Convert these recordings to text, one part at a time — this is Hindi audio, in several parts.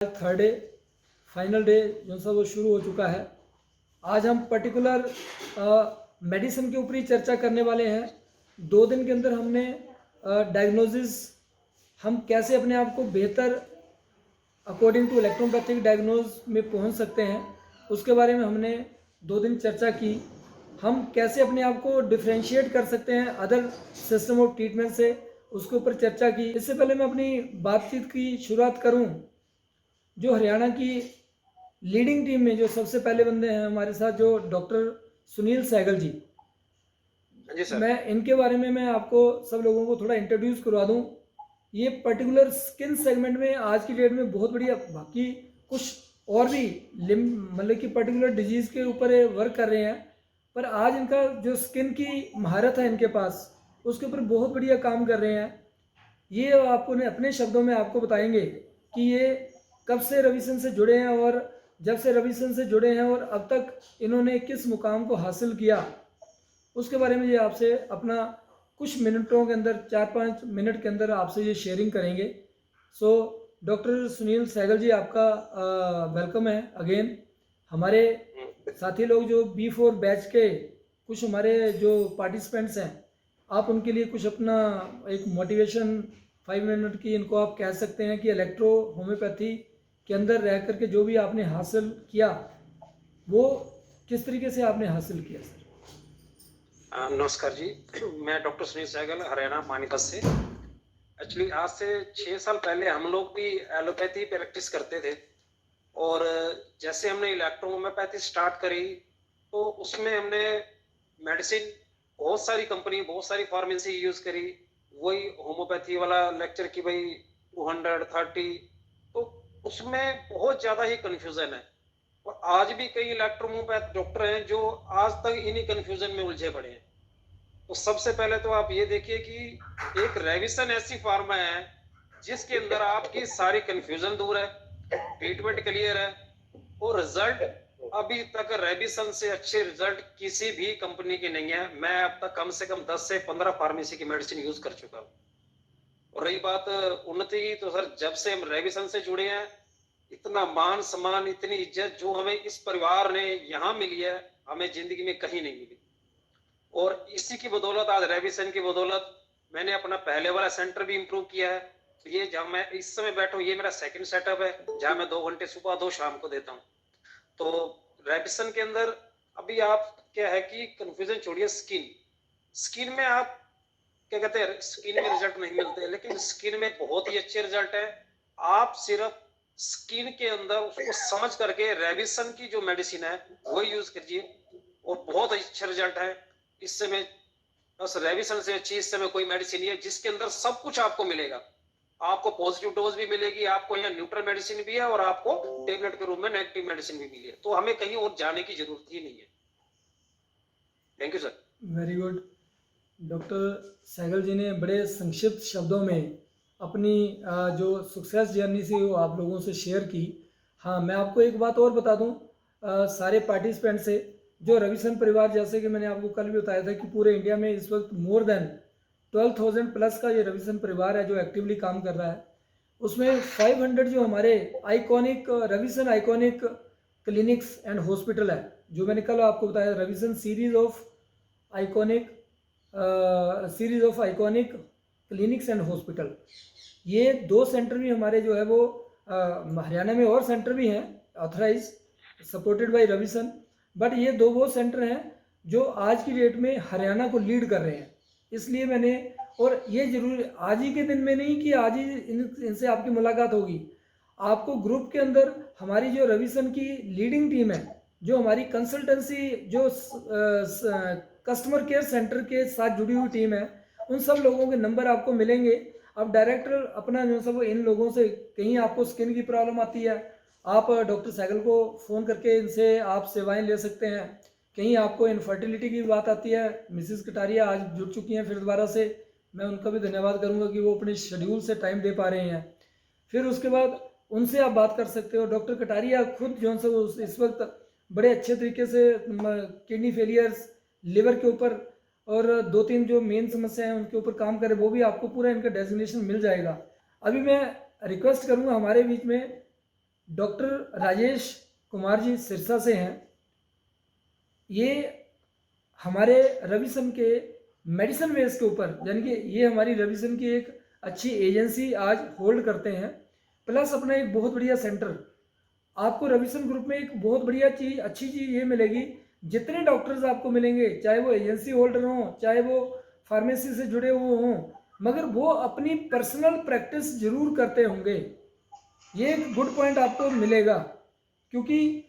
थर्ड डे फाइनल डे जो सा वो शुरू हो चुका है। आज हम पर्टिकुलर मेडिसिन के ऊपर ही चर्चा करने वाले हैं। 2 दिन के अंदर हमने डायग्नोसिस, हम कैसे अपने आप को बेहतर अकॉर्डिंग टू इलेक्ट्रोपैथिक डायग्नोज में पहुंच सकते हैं, उसके बारे में हमने 2 दिन चर्चा की। हम कैसे अपने आप को डिफ्रेंशिएट कर सकते हैं अदर सिस्टम ऑफ ट्रीटमेंट से, उसके ऊपर चर्चा की। इससे पहले मैं अपनी बातचीत की शुरुआत करूं, जो हरियाणा की लीडिंग टीम में जो सबसे पहले बंदे हैं हमारे साथ, जो डॉक्टर सुनील सहगल जी। जी सर। मैं इनके बारे में मैं आपको सब लोगों को थोड़ा इंट्रोड्यूस करवा दूं। ये पर्टिकुलर स्किन सेगमेंट में आज की डेट में बहुत बढ़िया, बाकी कुछ और भी मतलब कि पर्टिकुलर डिजीज के ऊपर वर्क कर रहे हैं, पर आज इनका जो स्किन की महारत है इनके पास, उसके ऊपर बहुत बढ़िया काम कर रहे हैं। ये आपको ने अपने शब्दों में आपको बताएंगे कि ये कब से रविसन से जुड़े हैं, और जब से रविसन से जुड़े हैं और अब तक इन्होंने किस मुकाम को हासिल किया, उसके बारे में ये आपसे अपना कुछ मिनटों के अंदर, 4-5 मिनट के अंदर आपसे ये शेयरिंग करेंगे। सो डॉक्टर सुनील सहगल जी, आपका वेलकम है अगेन। हमारे साथी लोग जो B4 बैच के कुछ हमारे जो पार्टिसिपेंट्स हैं, आप उनके लिए कुछ अपना एक मोटिवेशन 5 मिनट की इनको आप कह सकते हैं कि इलेक्ट्रो होम्योपैथी के अंदर रह करके जो भी आपने हासिल किया, वो किस तरीके से आपने हासिल किया सर? नमस्कार जी। मैं डॉक्टर सुनील सहगल, हरियाणा पानीपत से। एक्चुअली आज से 6 साल पहले हम लोग भी एलोपैथी प्रैक्टिस करते थे, और जैसे हमने इलेक्ट्रो होम्योपैथी स्टार्ट करी तो उसमें हमने मेडिसिन, बहुत सारी कंपनी, बहुत सारी फार्मेसी यूज करी। वही होम्योपैथी वाला लेक्चर की भाई 230, तो उसमें बहुत ज्यादा ही कंफ्यूजन है। और आज भी कई इलेक्ट्रोहोम्योपैथ डॉक्टर हैं जो आज तक इन्हीं कंफ्यूजन में उलझे पड़े हैं। तो सबसे पहले तो आप ये देखिए कि एक रेविसन ऐसी फार्मा है जिसके अंदर आपकी सारी कंफ्यूजन दूर है, ट्रीटमेंट क्लियर है, और रिजल्ट अभी तक रेविसन से अच्छे रिजल्ट किसी भी कंपनी की नहीं है। मैं अब तक कम से कम 10 से 15 फार्मेसी की मेडिसिन यूज कर चुका हूँ। और रही बात उन्नति की, तो सर जब से हम रेविसन से जुड़े हैं, इतना मान सम्मान, इतनी इज्जत जो हमें इस परिवार ने यहाँ मिली है, हमें जिंदगी में कहीं नहीं मिली। और इसी की बदौलत, आज रेविसन की बदौलत, मैंने अपना पहले वाला सेंटर भी इम्प्रूव किया है। तो ये जहाँ मैं इस समय बैठा हूँ, ये मेरा सेकंड सेटअप है, जहाँ मैं 2 घंटे सुबह 2 शाम को देता हूँ। तो रेविसन के अंदर अभी आप क्या है कि कंफ्यूजन छोड़िए। स्किन में आप क्या कहते हैं, स्किन में रिजल्ट नहीं मिलते, लेकिन स्किन में बहुत ही अच्छे रिजल्ट है। आप सिर्फ स्किन के अंदर उसको समझ करके रेविसन की जो मेडिसिन है वो यूज कीजिए, और बहुत अच्छे रिजल्ट है। इस समय बस रेविसन से अच्छी इस समय कोई मेडिसिन नहीं है जिसके अंदर सब कुछ आपको मिलेगा। आपको पॉजिटिव डोज भी मिलेगी, आपको यहाँ न्यूट्रल मेडिसिन भी है, और आपको टेबलेट के रूप में नेगेटिव मेडिसिन भी मिली है। तो हमें कहीं और जाने की जरूरत ही नहीं है। Thank you sir. Very good. Doctor Sehgal ji ने बड़े संक्षिप्त शब्दों में अपनी जो सक्सेस जर्नी से वो आप लोगों से शेयर की। हाँ, मैं आपको एक बात और बता दूं, सारे पार्टिसिपेंट से, जो रविसन परिवार, जैसे कि मैंने आपको कल भी बताया था कि पूरे इंडिया में इस वक्त मोर देन 12,000 प्लस का ये रविसन परिवार है जो एक्टिवली काम कर रहा है। उसमें 500 जो हमारे iconic Ravisan iconic clinics and hospital है, जो मैंने कल आपको बताया, Ravisan series of iconic clinics and hospital. ये 2 सेंटर भी हमारे जो है वो हरियाणा में और सेंटर भी हैं ऑथराइज, सपोर्टेड बाय रविसन, बट ये 2 वो सेंटर हैं जो आज की डेट में हरियाणा को लीड कर रहे हैं। इसलिए मैंने, और ये जरूर आज ही के दिन में नहीं कि आज ही इनसे आपकी मुलाकात होगी, आपको ग्रुप के अंदर हमारी जो रविसन की लीडिंग टीम है, जो हमारी कंसल्टेंसी, जो कस्टमर केयर सेंटर के साथ जुड़ी हुई टीम है, उन सब लोगों के नंबर आपको मिलेंगे। अब डायरेक्टर अपना जो सब इन लोगों से, कहीं आपको स्किन की प्रॉब्लम आती है, आप डॉक्टर सहगल को फ़ोन करके इनसे आप सेवाएं ले सकते हैं। कहीं आपको इनफर्टिलिटी की बात आती है, मिसिस कटारिया आज जुड़ चुकी हैं फिर दोबारा से, मैं उनका भी धन्यवाद करूंगा कि वो अपने शेड्यूल से टाइम दे पा रहे हैं। फिर उसके बाद उनसे आप बात कर सकते हो। डॉक्टर कटारिया खुद जो है इस वक्त बड़े अच्छे तरीके से किडनी फेलियर्स, लिवर के ऊपर और 2-3 जो मेन समस्या है उनके ऊपर काम करें, वो भी आपको पूरा इनका डेजिग्नेशन मिल जाएगा। अभी मैं रिक्वेस्ट करूंगा हमारे बीच में डॉक्टर राजेश कुमार जी सिरसा से हैं। ये हमारे रविसन के मेडिसिन वेस्ट के ऊपर, यानी कि ये हमारी रविसन की एक अच्छी एजेंसी आज होल्ड करते हैं, प्लस अपना एक बहुत बढ़िया सेंटर। आपको रविसन ग्रुप में एक बहुत बढ़िया चीज़, अच्छी चीज़ ये मिलेगी, जितने डॉक्टर्स आपको मिलेंगे, चाहे वो एजेंसी होल्डर हों, चाहे वो फार्मेसी से जुड़े हुए हों, मगर वो अपनी पर्सनल प्रैक्टिस जरूर करते होंगे। ये एक गुड पॉइंट आपको मिलेगा, क्योंकि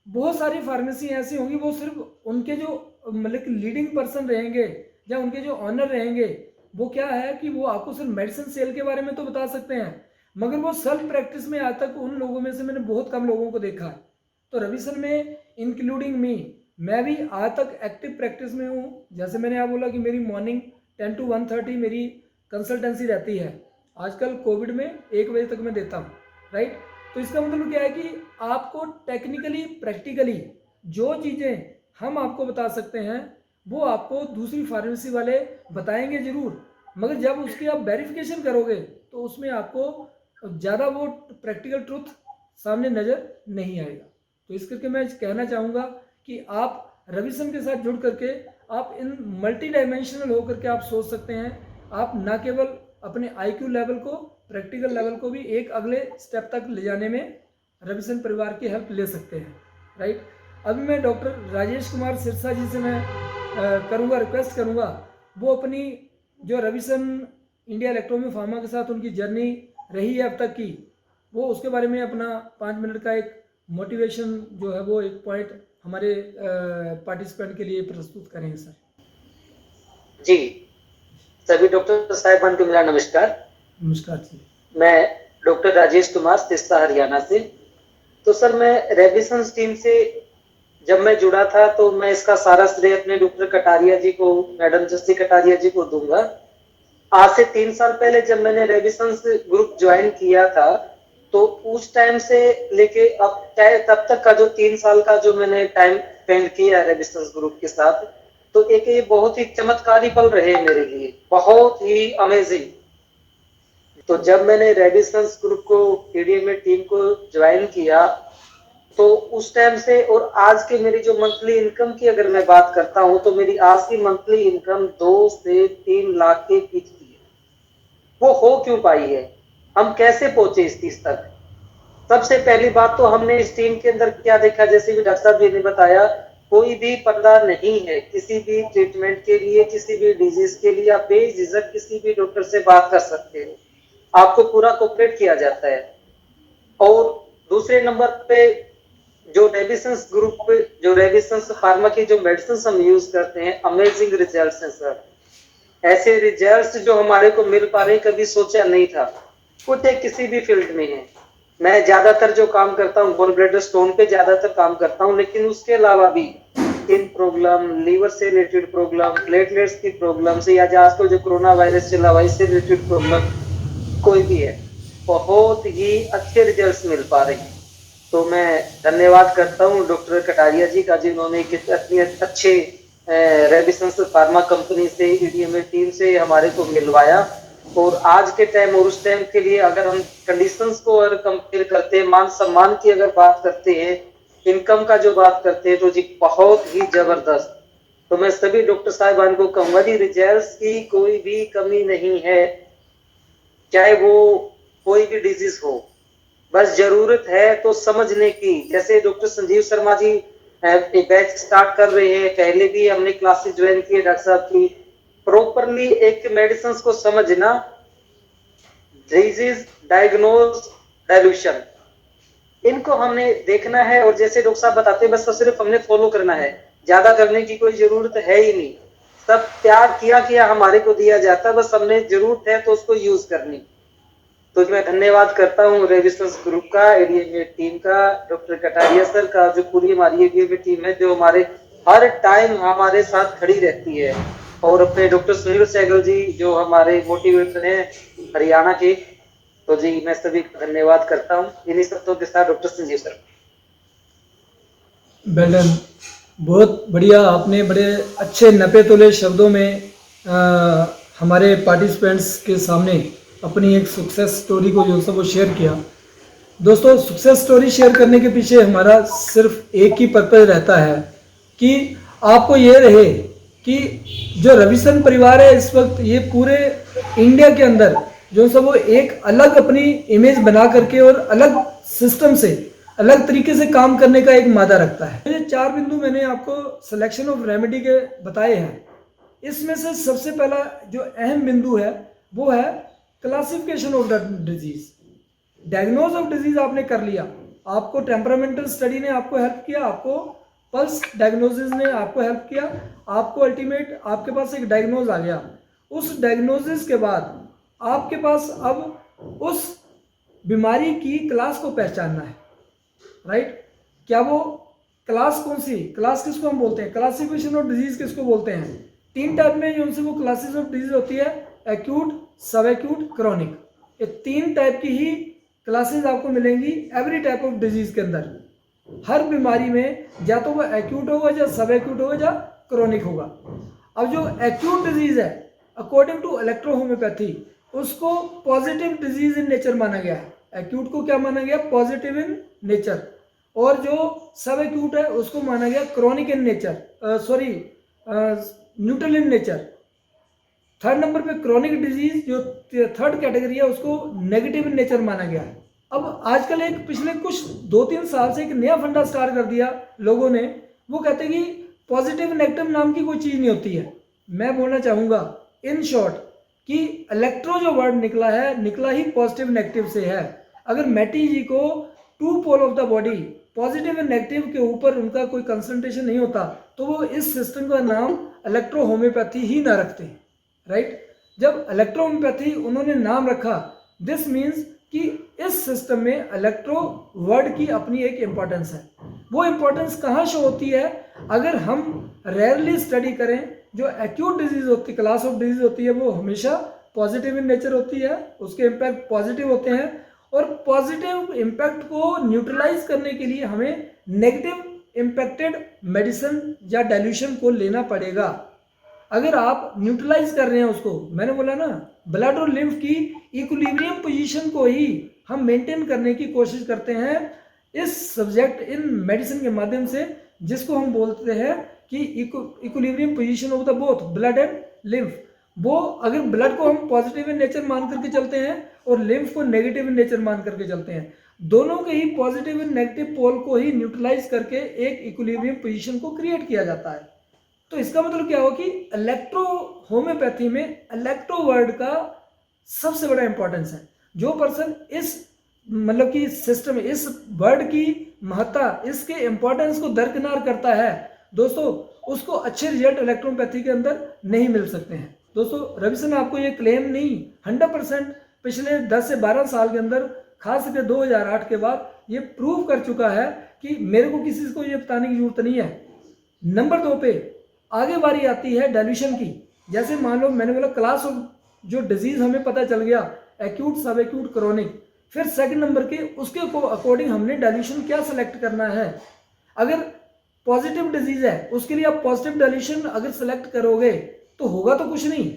बहुत सारी फार्मेसी ऐसी होंगी, वो सिर्फ उनके जो मतलब कि लीडिंग पर्सन रहेंगे या उनके जो ऑनर रहेंगे, वो क्या है कि वो आपको सिर्फ मेडिसिन सेल के बारे में तो बता सकते हैं, मगर वो सेल्फ प्रैक्टिस में आज तक उन लोगों में से मैंने बहुत कम लोगों को देखा है। तो रविसन में इंक्लूडिंग मी, मैं भी आज तक एक्टिव प्रैक्टिस में हूँ। जैसे मैंने आप बोला कि मेरी मॉर्निंग 10 to 1:30 मेरी कंसल्टेंसी रहती है। आजकल कोविड में 1 बजे तक मैं देता हूँ, राइट। तो इसका मतलब क्या है कि आपको टेक्निकली प्रैक्टिकली जो चीज़ें हम आपको बता सकते हैं, वो आपको दूसरी फार्मेसी वाले बताएंगे ज़रूर, मगर जब उसकी आप वेरिफिकेशन करोगे तो उसमें आपको ज़्यादा वो प्रैक्टिकल ट्रुथ सामने नज़र नहीं आएगा। तो इस करके मैं कहना चाहूँगा कि आप रविसन के साथ जुड़ करके आप इन मल्टी डायमेंशनल होकर के आप सोच सकते हैं। आप ना केवल अपने IQ लेवल को, प्रैक्टिकल लेवल को भी एक अगले स्टेप तक ले जाने में रविसन परिवार की हेल्प ले सकते हैं, राइट। अभी मैं डॉक्टर राजेश कुमार सिरसा जी से मैं रिक्वेस्ट करूँगा, वो अपनी जो रविसन इंडिया इलेक्ट्रोमी फार्मा के साथ उनकी जर्नी रही है अब तक की, वो उसके बारे में अपना 5 मिनट का एक मोटिवेशन जो है वो एक पॉइंट हमारे पार्टिसिपेंट के लिए प्रस्तुत करेंगे सर। जी, सभी डॉक्टर साहिबान को मेरा नमस्कार। नमस्कार जी। मैं डॉक्टर राजेश कुमार सिरसा हरियाणा से। तो सर, मैं रेविसन टीम से जब मैं जुड़ा था तो मैं इसका सारा श्रेय अपने डॉक्टर कटारिया जी को, मैडम जस्सी कटारिया जी को दूंगा। आज से 3 साल पहले जब मैंने रेविसन ग्रुप ज्वाइन किया था, तो उस टाइम से लेके अब तब तक का जो 3 साल का जो मैंने टाइम स्पेंड किया है रेविसन ग्रुप के साथ, तो एक ये बहुत ही चमत्कारी पल रहे मेरे लिए, बहुत ही अमेजिंग। तो जब मैंने रेविसन ग्रुप को, एडीएमए टीम को ज्वाइन किया, तो उस टाइम से और आज के मेरी जो मंथली इनकम की अगर मैं बात करता हूं, तो मेरी आज की मंथली इनकम 2 से 3 लाख के बीच की है। वो हो क्यों पाई है, हम कैसे पहुंचे इस चीज तक? सबसे पहली बात तो हमने इस टीम के अंदर क्या देखा, जैसे भी डॉक्टर साहब जी ने बताया, कोई भी पर्दा नहीं है। किसी भी ट्रीटमेंट के लिए, किसी भी डिजीज के लिए आप बेझिझक किसी भी डॉक्टर से बात कर सकते हो, आपको पूरा कोऑपरेट किया जाता है। और दूसरे नंबर पे जो रेविसन ग्रुप, जो रेविसन फार्मा की जो मेडिसिन हम यूज करते हैं, अमेजिंग रिजल्ट्स हैं सर। ऐसे रिजल्ट्स जो हमारे को मिल पा रहे, कभी सोचा नहीं था। कुछ किसी भी फील्ड में है, मैं ज्यादातर जो काम करता हूँ गॉल ब्लैडर स्टोन पे ज्यादातर काम करता हूँ, लेकिन उसके अलावा भी स्किन प्रॉब्लम, लीवर से रिलेटेड प्रॉब्लम, प्लेटलेट्स की प्रॉब्लम से, या आजकल जो कोरोना वायरस चला हुआ इससे रिलेटेड प्रॉब्लम कोई भी है, बहुत ही अच्छे रिजल्ट्स मिल पा रहे हैं। तो मैं धन्यवाद करता हूँ डॉक्टर कटारिया जी का, जिन्होंने इतने अच्छे रेविसन फार्मा कंपनी से, ईडीएमए टीम से हमारे को मिलवाया। और आज के टाइम और उस टाइम के लिए अगर हम कंडीशंस को अगर कंपेयर करते हैं, मान सम्मान की अगर बात करते हैं, इनकम का जो बात करते हैं, तो जी बहुत ही जबरदस्त। तो मैं सभी डॉक्टर साहिबान को कहूंगा जी, रिजल्ट्स की कोई भी कमी नहीं है, चाहे वो कोई भी डिजीज हो, बस जरूरत है तो समझने की। जैसे doctor Sanjeev Sharma ji batch start कर रहे हैं, पहले भी हमने क्लासेस ज्वाइन किए डॉक्टर साहब की। प्रॉपरली एक मेडिसिन को समझना, डिजीज, डायग्नोज, डायल्यूशन, इनको हमने देखना है। और जैसे डॉक्टर साहब बताते हैं, बस सिर्फ हमने फॉलो करना है, ज्यादा करने की कोई जरूरत है ही नहीं। सब प्यार किया हमारे को दिया जाता है, बस हमने जरूरत है तो उसको यूज करनी। तो मैं धन्यवाद करता हूँ रेविसन ग्रुप का, एडीएमए टीम का, डॉक्टर कटारिया सर का, जो पूरी हमारी एडीएमए टीम है, जो हमारे हर टाइम हमारे साथ खड़ी रहती है। और अपने डॉक्टर सुनील सहगल जी, जो हमारे मोटिवेटर हैं हरियाणा के। तो जी मैं सभी को धन्यवाद करता हूँ। इन्हीं शब्दों के साथ डॉक्टर संजीव सर। बेलन, बहुत बढ़िया, आपने बड़े अच्छे नपे तुले शब्दों में हमारे पार्टिसिपेंट्स के सामने अपनी एक सक्सेस स्टोरी को जो सब वो शेयर किया। दोस्तों, सक्सेस स्टोरी शेयर करने के पीछे हमारा सिर्फ एक ही पर्पज रहता है कि आपको ये रहे कि जो रविसन परिवार है इस वक्त ये पूरे इंडिया के अंदर जो सब वो एक अलग अपनी इमेज बना करके और अलग सिस्टम से अलग तरीके से काम करने का एक मादा रखता है। ये 4 बिंदु मैंने आपको सिलेक्शन ऑफ रेमेडी के बताए हैं। इसमें से सबसे पहला जो अहम बिंदु है वो है classification of the disease. Diagnose of disease आपने कर लिया, आपको टेम्परामेंटल स्टडी ने आपको हेल्प किया, आपको पल्स डायग्नोसिस ने आपको हेल्प किया, आपको अल्टीमेट आपके पास एक डायग्नोज आ गया। उस डायग्नोसिस के बाद आपके पास अब उस बीमारी की क्लास को पहचानना है, राइट। क्या वो क्लास कौन सी, क्लास किसको हम बोलते हैं, क्लासिफिकेशन ऑफ डिजीज किसको बोलते हैं। 3 टाइप में जो उनसे वो क्लासेस ऑफ डिजीज होती है, एक्यूट, सब एक्यूट, क्रॉनिक। ये 3 टाइप की ही क्लासेस आपको मिलेंगी एवरी टाइप ऑफ डिजीज के अंदर। हर बीमारी में या तो वो एक्यूट होगा या सब एक्यूट होगा या क्रॉनिक होगा। अब जो एक्यूट डिजीज है अकॉर्डिंग टू इलेक्ट्रोहोम्योपैथी उसको पॉजिटिव डिजीज इन नेचर माना गया है। एक्यूट को क्या माना गया, पॉजिटिव इन नेचर। और जो सब एक्यूट है उसको माना गया chronic in nature, neutral in nature. 3rd number पे क्रॉनिक डिजीज जो 3rd कैटेगरी है उसको नेगेटिव इन नेचर माना गया है। अब आजकल एक पिछले कुछ 2-3 साल से एक नया फंडा स्टार्ट कर दिया लोगों ने, वो कहते हैं कि पॉजिटिव नेगेटिव नाम की कोई चीज़ नहीं होती है। मैं बोलना चाहूँगा इन शॉर्ट कि इलेक्ट्रो जो वर्ड निकला है निकला ही पॉजिटिव नेगेटिव से है। अगर मैटी जी को 2 pole of the body positive and negative के ऊपर उनका कोई कंसंट्रेशन नहीं होता तो वो इस सिस्टम का नाम इलेक्ट्रो होम्योपैथी ही ना रखते, राइट। जब इलेक्ट्रो होम्योपैथी उन्होंने नाम रखा, दिस मीन्स कि इस सिस्टम में इलेक्ट्रो वर्ड की अपनी एक इम्पोर्टेंस है। वो इम्पोर्टेंस कहाँ शो होती है, अगर हम रेयरली स्टडी करें जो एक्यूट डिजीज होती है, क्लास ऑफ डिजीज होती है, वो हमेशा पॉजिटिव इन नेचर होती है, उसके इम्पैक्ट पॉजिटिव होते हैं। और पॉजिटिव इम्पैक्ट को न्यूट्रलाइज करने के लिए हमें नेगेटिव इम्पैक्टेड मेडिसिन या डाइल्यूशन को लेना पड़ेगा। अगर आप न्यूट्रलाइज कर रहे हैं उसको, मैंने बोला ना ब्लड और लिम्फ की इक्विलिब्रियम पोजीशन को ही हम मेंटेन करने की कोशिश करते हैं इस सब्जेक्ट इन मेडिसिन के माध्यम से, जिसको हम बोलते हैं कि equilibrium position of the both blood and lymph. वो अगर ब्लड को हम पॉजिटिव इन नेचर मान करके चलते हैं और लिम्फ को नेगेटिव इन नेचर मान करके चलते हैं, दोनों के ही पॉजिटिव एंड नेगेटिव पोल को ही न्यूट्रलाइज करके एक इक्विलिब्रियम पोजीशन को क्रिएट किया जाता है। तो इसका मतलब क्या हो कि इलेक्ट्रो होम्योपैथी में इलेक्ट्रो वर्ड का सबसे बड़ा इंपॉर्टेंस है। जो पर्सन इस मतलब कि सिस्टम इस वर्ड की महत्ता, इसके इंपॉर्टेंस को दरकिनार करता है दोस्तों, उसको अच्छे रिजल्ट इलेक्ट्रोपैथी के अंदर नहीं मिल सकते हैं। दोस्तों, रविसन आपको ये क्लेम नहीं 100% पिछले 10 से 12 साल के अंदर, खास करके 2008 के बाद ये प्रूव कर चुका है कि मेरे को किसी को ये बताने की जरूरत नहीं है। नंबर 2 पे आगे बारी आती है डाइल्यूशन की। जैसे मान लो मैंने बोला क्लास ऑफ जो डिजीज हमें पता चल गया, एक्यूट, सब एक्यूट, क्रॉनिक। फिर 2nd नंबर के उसके अकॉर्डिंग हमने डाइल्यूशन क्या सेलेक्ट करना है। अगर पॉजिटिव डिजीज है उसके लिए आप पॉजिटिव डाइल्यूशन अगर सेलेक्ट करोगे तो होगा तो कुछ नहीं।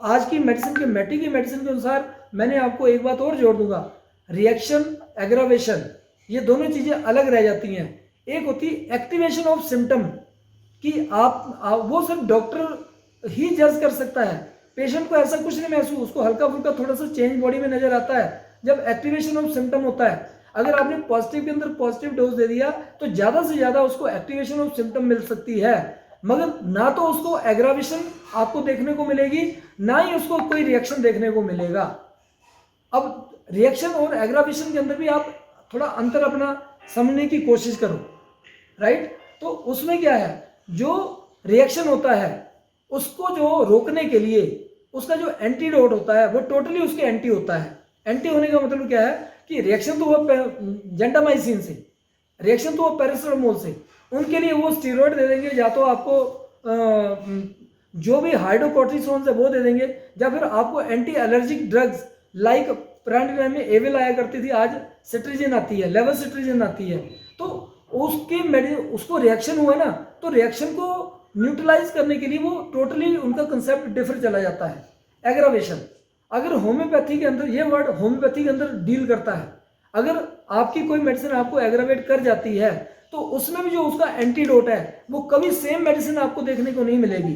आज की मेडिसिन के मैटी की मेडिसिन के अनुसार मैं आपको एक बात और जोड़ दूंगा, रिएक्शन, एग्रावेशन, ये दोनों चीजें अलग रह जाती हैं। एक होती है एक्टिवेशन ऑफ सिम्टम कि आप वो सिर्फ डॉक्टर ही जज कर सकता है, पेशेंट को ऐसा कुछ नहीं महसूस, उसको हल्का फुल्का थोड़ा सा चेंज बॉडी में नजर आता है जब एक्टिवेशन ऑफ सिम्टम होता है। अगर आपने पॉजिटिव के अंदर पॉजिटिव डोज दे दिया तो ज्यादा से ज्यादा उसको एक्टिवेशन ऑफ सिम्टम मिल सकती है, मगर ना तो उसको एग्रावेशन आपको देखने को मिलेगी, ना ही उसको कोई रिएक्शन देखने को मिलेगा। अब रिएक्शन और एग्रावेशन के अंदर भी आप थोड़ा अंतर अपना समझने की कोशिश करो, राइट। तो उसमें क्या है, जो रिएक्शन होता है उसको जो रोकने के लिए उसका जो एंटीडोट होता है वो टोटली उसके एंटी होता है। एंटी होने का मतलब क्या है कि रिएक्शन तो वो जेंटामाइसिन से, रिएक्शन तो वो पैरासिटामोल से, उनके लिए वो स्टीरॉयड दे देंगे, या तो आपको जो भी हाइड्रोकोर्टिसोन है वो दे देंगे, या फिर आपको एंटी एलर्जिक ड्रग्स लाइक पुराने टाइम में एविल आया करती थी, आज सिट्रीजिन आती है, लेवोसिट्रीजिन आती है। तो उसको रिएक्शन हुआ ना, तो रिएक्शन को न्यूट्रलाइज करने के लिए वो टोटली उनका कंसेप्ट डिफर चला जाता है। एग्रावेशन अगर होम्योपैथी के अंदर, ये वर्ड होम्योपैथी के अंदर डील करता है। अगर आपकी कोई मेडिसिन आपको एग्रावेट कर जाती है तो उसमें भी जो उसका एंटीडोट है वो कभी सेम मेडिसिन आपको देखने को नहीं मिलेगी,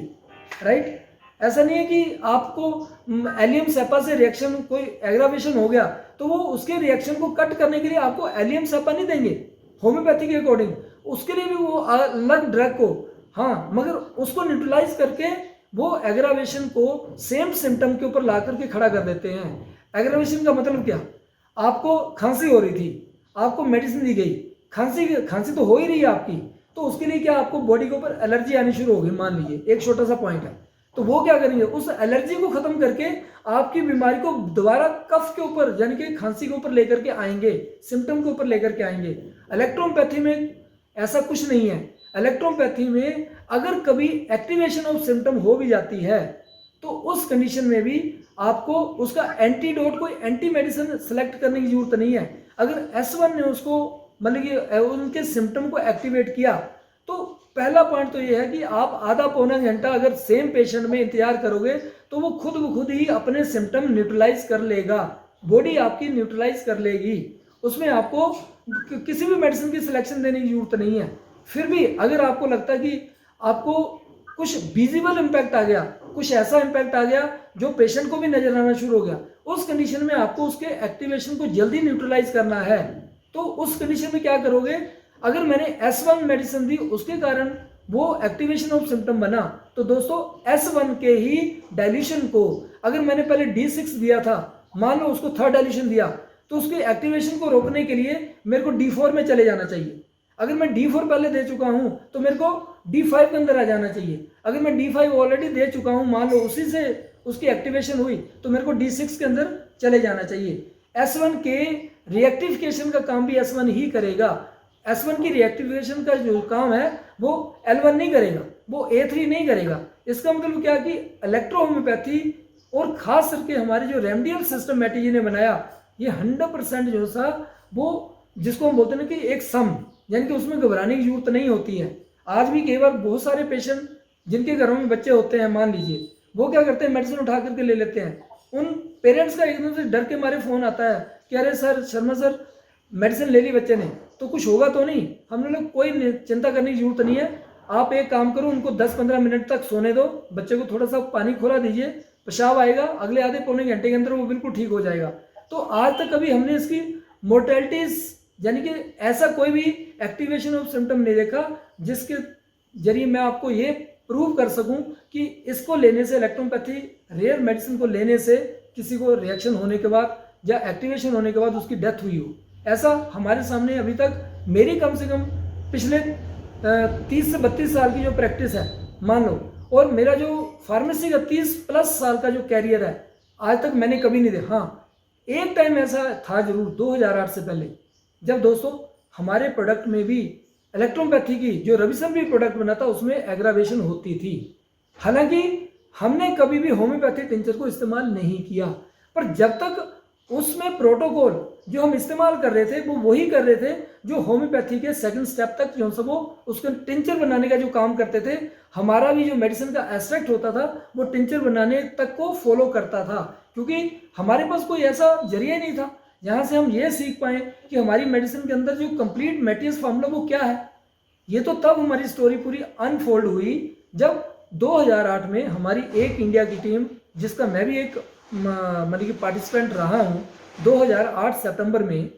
राइट। ऐसा नहीं है कि आपको एलियम सेपा से रिएक्शन कोई एग्रावेशन हो गया तो वो उसके रिएक्शन को कट करने के लिए आपको एलियम सेपा नहीं देंगे होम्योपैथी के अकॉर्डिंग, उसके लिए भी वो अलग ड्रग को, हाँ, मगर उसको न्यूट्रलाइज करके वो एग्रावेशन को सेम सिम्टम के ऊपर ला करके खड़ा कर देते हैं। एग्रावेशन का मतलब क्या, आपको खांसी हो रही थी, आपको मेडिसिन दी गई, खांसी तो हो ही रही है आपकी, तो उसके लिए क्या आपको बॉडी के ऊपर एलर्जी आनी शुरू होगी, मान लीजिए एक छोटा सा पॉइंट है, तो वो क्या करेंगे, उस एलर्जी को खत्म करके आपकी बीमारी को दोबारा कफ के ऊपर यानी कि खांसी के ऊपर लेकर के आएंगे, सिम्टम के ऊपर लेकर के आएंगे। इलेक्ट्रोपैथी में ऐसा कुछ नहीं है। इलेक्ट्रोपैथी में अगर कभी एक्टिवेशन ऑफ सिम्टम हो भी जाती है तो उस कंडीशन में भी आपको उसका एंटीडोट, कोई एंटी मेडिसिन सेलेक्ट करने की जरूरत नहीं है। अगर S1 ने उसको मतलब कि उनके सिम्टम को एक्टिवेट किया तो पहला पॉइंट तो ये है कि आप आधा पौना घंटा अगर सेम पेशेंट में इंतजार करोगे तो वो खुद ब खुद ही अपने सिम्टम न्यूट्रलाइज कर लेगा, बॉडी आपकी न्यूट्रलाइज कर लेगी, उसमें आपको किसी भी मेडिसिन की सिलेक्शन देने की जरूरत नहीं है। फिर भी अगर आपको लगता है कि आपको कुछ विजिबल इम्पैक्ट आ गया, कुछ ऐसा इम्पैक्ट आ गया जो पेशेंट को भी नजर आना शुरू हो गया, उस कंडीशन में आपको उसके एक्टिवेशन को जल्दी न्यूट्रलाइज करना है, तो उस कंडीशन में क्या करोगे, अगर मैंने S1 मेडिसिन दी उसके कारण वो एक्टिवेशन ऑफ सिम्टम बना, तो दोस्तों S1 के ही डाइल्यूशन को अगर मैंने पहले D6 दिया था, मान लो उसको थर्ड डाइल्यूशन दिया, तो उसके एक्टिवेशन को रोकने के लिए मेरे को D4 में चले जाना चाहिए। अगर मैं D4 पहले दे चुका हूं तो मेरे को D5 के अंदर आ जाना चाहिए। अगर मैं D5 ऑलरेडी दे चुका हूं, मान लो उसी से उसकी एक्टिवेशन हुई, तो मेरे को D6 के अंदर चले जाना चाहिए। S1 के रिएक्टिफिकेशन का काम भी S1 ही करेगा। S1 की रिएक्टिवेशन का जो काम है वो L1 नहीं करेगा, वो A3 नहीं करेगा। इसका मतलब क्या कि इलेक्ट्रो होम्योपैथी और खास करके हमारे जो रेमडियल सिस्टम मैटी जी ने बनाया, ये 100% जो सा वो जिसको हम बोलते हैं कि एक सम, यानी कि उसमें घबराने की जरूरत नहीं होती है। आज भी कई बार बहुत सारे पेशेंट जिनके घरों में बच्चे होते हैं, मान लीजिए, वो क्या करते हैं, मेडिसिन उठा करके ले लेते हैं। उन पेरेंट्स का एकदम से डर के मारे फोन आता है कि अरे सर, शर्मा सर, मेडिसिन ले ली बच्चे ने तो कुछ होगा तो नहीं। हमने लोग कोई चिंता करने की जरूरत नहीं है। आप एक काम करो, उनको 10-15 मिनट तक सोने दो, बच्चे को थोड़ा सा पानी खोला दीजिए, पेशाब आएगा, अगले आधे पौने घंटे के अंदर वो बिल्कुल ठीक हो जाएगा। तो आज तक कभी हमने इसकी मोर्टेलिटीज यानी कि ऐसा कोई भी एक्टिवेशन ऑफ सिम्टम नहीं देखा जिसके जरिए मैं आपको ये प्रूव कर सकूं कि इसको लेने से, इलेक्ट्रोपैथी रेयर मेडिसिन को लेने से किसी को रिएक्शन होने के बाद या एक्टिवेशन होने के बाद उसकी डेथ हुई हो। ऐसा हमारे सामने अभी तक मेरी कम से कम पिछले 30 से 32 साल की जो प्रैक्टिस है मान लो, और मेरा जो फार्मेसी का 30+ साल का जो कैरियर है, आज तक मैंने कभी नहीं देखा। हाँ, एक टाइम ऐसा था जरूर 2008 से पहले, जब दोस्तों हमारे प्रोडक्ट में भी इलेक्ट्रोपैथी की जो रविसन भी प्रोडक्ट बना था उसमें एग्रावेशन होती थी। हालांकि हमने कभी भी होम्योपैथी टिंचर को इस्तेमाल नहीं किया, पर जब तक उसमें प्रोटोकॉल जो हम इस्तेमाल कर रहे थे वो वही कर रहे थे जो होम्योपैथी के सेकंड स्टेप तक जो सब वो उसके टिंचर बनाने का जो काम करते थे, हमारा भी जो मेडिसिन का एस्ट्रैक्ट होता था वो टिंचर बनाने तक को फॉलो करता था, क्योंकि हमारे पास कोई ऐसा जरिया नहीं था जहाँ से हम ये सीख पाए कि हमारी मेडिसिन के अंदर जो कंप्लीट मेटियस फॉर्मूला वो क्या है। ये तो तब हमारी स्टोरी पूरी अनफोल्ड हुई जब 2008 में हमारी एक इंडिया की टीम, जिसका मैं भी एक मतलब कि पार्टिसिपेंट रहा हूँ, 2008 सितंबर में,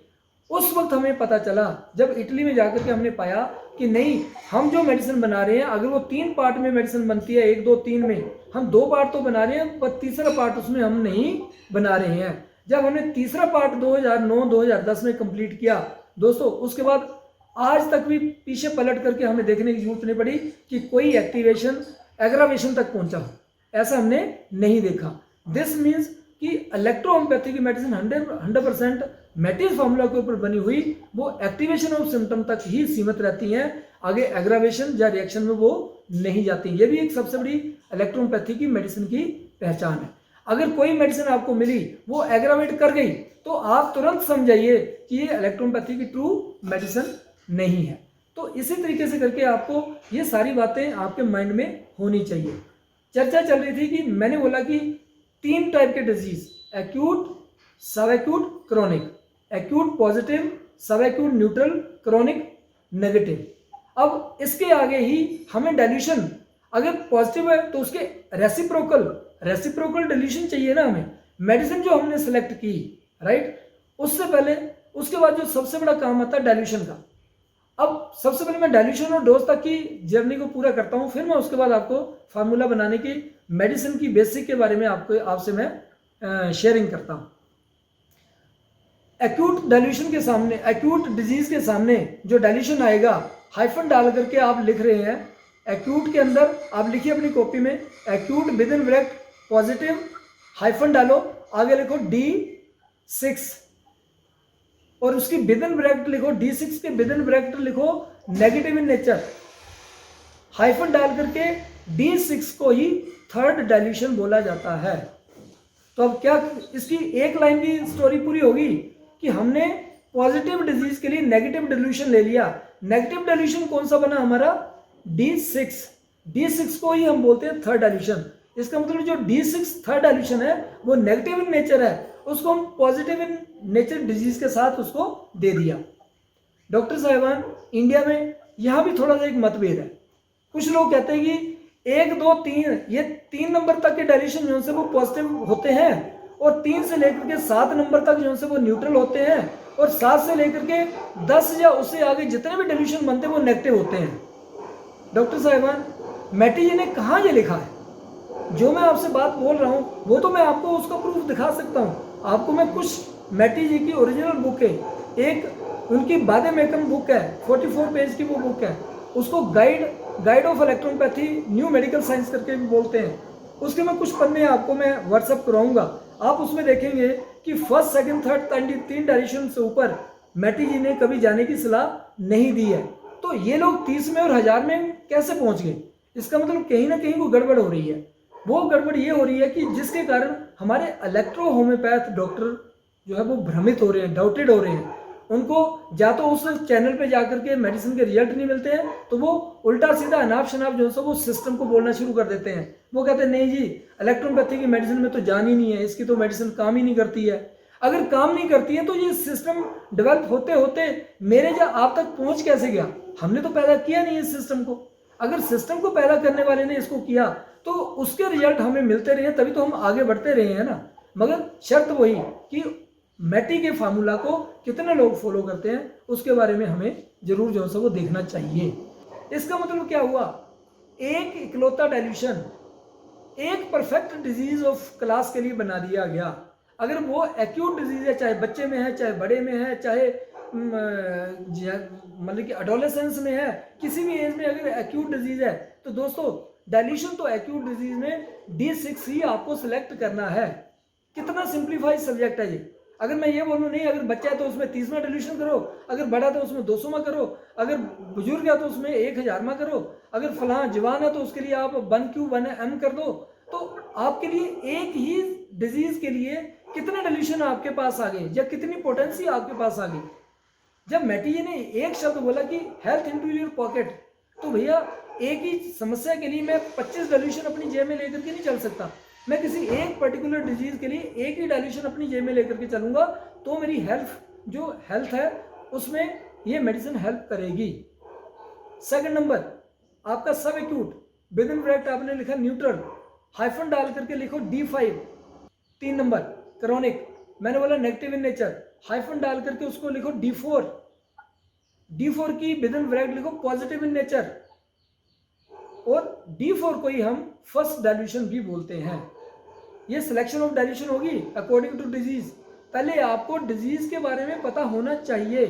उस वक्त हमें पता चला जब इटली में जाकर के हमने पाया कि नहीं, हम जो मेडिसिन बना रहे हैं अगर वो 3 पार्ट में मेडिसिन बनती है, 1, 2, 3 में, हम 2 पार्ट तो बना रहे हैं पर तीसरा पार्ट उसमें हम नहीं बना रहे हैं। जब हमने तीसरा पार्ट 2009-2010 में कंप्लीट किया दोस्तों, उसके बाद आज तक भी पीछे पलट करके हमें देखने की जरूरत नहीं पड़ी कि कोई एक्टिवेशन एग्रावेशन तक पहुंचा, ऐसा हमने नहीं देखा। दिस मीन्स कि इलेक्ट्रोहोम्योपैथी की मेडिसिन 100% मेटियस फॉर्मूला के ऊपर बनी हुई, वो एक्टिवेशन ऑफ सिम्टम तक ही सीमित रहती हैं, आगे एग्रावेशन या रिएक्शन में वो नहीं जाती। ये भी एक सबसे बड़ी इलेक्ट्रोहोम्योपैथी की मेडिसिन की पहचान है। अगर कोई मेडिसिन आपको मिली वो एग्रावेट कर गई तो आप तुरंत समझाइए कि ये इलेक्ट्रोहोम्योपैथी की ट्रू मेडिसिन नहीं है। तो इसी तरीके से करके आपको ये सारी बातें आपके माइंड में होनी चाहिए। चर्चा चल रही थी कि मैंने बोला कि 3 टाइप के डिजीज, एक्यूट, सब एक्यूट, क्रोनिक। एक्यूट पॉजिटिव, सब एक्यूट न्यूट्रल, क्रोनिक नेगेटिव। अब इसके आगे ही हमें डाइल्यूशन अगर पॉजिटिव है तो उसके रेसिप्रोकल डाइल्यूशन चाहिए ना हमें। मेडिसिन जो हमने सेलेक्ट की, राइट, उससे पहले उसके बाद जो सबसे बड़ा काम आता है डाइल्यूशन का। अब सबसे पहले मैं डाइल्यूशन और डोज तक की जर्नी को पूरा करता हूं, फिर मैं उसके बाद आपको फार्मूला बनाने की मेडिसिन की बेसिक के बारे में आपसे मैं शेयरिंग करता हूं। एक्यूट डाइल्यूशन के सामने, एक्यूट डिजीज के सामने जो डाइल्यूशन आएगा, हाइफन डाल करके आप लिख रहे हैं। एक्यूट के अंदर आप लिखिए अपनी कॉपी में, acute with in bracket positive, hyphen डालो, आगे लिखो D6 और उसकी विद इन ब्रैकेट लिखो, D6 के विद इन ब्रैकेट लिखो नेगेटिव इन नेचर, हाइफन डाल करके D6 को ही थर्ड डाइल्यूशन बोला जाता है। तो अब क्या इसकी एक लाइन की स्टोरी पूरी होगी कि हमने पॉजिटिव डिजीज के लिए नेगेटिव डाइल्यूशन ले लिया। नेगेटिव डाइल्यूशन कौन सा बना हमारा? D6 को ही हम बोलते हैं थर्ड डाइल्यूशन। इसका मतलब जो D6 थर्ड डाइल्यूशन है वो नेगेटिव इन नेचर है, उसको हम पॉजिटिव इन नेचर डिजीज के साथ उसको दे दिया। डॉक्टर साहिबान, इंडिया में यहाँ भी थोड़ा सा एक मतभेद है। कुछ लोग कहते हैं कि 1, 2, 3 ये 3 नंबर तक के डाइल्यूशन जो से वो पॉजिटिव होते हैं और 3 से लेकर के 7 नंबर तक जो से वो न्यूट्रल होते हैं और 7 से लेकर के 10 या उससे आगे जितने भी डाइल्यूशन बनते हैं वो नेगेटिव होते हैं। डॉक्टर साहिबान, मैटी जी ने कहाँ ये लिखा है? जो मैं आपसे बात बोल रहा हूँ वो तो मैं आपको उसका प्रूफ दिखा सकता हूँ। आपको मैं कुछ मैटी जी की ओरिजिनल बुक है, एक उनकी बादे मेकम बुक है, 44 पेज की वो बुक है, उसको guide of electropathy new medical science करके भी बोलते हैं। उसके मैं कुछ पन्ने आपको मैं व्हाट्सअप कराऊंगा, आप उसमें देखेंगे कि फर्स्ट, सेकंड, थर्ड, 3 डायरेक्शन से ऊपर मैटी जी ने कभी जाने की सलाह नहीं दी है। तो ये लोग 30 में और 1000 में कैसे पहुंच गए? इसका मतलब कहीं ना कहीं वो गड़बड़ हो रही है। वो गड़बड़ ये हो रही है कि जिसके कारण हमारे इलेक्ट्रो होम्योपैथ डॉक्टर जो है वो भ्रमित हो रहे हैं, डाउटेड हो रहे हैं। उनको या तो उस चैनल पे जाकर के मेडिसिन के रिजल्ट नहीं मिलते हैं तो वो उल्टा सीधा अनाप शनाप जो है वो सिस्टम को बोलना शुरू कर देते हैं। वो कहते हैं नहीं जी, इलेक्ट्रोपैथी की मेडिसिन में तो जान ही नहीं है, इसकी तो मेडिसिन काम ही नहीं करती है। अगर काम नहीं करती है तो ये सिस्टम डेवलप होते होते मेरे या आप तक पहुंच कैसे गया? हमने तो पैदा किया नहीं इस सिस्टम को। अगर सिस्टम को पैदा करने वाले ने इसको किया तो उसके रिजल्ट हमें मिलते रहे, तभी तो हम आगे बढ़ते रहे हैं ना। मगर शर्त वही कि मैटी के फार्मूला को कितने लोग फॉलो करते हैं उसके बारे में हमें जरूर जो है वो देखना चाहिए। इसका मतलब क्या हुआ? एक इकलौता डाइल्यूशन एक परफेक्ट डिजीज ऑफ क्लास के लिए बना दिया गया। अगर वो एक्यूट डिजीज है, चाहे बच्चे में है, चाहे बड़े में है, चाहे मतलब कि एडोलेसेंस में है, किसी भी एज में अगर एक्यूट डिजीज है तो दोस्तों डाइल्यूशन तो एक्यूट डिजीज में D6 ही आपको सिलेक्ट करना है। कितना सिंप्लीफाइड सब्जेक्ट है ये। अगर मैं ये बोलूँ नहीं, अगर बच्चा है तो उसमें 30वां डाइल्यूशन करो, अगर बड़ा तो उसमें 200वां करो, अगर बुजुर्ग है तो उसमें 1000वां करो, अगर फलां जवान है तो उसके लिए आप 1Q 1M कर दो। तो आपके लिए एक ही डिजीज के लिए कितने डाइल्यूशन आपके पास आ गए या कितनी पोटेंसी आपके पास आ गई। जब मैटी जी ने एक शब्द बोला कि हेल्थ इनटू योर पॉकेट, तो भैया एक ही समस्या के लिए मैं 25 डाइल्यूशन अपनी जेब में लेकर के नहीं चल सकता। मैं किसी एक पर्टिकुलर डिजीज के लिए एक ही डाइल्यूशन अपनी जेब में लेकर के चलूंगा तो मेरी हेल्थ है उसमें ये मेडिसिन हेल्प करेगी। सेकंड नंबर आपका सब एक्यूट, विद इन ब्रैकेट आपने लिखा न्यूट्रल, हाइफन डाल करके लिखो D5। 3 नंबर क्रोनिक, मैंने बोला नेगेटिव इन नेचर, हाइफन डाल करके उसको लिखो D4 की विद इन ब्रैकेट लिखो पॉजिटिव इन नेचर, और D4 को ही हम फर्स्ट डाइल्यूशन भी बोलते हैं। ये सिलेक्शन ऑफ डाइल्यूशन होगी अकॉर्डिंग टू डिजीज। पहले आपको डिजीज के बारे में पता होना चाहिए।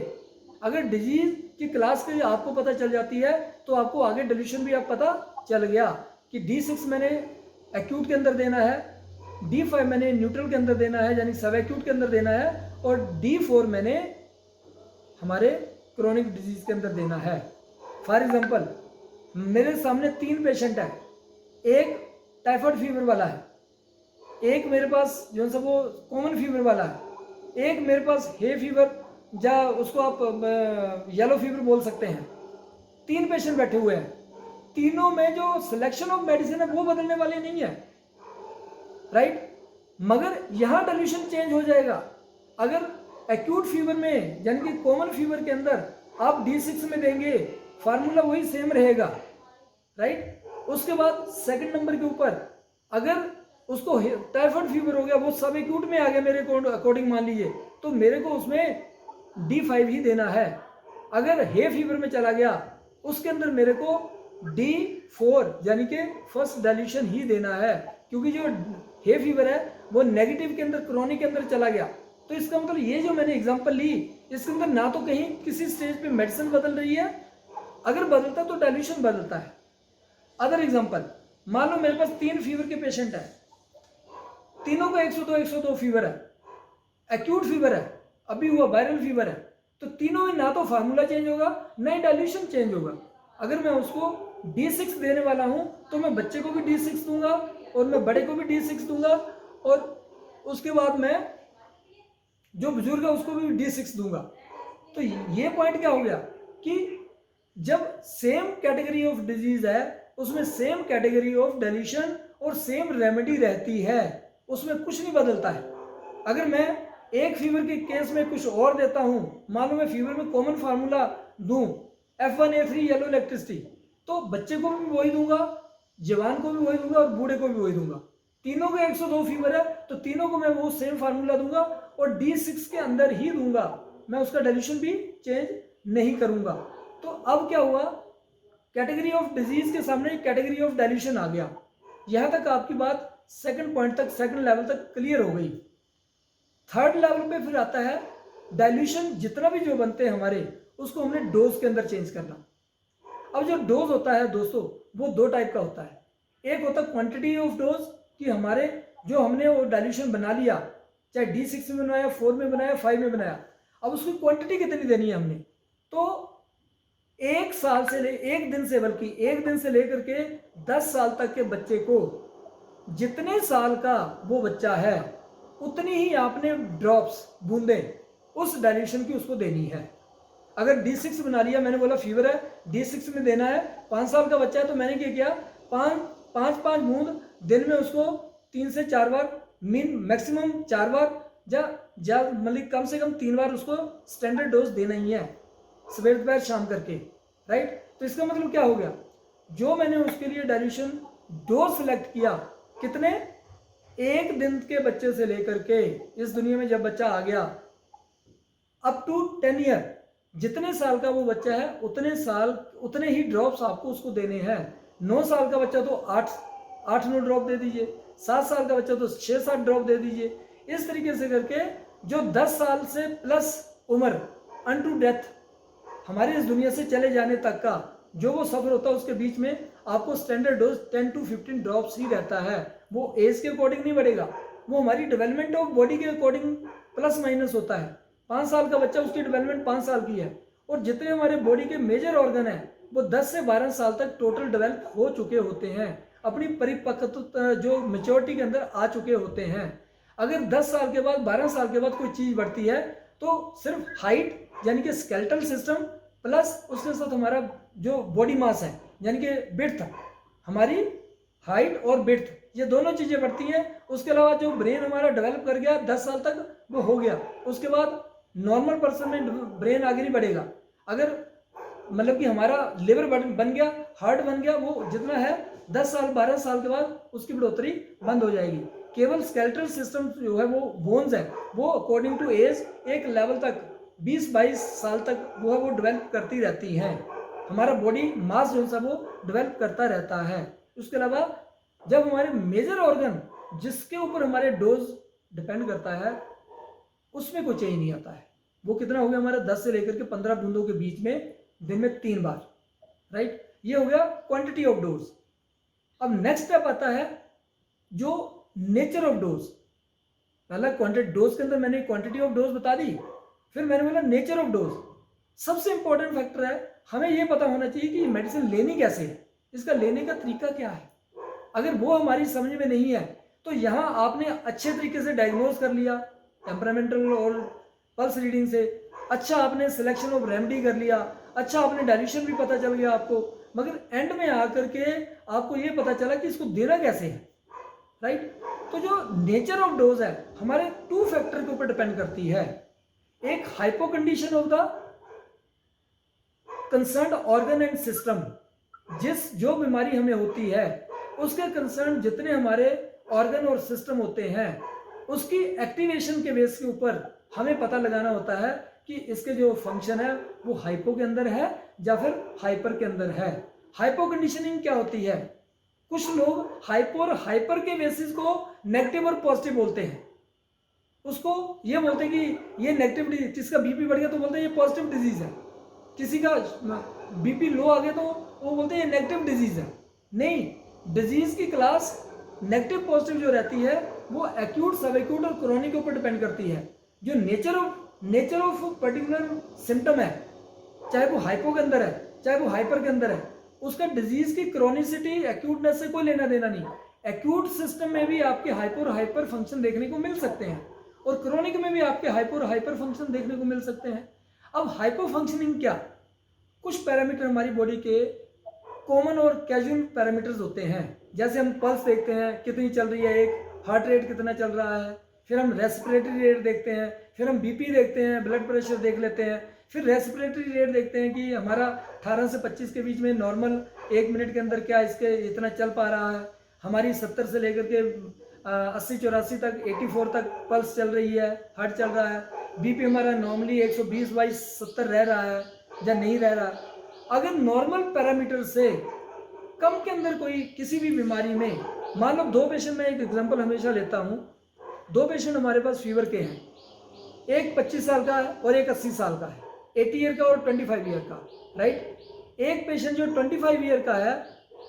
अगर डिजीज की क्लास के आपको पता चल जाती है तो आपको आगे डाइल्यूशन भी आप पता चल गया कि D6 मैंने एक्यूट के अंदर देना है, D5 मैंने न्यूट्रल के अंदर देना है यानी सब एक्यूट के अंदर देना है, और D4 मैंने हमारे क्रोनिक डिजीज के अंदर देना है। फॉर एग्जांपल मेरे सामने 3 पेशेंट है, एक टाइफाइड फीवर वाला है, एक मेरे पास जो है वो कॉमन फीवर वाला है, एक मेरे पास हे फीवर या उसको आप येलो फीवर बोल सकते हैं। 3 पेशेंट बैठे हुए हैं, तीनों में जो सिलेक्शन ऑफ मेडिसिन है वो बदलने वाली नहीं है, राइट। मगर यहां डाइल्यूशन चेंज हो जाएगा। अगर एक्यूट फीवर में यानी कि कॉमन फीवर के अंदर आप D6 में देंगे, फार्मूला वही सेम रहेगा, राइट। उसके बाद सेकंड नंबर के ऊपर अगर उसको टाइफाइड फीवर हो गया, वो सब एक्यूट में आ गया मेरे अकॉर्डिंग मान लीजिए, तो मेरे को उसमें D5 ही देना है। अगर हे फीवर में चला गया उसके अंदर मेरे को D4 यानी कि फर्स्ट डाइल्यूशन ही देना है, क्योंकि जो हे फीवर है वो नेगेटिव के अंदर क्रोनिक के अंदर चला गया। तो इसका मतलब ये जो मैंने एग्जांपल ली इसके अंदर ना तो कहीं किसी स्टेज पे मेडिसिन बदल रही है, अगर बदलता तो डाइल्यूशन बदलता है। अदर एग्जांपल, मान लो मेरे पास 3 फीवर के पेशेंट है, तीनों का 102 फीवर है, एक्यूट फीवर है, अभी हुआ वायरल फीवर है, तो तीनों में ना तो फार्मूला चेंज होगा ना ही डाइल्यूशन चेंज होगा। अगर मैं उसको D6 देने वाला हूं तो मैं बच्चे को भी D6 दूंगा और मैं बड़े को भी D6 दूंगा, और उसके बाद मैं जो बुजुर्ग है उसको भी D6 दूंगा। तो ये पॉइंट क्या हो गया कि जब सेम कैटेगरी ऑफ डिजीज है उसमें सेम कैटेगरी ऑफ डाइल्यूशन और सेम रेमेडी रहती है, उसमें कुछ नहीं बदलता है। अगर मैं एक फीवर के केस में कुछ और देता हूं, मान लो मैं फीवर में कॉमन फार्मूला दूं F1A3 येलो इलेक्ट्रिसिटी, तो बच्चे को भी वही दूंगा, जवान को भी वही दूंगा और बूढ़े को भी वही दूंगा। तीनों का 102 फीवर है तो तीनों को मैं वो सेम फार्मूला दूंगा और D6 के अंदर ही दूंगा, मैं उसका डाइल्यूशन भी चेंज नहीं करूंगा। तो अब क्या हुआ, कैटेगरी ऑफ डिजीज के सामने कैटेगरी ऑफ डाइल्यूशन आ गया। यहां तक आपकी बात सेकंड पॉइंट तक, सेकंड लेवल तक क्लियर हो गई। थर्ड लेवल पे फिर आता है डाइल्यूशन, जितना भी जो बनते हैं हमारे उसको हमने डोज के अंदर चेंज करना। अब जो डोज होता है दोस्तों वो 2 टाइप का होता है। एक होता है क्वांटिटी ऑफ डोज, कि हमारे जो हमने वो डाइल्यूशन बना लिया, चाहे D6 में बनाया, 4 में बनाया, 5 में बनाया, अब उसकी क्वांटिटी कितनी देनी है हमने, तो 1 दिन से लेकर के 10 साल तक के बच्चे को जितने साल का वो बच्चा है उतनी ही आपने ड्रॉप्स, बूंदे उस डाइल्यूशन की उसको देनी है। अगर D6 बना लिया, मैंने बोला फीवर है D6 में देना है, 5 साल का बच्चा है, तो मैंने क्या किया, 5 बूंद दिन में उसको 3 से 4 बार, मैक्सिमम 4 बार मतलब कम से कम 3 बार उसको स्टैंडर्ड डोज देना ही है, सवेर दोपहर शाम करके, राइट। तो इसका मतलब क्या हो गया, जो मैंने उसके लिए डाइल्यूशन डोज सिलेक्ट किया, कितने, 1 दिन के बच्चे से लेकर के इस दुनिया में जब बच्चा आ गया अप टू 10 ईयर, जितने साल का वो बच्चा है उतने ही ड्रॉप्स आपको उसको देने हैं। 9 साल का बच्चा तो 8-9 ड्रॉप दे दीजिए, 7 साल का बच्चा तो 6-7 ड्रॉप दे दीजिए। इस तरीके से करके जो 10 साल से प्लस उम्र अनटू डेथ, हमारे इस दुनिया से चले जाने तक का जो वो सफर होता है, उसके बीच में आपको स्टैंडर्ड डोज 10 to 15 ड्रॉप्स ही रहता है। वो एज के अकॉर्डिंग नहीं बढ़ेगा, वो हमारी डेवलपमेंट ऑफ बॉडी के अकॉर्डिंग प्लस माइनस होता है। 5 साल का बच्चा, उसकी डेवलपमेंट 5 साल की है, और जितने हमारे बॉडी के मेजर ऑर्गन है वो 10 से 12 साल तक टोटल डेवलप हो चुके होते हैं, अपनी परिपक्वता जो मेच्योरिटी के अंदर आ चुके होते हैं। अगर 10 साल के बाद, 12 साल के बाद कोई चीज बढ़ती है तो सिर्फ हाइट यानी कि स्केलेटल सिस्टम प्लस उसके साथ हमारा जो बॉडी मास है यानी कि बिड्थ, हमारी हाइट और बिड्थ, ये दोनों चीजें बढ़ती हैं। उसके अलावा जो ब्रेन हमारा डेवलप कर गया 10 साल तक वो हो गया, उसके बाद नॉर्मल पर्सन में ब्रेन आगे नहीं बढ़ेगा। अगर मतलब कि हमारा लिवर बन गया, हार्ट बन गया, वो जितना है 10 साल 12 साल के बाद उसकी बढ़ोतरी बंद हो जाएगी। केवल स्केलेटल सिस्टम जो है वो बोन्स है, वो अकॉर्डिंग टू एज एक लेवल तक 20-22 साल तक वो है वो डेवलप करती रहती है। हमारा बॉडी मास जो है वो डेवलप करता रहता है। उसके अलावा जब हमारे मेजर ऑर्गन जिसके ऊपर हमारे डोज डिपेंड करता है उसमें कोई चेंज नहीं आता है। वो कितना हो गया हमारा 10 से लेकर के 15 बूंदों के बीच में दिन में 3 बार, राइट। ये हो गया क्वांटिटी ऑफ डोज। अब नेक्स्ट स्टेप आता है जो नेचर ऑफ डोज। पहला क्वांटिटी डोज के अंदर मैंने क्वांटिटी ऑफ डोज बता दी, फिर मैंने बोला नेचर ऑफ डोज। सबसे इंपॉर्टेंट फैक्टर है, हमें यह पता होना चाहिए कि मेडिसिन लेनी कैसे है, इसका लेने का तरीका क्या है। अगर वो हमारी समझ में नहीं है तो यहाँ आपने अच्छे तरीके से डायग्नोज कर लिया टेम्परामेंटल और पल्स रीडिंग से, अच्छा आपने सिलेक्शन ऑफ रेमेडी कर लिया, अच्छा आपने डाइल्यूशन भी पता चल गया आपको, मगर एंड में आकर के आपको ये पता चला कि इसको देना कैसे है, राइट। तो जो नेचर ऑफ डोज है हमारे 2 फैक्टर के ऊपर डिपेंड करती है। एक hypo condition of the concern organ and system, जो बीमारी हमें होती है उसके कंसर्न जितने हमारे ऑर्गन और सिस्टम होते हैं उसकी एक्टिवेशन के बेस के ऊपर हमें पता लगाना होता है कि इसके जो फंक्शन है वो हाइपो के अंदर है या फिर हाइपर के अंदर है। हाइपो कंडीशनिंग क्या होती है? कुछ लोग हाइपो और हाइपर के बेसिस को नेगेटिव और पॉजिटिव बोलते हैं। उसको ये बोलते हैं कि ये नेगेटिव, जिसका बीपी बढ़ गया तो बोलते हैं ये पॉजिटिव डिजीज है, किसी का बीपी लो आ गया तो वो बोलते हैं ये नेगेटिव डिजीज है। नहीं, डिजीज की क्लास नेगेटिव पॉजिटिव जो रहती है वो एक्यूट, सब एक्यूट और क्रोनिक के ऊपर डिपेंड करती है। जो नेचर ऑफ पर्टिकुलर सिम्टम है, चाहे वो हाइपो के अंदर है चाहे वो हाइपर के अंदर है, उसका डिजीज की क्रोनिसिटी एक्यूटनेस से कोई लेना देना नहीं। एक्यूट सिस्टम में भी आपके हाइपो और हाइपर फंक्शन देखने को मिल सकते हैं और क्रोनिक में भी आपके हाइपो और हाइपर फंक्शन देखने को मिल सकते हैं। अब हाइपो फंक्शनिंग क्या? कुछ पैरामीटर हमारी बॉडी के कॉमन और कैजुअल पैरामीटर्स होते हैं। जैसे हम पल्स देखते हैं कितनी चल रही है, एक हार्ट रेट कितना चल रहा है, फिर हम रेस्पिरेटरी रेट देखते हैं, फिर हम बीपी देखते हैं, ब्लड प्रेशर देख लेते हैं, फिर रेस्पिरेटरी रेट देखते हैं कि हमारा 18 से 25 के बीच में नॉर्मल 1 मिनट के अंदर क्या इसके इतना चल पा रहा है। हमारी 70 से लेकर के 80-84 तक 84 तक पल्स चल रही है, हार्ट चल रहा है। बीपी हमारा नॉर्मली 120/70 रह रहा है या नहीं रह रहा। अगर नॉर्मल पैरामीटर से कम के अंदर कोई किसी भी बीमारी में, मान लो 2 पेशेंट, मैं एक एग्जांपल हमेशा लेता हूँ, 2 पेशेंट हमारे पास फीवर के हैं, एक 25 साल का है और एक 80 साल का है, 80 ईयर का और 25 ईयर का, राइट। एक पेशेंट जो 25 ईयर का है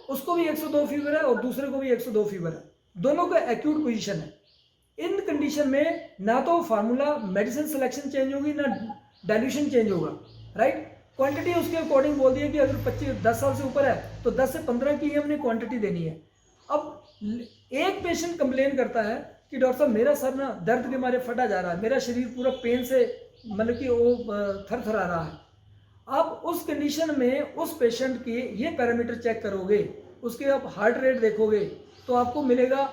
उसको भी 102 फीवर है और दूसरे को भी 102 फीवर है, दोनों का एक्यूट पोजीशन है। इन कंडीशन में ना तो फार्मूला मेडिसिन सिलेक्शन चेंज होगी ना डाइल्यूशन चेंज होगा, राइट। क्वांटिटी उसके अकॉर्डिंग बोल दिया कि अगर 10 साल से ऊपर है तो 10 से 15 की ही हमने क्वांटिटी देनी है। अब एक पेशेंट कंप्लेन करता है कि डॉक्टर साहब मेरा सर ना दर्द के मारे फटा जा रहा है, मेरा शरीर पूरा पेन से मतलब कि वो थरथरा रहा है। आप उस कंडीशन में उस पेशेंट के ये पैरामीटर चेक करोगे, उसके आप हार्ट रेट देखोगे तो आपको मिलेगा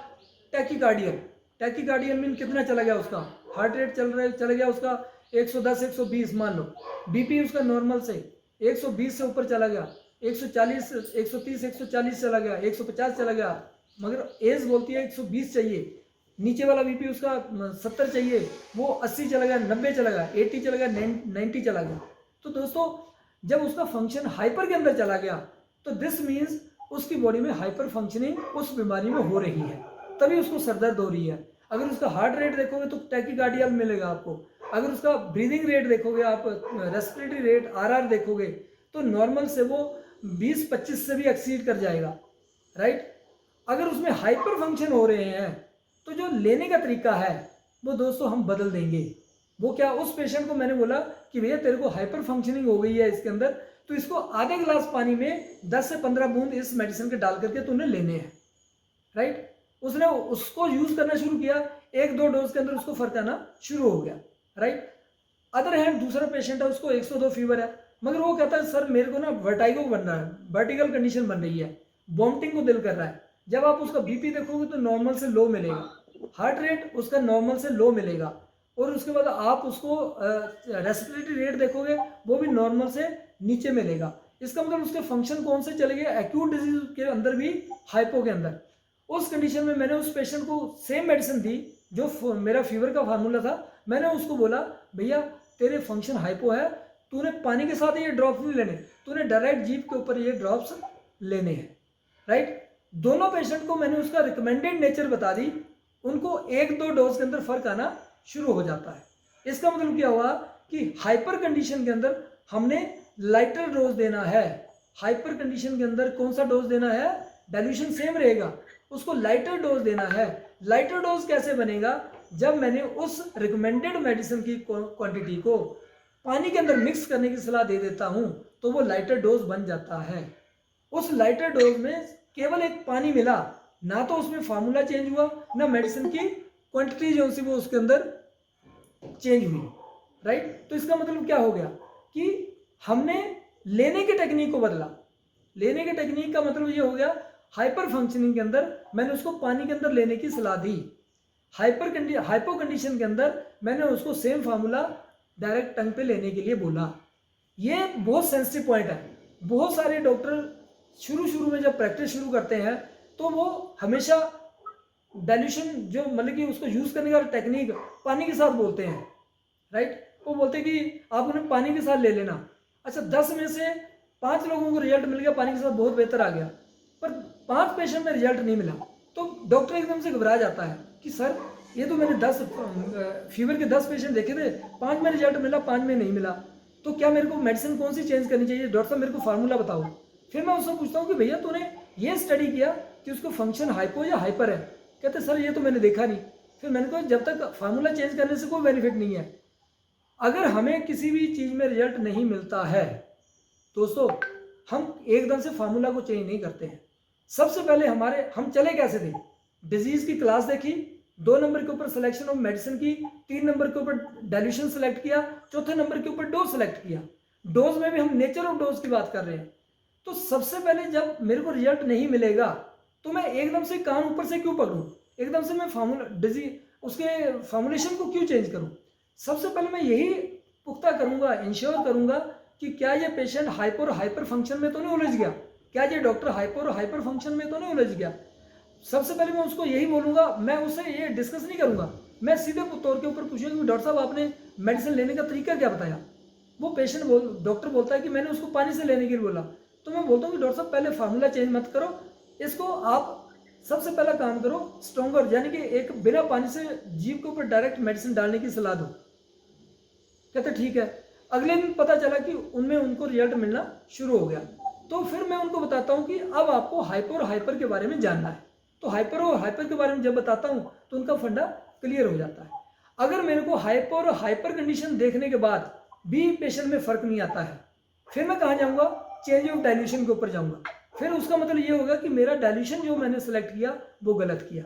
टैकीकार्डियल। टैकीकार्डियल मीन कितना चला गया उसका हार्ट रेट, चला गया उसका 110-120 मान लो। बीपी उसका नॉर्मल से 120 से ऊपर चला गया, 140, 130, 140 चला गया, 150 चला गया, मगर एज बोलती है 120 चाहिए। नीचे वाला बीपी उसका 70 चाहिए, वो 80 चला गया, 90 चला गया, 80 चला गया, 90 चला गया। तो दोस्तों जब उसका फंक्शन हाइपर के अंदर चला गया तो दिस मीन्स उसकी बॉडी में हाइपर फंक्शनिंग उस बीमारी में हो रही है, तभी उसको सरदर्द हो रही है। अगर उसका हार्ट रेट देखोगे तो टैकीकार्डियल मिलेगा आपको। अगर उसका ब्रीदिंग रेट देखोगे, आप रेस्पिरेटरी रेट आरआर देखोगे तो नॉर्मल से वो 20-25 से भी एक्सीड कर जाएगा, राइट। अगर उसमें हाइपर फंक्शन हो रहे हैं तो जो लेने का तरीका है वो दोस्तों हम बदल देंगे। वो क्या, उस पेशेंट को मैंने बोला कि भैया तेरे को हाइपर फंक्शनिंग हो गई है इसके अंदर, तो इसको आधे गिलास पानी में 10 से 15 बूंद इस मेडिसिन के डाल करके तूने लेने हैं, राइट। उसने उसको यूज करना शुरू किया, 1-2 डोज के अंदर उसको फर्क आना शुरू हो गया, राइट। अदर हैंड दूसरा पेशेंट है, उसको 102 फीवर है, मगर वो कहता है सर मेरे को ना वर्टाइगो बन रहा है, वर्टिकल कंडीशन बन रही है, वॉमिटिंग को दिल कर रहा है। जब आप उसका बीपी देखोगे तो नॉर्मल से लो मिलेगा, हार्ट रेट उसका नॉर्मल से लो मिलेगा, और उसके बाद आप उसको रेस्पिरेटरी रेट देखोगे वो भी नॉर्मल से नीचे मिलेगा। इसका मतलब उसके फंक्शन कौन से चले गए, एक्यूट डिजीज के अंदर भी हाइपो के अंदर। उस कंडीशन में मैंने उस पेशेंट को सेम मेडिसिन दी जो मेरा फीवर का फार्मूला था। मैंने उसको बोला भैया तेरे फंक्शन हाइपो है, तूने पानी के साथ ये ड्रॉप्स नहीं लेने, तूने डायरेक्ट जीभ के ऊपर ये ड्रॉप्स लेने हैं, राइट। दोनों पेशेंट को मैंने उसका रिकमेंडेड नेचर बता दी, उनको 1-2 डोज के अंदर फर्क आना शुरू हो जाता है। इसका मतलब क्या हुआ कि हाइपर कंडीशन के अंदर हमने लाइटर डोज देना है। हाइपर कंडीशन के अंदर कौन सा डोज देना है, डाइल्यूशन सेम रहेगा, उसको लाइटर डोज देना है। लाइटर डोज कैसे बनेगा, जब मैंने उस रिकमेंडेड मेडिसिन की क्वांटिटी को पानी के अंदर मिक्स करने की सलाह दे देता हूं तो वो लाइटर डोज बन जाता है। उस लाइटर डोज में केवल एक पानी मिला, ना तो उसमें फार्मूला चेंज हुआ ना मेडिसिन की क्वांटिटी जो सी वो उसके अंदर चेंज हुई, राइट। तो इसका मतलब क्या हो गया कि हमने लेने के टेक्निक को बदला। लेने के टेक्निक का मतलब ये हो गया, हाइपर फंक्शनिंग के अंदर मैंने उसको पानी के अंदर लेने की सलाह दी, हाइपो कंडीशन के अंदर मैंने उसको सेम फार्मूला डायरेक्ट टंग पे लेने के लिए बोला। ये बहुत सेंसिटिव पॉइंट है। बहुत सारे डॉक्टर शुरू में जब प्रैक्टिस शुरू करते हैं तो वो हमेशा डाइल्यूशन जो मतलब कि उसको यूज़ करने का टेक्निक पानी के साथ बोलते हैं, राइट। वो बोलते हैं कि आप उन्हें पानी के साथ ले लेना। अच्छा, 10 में से 5 लोगों को रिजल्ट मिल गया, पानी के साथ बहुत बेहतर आ गया, पर 5 पेशेंट में रिजल्ट नहीं मिला, तो डॉक्टर एकदम से घबरा जाता है कि सर ये तो मैंने 10 फीवर के 10 पेशेंट देखे थे, 5 में रिजल्ट मिला, 5 में नहीं मिला, तो क्या मेरे को मेडिसिन कौन सी चेंज करनी चाहिए, डॉक्टर साहब मेरे को फार्मूला बताओ। फिर मैं उससे पूछता हूँ कि भैया तूने ये स्टडी किया कि उसको फंक्शन हाइपो या हाइपर है? कहते सर ये तो मैंने देखा नहीं। फिर मैंने कहा जब तक फार्मूला चेंज करने से कोई बेनिफिट नहीं है। अगर हमें किसी भी चीज़ में रिजल्ट नहीं मिलता है दोस्तों, हम एकदम से फार्मूला को चेंज नहीं करते हैं। सबसे पहले हम चले कैसे थे, डिजीज की क्लास देखी, 2 नंबर के ऊपर सिलेक्शन ऑफ मेडिसिन की, 3 नंबर के ऊपर डाइल्यूशन सेलेक्ट किया, चौथे नंबर के ऊपर डोज सेलेक्ट किया। डोज में भी हम नेचर ऑफ डोज की बात कर रहे हैं। तो सबसे पहले जब मेरे को रिजल्ट नहीं मिलेगा तो मैं एकदम से कान ऊपर से क्यों पकड़ूं, एकदम से मैं उसके फॉर्मुलेशन को क्यों चेंज करूं? सबसे पहले मैं यही पुख्ता करूंगा, इंश्योर करूंगा कि क्या ये पेशेंट हाइपर हाइपर फंक्शन में तो नहीं उलझ गया, क्या ये डॉक्टर हाइपर हाइपर फंक्शन में तो नहीं उलझ गया। सबसे पहले मैं उसको यही बोलूंगा, मैं उससे ये डिस्कस नहीं करूंगा, मैं सीधे तौर के ऊपर पूछूंगा कि डॉक्टर साहब आपने मेडिसिन लेने का तरीका क्या बताया। वो डॉक्टर बोलता है कि मैंने उसको पानी से लेने के लिए बोला, तो मैं बोलता हूँ कि डॉक्टर साहब पहले फार्मूला चेंज मत करो, इसको आप सबसे पहला काम करो स्ट्रॉन्गर, यानी कि एक बिना पानी से जीभ के ऊपर डायरेक्ट मेडिसिन डालने की सलाह दो। कहते ठीक है। अगले दिन पता चला कि उनमें उनको रिजल्ट मिलना शुरू हो गया। तो फिर मैं उनको बताता हूँ कि अब आपको हाइपर और हाइपर के बारे में जानना है। तो हाइपर और हाइपर के बारे में जब बताता हूँ तो उनका फंडा क्लियर हो जाता है। अगर मेरे को हाइपर और हाइपर कंडीशन देखने के बाद भी पेशेंट में फर्क नहीं आता है, फिर मैं कहाँ जाऊँगा, चेंज ऑफ डाइल्यूशन के ऊपर जाऊँगा। फिर उसका मतलब ये होगा कि मेरा डाइल्यूशन जो मैंने सेलेक्ट किया वो गलत किया,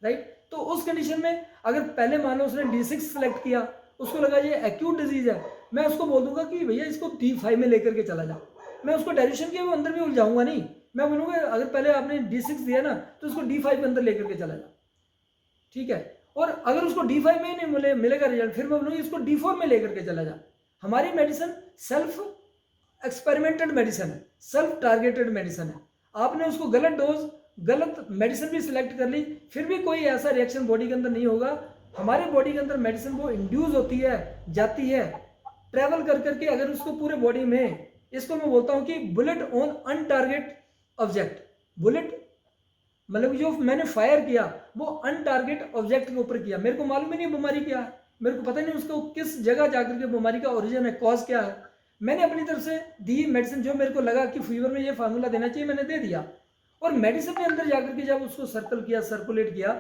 राइट। तो उस कंडीशन में अगर पहले मान लो उसने D6 सेलेक्ट किया, उसको लगा ये एक्यूट डिजीज है, मैं उसको बोल दूंगा कि भैया इसको D5 में लेकर के चला जाओ। मैं उसको डाइल्यूशन के अंदर भी उलझाऊंगा नहीं, मैं बोलूँगा अगर पहले आपने D6 दिया ना तो उसको D5 के अंदर लेकर के चला जाओ, ठीक है। और अगर उसको D5 में नहीं मिलेगा रिजल्ट, फिर मैं बोलूँगा इसको D4 में लेकर के चला जा। हमारी मेडिसिन सेल्फ एक्सपेरिमेंटेड मेडिसिन है, सेल्फ टारगेटेड मेडिसिन है। आपने उसको गलत डोज गलत मेडिसिन भी सिलेक्ट कर ली, फिर भी कोई ऐसा रिएक्शन बॉडी के अंदर नहीं होगा। हमारे बॉडी के अंदर मेडिसिन वो इंड्यूस होती है, जाती है ट्रैवल कर करके, अगर उसको पूरे बॉडी में, इसको मैं बोलता हूँ कि बुलेट ऑन अनटारगेट ऑब्जेक्ट। बुलेट मतलब जो मैंने फायर किया वो अनटारगेट ऑब्जेक्ट के ऊपर किया, मेरे को मालूम ही नहीं बीमारी क्या है, मेरे को पता नहीं उसको किस जगह जाकर के बीमारी का ओरिजिन है, कॉज क्या है। मैंने अपनी तरफ से दी मेडिसिन, जो मेरे को लगा कि फीवर में ये फार्मूला देना चाहिए मैंने दे दिया। और मेडिसिन के अंदर जाकर के जब उसको सर्कुलेट किया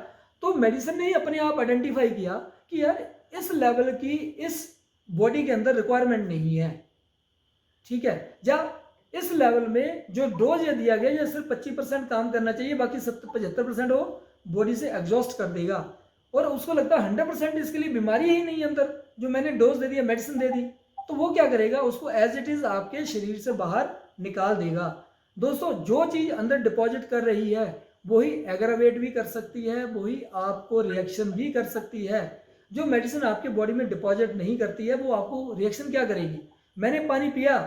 तो मेडिसिन ने ही अपने आप आइडेंटिफाई किया कि यार इस लेवल की इस बॉडी के अंदर रिक्वायरमेंट नहीं है, ठीक है। या इस लेवल में जो डोज ये दिया गया, ये सिर्फ 25% काम करना चाहिए, बाकी 75% वो बॉडी से एग्जॉस्ट कर देगा। और उसको लगता है 100% इसके लिए बीमारी ही नहीं है अंदर, जो मैंने डोज दे दिया, मेडिसिन दे दी, तो वो क्या करेगा, उसको एज इट इज आपके शरीर से बाहर निकाल देगा। दोस्तों जो चीज अंदर डिपॉजिट कर रही है वही एग्रावेट भी कर सकती है, वही आपको रिएक्शन भी कर सकती है। जो मेडिसिन आपके बॉडी में डिपॉजिट नहीं करती है वो आपको रिएक्शन क्या करेगी। मैंने पानी पिया,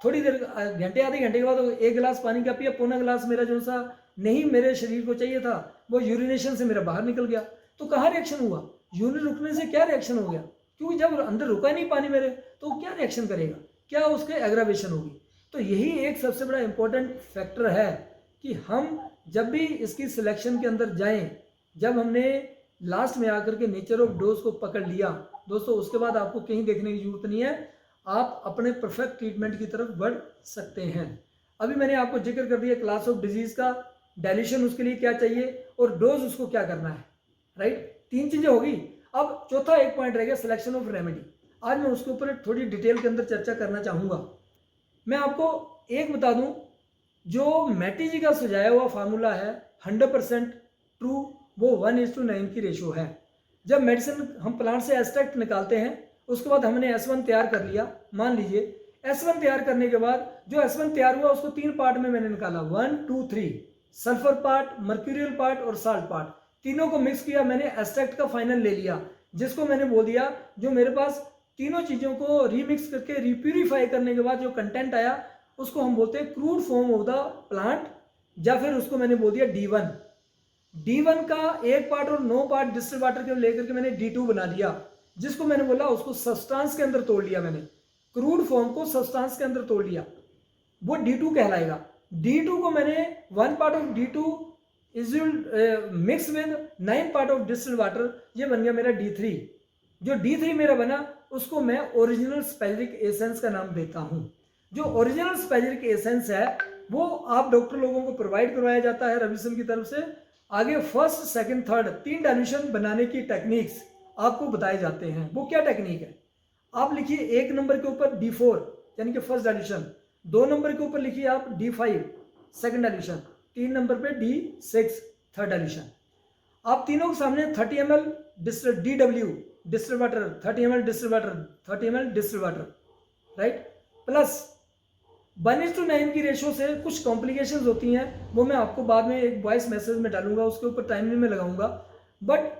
थोड़ी देर घंटे आधे घंटे के बाद 1 गिलास पानी का पिया, पौना गिलास मेरा जो सा नहीं मेरे शरीर को चाहिए था वो यूरिनेशन से मेरा बाहर निकल गया, तो कहाँ रिएक्शन हुआ, यूरिन रुकने से क्या रिएक्शन हो गया, क्योंकि जब अंदर रुका नहीं पानी मेरे तो क्या रिएक्शन करेगा, क्या उसके एग्रावेशन होगी। तो यही एक सबसे बड़ा इंपॉर्टेंट फैक्टर है कि हम जब भी इसकी सिलेक्शन के अंदर जाएं, जब हमने लास्ट में आकर के नेचर ऑफ डोज को पकड़ लिया दोस्तों, उसके बाद आपको कहीं देखने की जरूरत नहीं है, आप अपने परफेक्ट ट्रीटमेंट की तरफ बढ़ सकते हैं। अभी मैंने आपको जिक्र कर दिया क्लास ऑफ डिजीज का, डायल्यूशन उसके लिए क्या चाहिए और डोज उसको क्या करना है, राइट। 3 चीजें होगी। अब चौथा एक पॉइंट रह गया, सिलेक्शन ऑफ रेमेडी। आज मैं उसके ऊपर थोड़ी डिटेल के अंदर चर्चा करना चाहूँगा। मैं आपको एक बता दूं, जो मैटी जी का सुझाया हुआ फार्मूला है 100% ट्रू, वो 1:9 की रेशो है। जब मेडिसिन हम प्लांट से एक्सट्रैक्ट निकालते हैं, उसके बाद हमने S1 तैयार कर लिया, मान लीजिए S1 तैयार करने के बाद जो S1 तैयार हुआ उसको 3 पार्ट में मैंने निकाला, 1 2 3, सल्फर पार्ट, मर्क्यूरियल पार्ट और साल्ट पार्ट, तीनों को मिक्स किया, मैंने एक्सट्रैक्ट का फाइनल ले लिया, जिसको मैंने बोल दिया जो मेरे पास तीनों चीज़ों को रीमिक्स करके रिप्यूरिफाई करने के बाद जो कंटेंट आया उसको हम बोलते हैं crude form of the plant, या फिर उसको मैंने बोल दिया D1। D1 का एक पार्ट और 9 पार्ट डिस्टिल वाटर के लेकर के मैंने D2 बना लिया, जिसको मैंने बोला उसको सब्सटेंस के अंदर तोड़ लिया, मैंने क्रूड फॉर्म को सब्सटेंस के अंदर तोड़ लिया, वो D2 कहलाएगा। D2 को मैंने 1 part of D2 is mix with 9 part of distil water, ये बन गया मेरा D3। जो D3 मेरा बना उसको मैं ओरिजिनल स्पेलिक एसेंस का नाम देता हूँ। जो ओरिजिनल स्पेलिक एसेंस है वो आप डॉक्टर लोगों को प्रोवाइड करवाया जाता है रविसन की तरफ से। आगे फर्स्ट सेकंड थर्ड 3 डाइल्यूशन बनाने की टेक्निक्स आपको बताए जाते हैं। वो क्या टेक्निक है, आप लिखिए 1 नंबर के ऊपर D4 यानी कि फर्स्ट डाइल्यूशन, 2 नंबर के ऊपर लिखिए आप D5 सेकंड डाइल्यूशन, 3 नंबर पे D6 थर्ड डाइल्यूशन। आप तीनों के सामने 30 ml DW distil water, 30 ml distil water, 30 ml distil water, right, plus 1:9 की रेशो से कुछ कॉम्प्लिकेशंस होती हैं, वो मैं आपको बाद में एक वॉइस मैसेज में डालूंगा, उसके ऊपर टाइमलाइन में लगाऊंगा। बट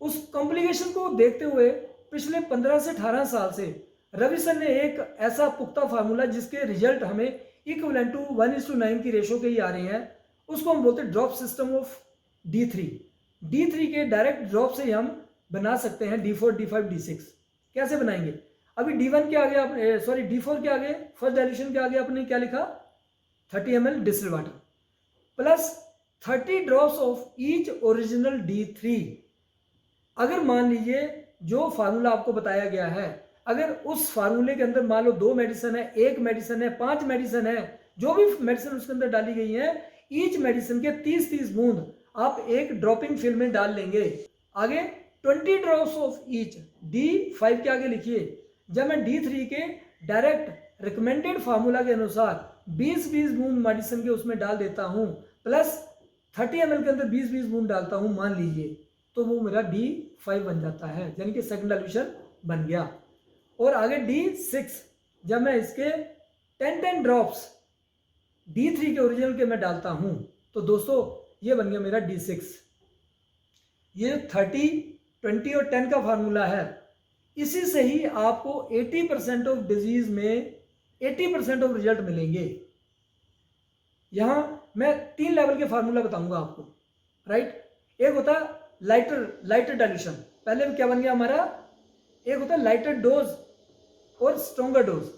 उस कॉम्प्लिकेशन को देखते हुए पिछले 15 से 18 साल से रविसन ने एक ऐसा पुख्ता फार्मूला जिसके रिजल्ट हमें इक्विवेलेंट टू 1:9 की रेशो के ही आ रहे हैं, उसको हम बोलते हैं drop system of D3। D3 के डायरेक्ट ड्रॉप से हम बना सकते हैं D4, D5, D6। कैसे बनाएंगे, अभी D1 के आगे आपने सॉरी D4 के आगे फर्स्ट डाइल्यूशन के आगे आपने क्या लिखा, 30 ml distil water plus 30 drops of each original D3। अगर मान लीजिए जो फार्मूला आपको बताया गया है, अगर उस फार्मूले के अंदर मान लो 2 मेडिसिन है, 1 मेडिसिन है, 5 मेडिसिन है, जो भी मेडिसिन उसके अंदर डाली गई है, ईच मेडिसिन के 30-30 बूंद आप एक ड्रॉपिंग फिल्म में डाल लेंगे। आगे 20 ड्रॉप्स ऑफ ईच D5 के आगे लिखिए। जब मैं D3 के डायरेक्ट रिकमेंडेड फार्मूला के अनुसार 20-20 बूंद मेडिसिन के उसमें डाल देता हूं, प्लस 30 ml के अंदर 20-20 बूंद डालता हूं मान लीजिए, तो वो मेरा D5 बन जाता है, यानी कि सेकंड डाइल्यूशन बन गया। और आगे D6 जब मैं इसके 10-10 ड्रॉप्स D3 के ओरिजिनल के मैं डालता हूं, तो दोस्तों ये बन गया मेरा D6। ये 30, 20 और 10 का फार्मूला है, इसी से ही आपको 80% ऑफ डिजीज में 80% ऑफ रिजल्ट मिलेंगे। यहां मैं 3 लेवल के फार्मूला बताऊंगा आपको, राइट। एक होता है लाइटर डाइल्यूशन, पहले क्या बन गया हमारा, एक होता है लाइटर डोज और स्ट्रॉन्गर डोज।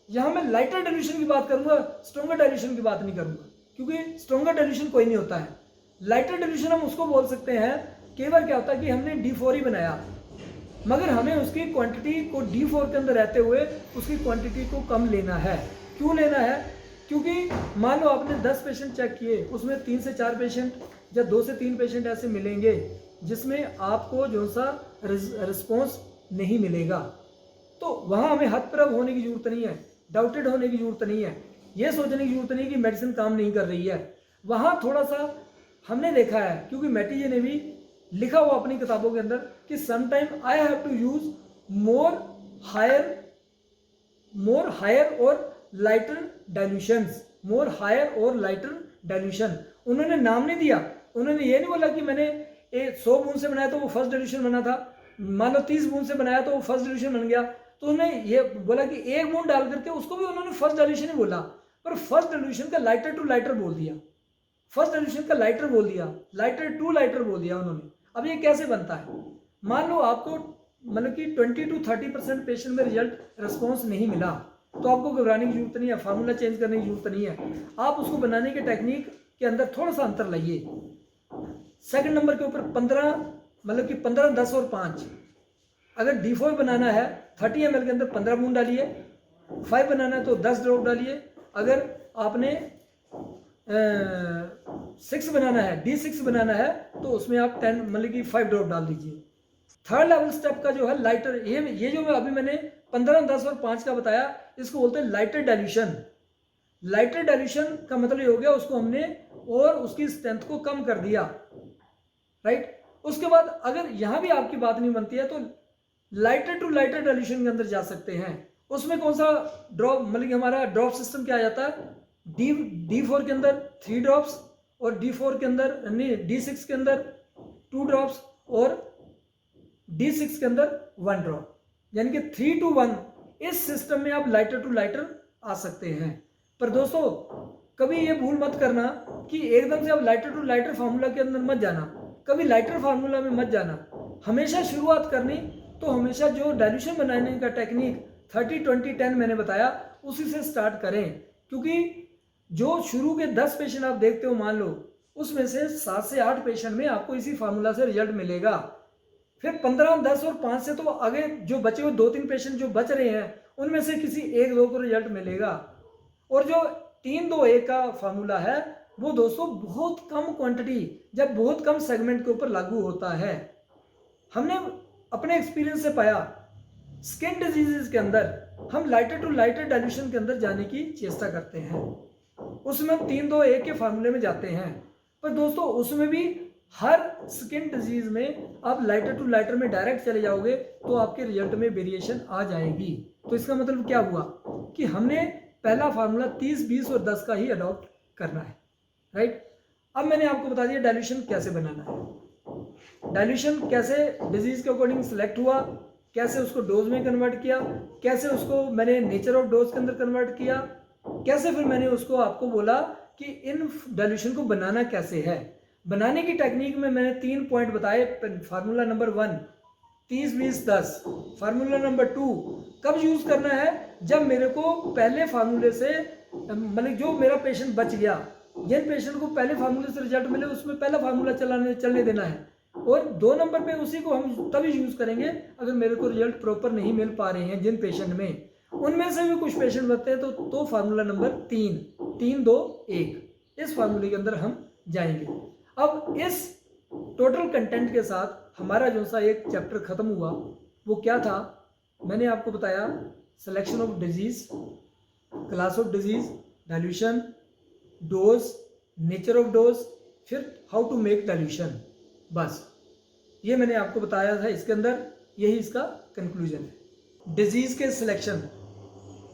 यहां मैं लाइटर डाइल्यूशन की बात करूंगा, स्ट्रॉन्गर डाइल्यूशन की बात नहीं करूंगा, क्योंकि स्ट्रॉन्गर डाइल्यूशन कोई नहीं होता है। लाइटर डाइल्यूशन हम उसको बोल सकते हैं, कई बार क्या होता है कि हमने D4 ही बनाया, मगर हमें उसकी क्वांटिटी को D4 के अंदर रहते हुए उसकी क्वांटिटी को कम लेना है। क्यों लेना है, क्योंकि मान लो आपने 10 पेशेंट चेक किए, उसमें 3 से 4 पेशेंट या 2 से 3 पेशेंट ऐसे मिलेंगे जिसमें आपको जो सा रिस्पॉन्स नहीं मिलेगा, तो वहाँ हमें हतप्रभ होने की जरूरत नहीं है, डाउटेड होने की जरूरत नहीं है, ये सोचने की जरूरत नहीं है कि मेडिसिन काम नहीं कर रही है। वहाँ थोड़ा सा हमने देखा है, क्योंकि मैटीजे ने भी लिखा हुआ अपनी किताबों के अंदर कि sometime I have to use more higher और लाइटर डाइल्यूशंस, मोर हायर और लाइटर डाइल्यूशन। उन्होंने नाम नहीं दिया, उन्होंने ये नहीं बोला कि मैंने 100 बूंद से बनाया तो वो फर्स्ट डाइल्यूशन बना था, मान लो 30 बूंद से बनाया तो वो फर्स्ट डाइल्यूशन बन गया, तो उन्होंने ये बोला कि 1 बूंद डाल करके उसको भी उन्होंने फर्स्ट डाइल्यूशन ही बोला, पर फर्स्ट डाइल्यूशन का लाइटर टू लाइटर बोल दिया, फर्स्ट डाइल्यूशन का लाइटर बोल दिया, लाइटर टू लाइटर बोल दिया उन्होंने। अब ये कैसे बनता है, मान लो आपको मतलब कि 20 to 30% पेशेंट में रिजल्ट रिस्पॉन्स नहीं मिला, तो आपको घबराने की जरूरत नहीं है, फार्मूला चेंज करने की जरूरत नहीं है। आप उसको बनाने के टेक्निक के अंदर थोड़ा सा अंतर लाइए। सेकंड नंबर के ऊपर 15 मतलब कि 15, 10 और 5, अगर D4 बनाना है 30 ml के अंदर 15 बूंद डालिए, 5 बनाना है तो 10 ड्रॉप डालिए, अगर आपने 6 बनाना है, D6 बनाना है तो उसमें आप 10 मतलब कि 5 ड्रॉप डाल दीजिए। थर्ड लेवल स्टेप का जो है लाइटर, ये जो अभी मैंने 15, 10 और 5 का बताया, इसको बोलते हैं लाइटर डाइल्यूशन। लाइटर डाइल्यूशन का मतलब ये हो गया उसको हमने और उसकी स्ट्रेंथ को कम कर दिया, राइट। उसके बाद अगर यहां भी आपकी बात नहीं बनती है तो लाइटर टू लाइटर डाइल्यूशन के अंदर जा सकते हैं। उसमें कौन सा ड्रॉप मतलब कि हमारा ड्रॉप सिस्टम क्या आ जाता है, D4 के अंदर 3 ड्रॉप्स और D4 के अंदर नहीं D6 के अंदर 2 ड्रॉप्स और D6 के अंदर 1 ड्रॉप। यानी कि 3:1 इस सिस्टम में आप लाइटर टू लाइटर आ सकते हैं। पर दोस्तों कभी ये भूल मत करना कि एकदम से आप लाइटर टू लाइटर फार्मूला के अंदर मत जाना, कभी लाइटर फार्मूला में मत जाना। हमेशा शुरुआत करनी तो हमेशा जो डाइल्यूशन बनाने का टेक्निक 30-20-10 मैंने बताया उसी से स्टार्ट करें, क्योंकि जो शुरू के 10 पेशेंट आप देखते हो मान लो, उसमें से 7 से 8 पेशेंट में आपको इसी फार्मूला से रिजल्ट मिलेगा। फिर 15, 10 और 5 से तो आगे जो बचे हुए 2-3 पेशेंट जो बच रहे हैं उनमें से किसी 1-2 को रिजल्ट मिलेगा। और जो 3-2-1 का फार्मूला है वो दोस्तों बहुत कम क्वांटिटी जब बहुत कम सेगमेंट के ऊपर लागू होता है। हमने अपने एक्सपीरियंस से पाया स्किन डिजीजेस के अंदर हम लाइटर टू लाइटर डाइल्यूशन के अंदर जाने की चेष्टा करते हैं, उसमें हम 3-2-1 के फार्मूले में जाते हैं। पर दोस्तों उसमें भी हर स्किन डिजीज में आप लाइटर टू लाइटर में डायरेक्ट चले जाओगे तो आपके रिजल्ट में वेरिएशन आ जाएगी। तो इसका मतलब क्या हुआ कि हमने पहला फार्मूला 30, 20 और 10 का ही अडॉप्ट करना है, राइट। अब मैंने आपको बता दिया डाइल्यूशन कैसे बनाना है, डाइल्यूशन कैसे डिजीज के अकॉर्डिंग सेलेक्ट हुआ, कैसे उसको डोज में कन्वर्ट किया, कैसे उसको मैंने नेचर ऑफ डोज के अंदर कन्वर्ट किया, कैसे फिर मैंने उसको आपको बोला कि इन डाइल्यूशन को बनाना कैसे है। बनाने की टेक्निक में मैंने 3 पॉइंट बताए। Formula number 1 30, 20, 10। फार्मूला नंबर 2 कब यूज करना है, जब मेरे को पहले फार्मूले से मतलब जो मेरा पेशेंट बच गया, जिन पेशेंट को पहले फार्मूले से रिजल्ट मिले उसमें पहला फार्मूला चलने देना है। और 2 नंबर पे उसी को हम तभी यूज करेंगे अगर मेरे को रिजल्ट प्रॉपर नहीं मिल पा रहे हैं जिन पेशेंट में, उनमें से भी कुछ पेशेंट बचते हैं तो फार्मूला नंबर 3-2-1 इस फार्मूले के अंदर हम जाएंगे। अब इस टोटल कंटेंट के साथ हमारा जो सा एक चैप्टर खत्म हुआ वो क्या था, मैंने आपको बताया selection of disease, class of disease, dilution, dose, nature of dose, फिर हाउ टू मेक डाइल्यूशन। बस ये मैंने आपको बताया था इसके अंदर, यही इसका कंक्लूजन है। डिजीज के सिलेक्शन,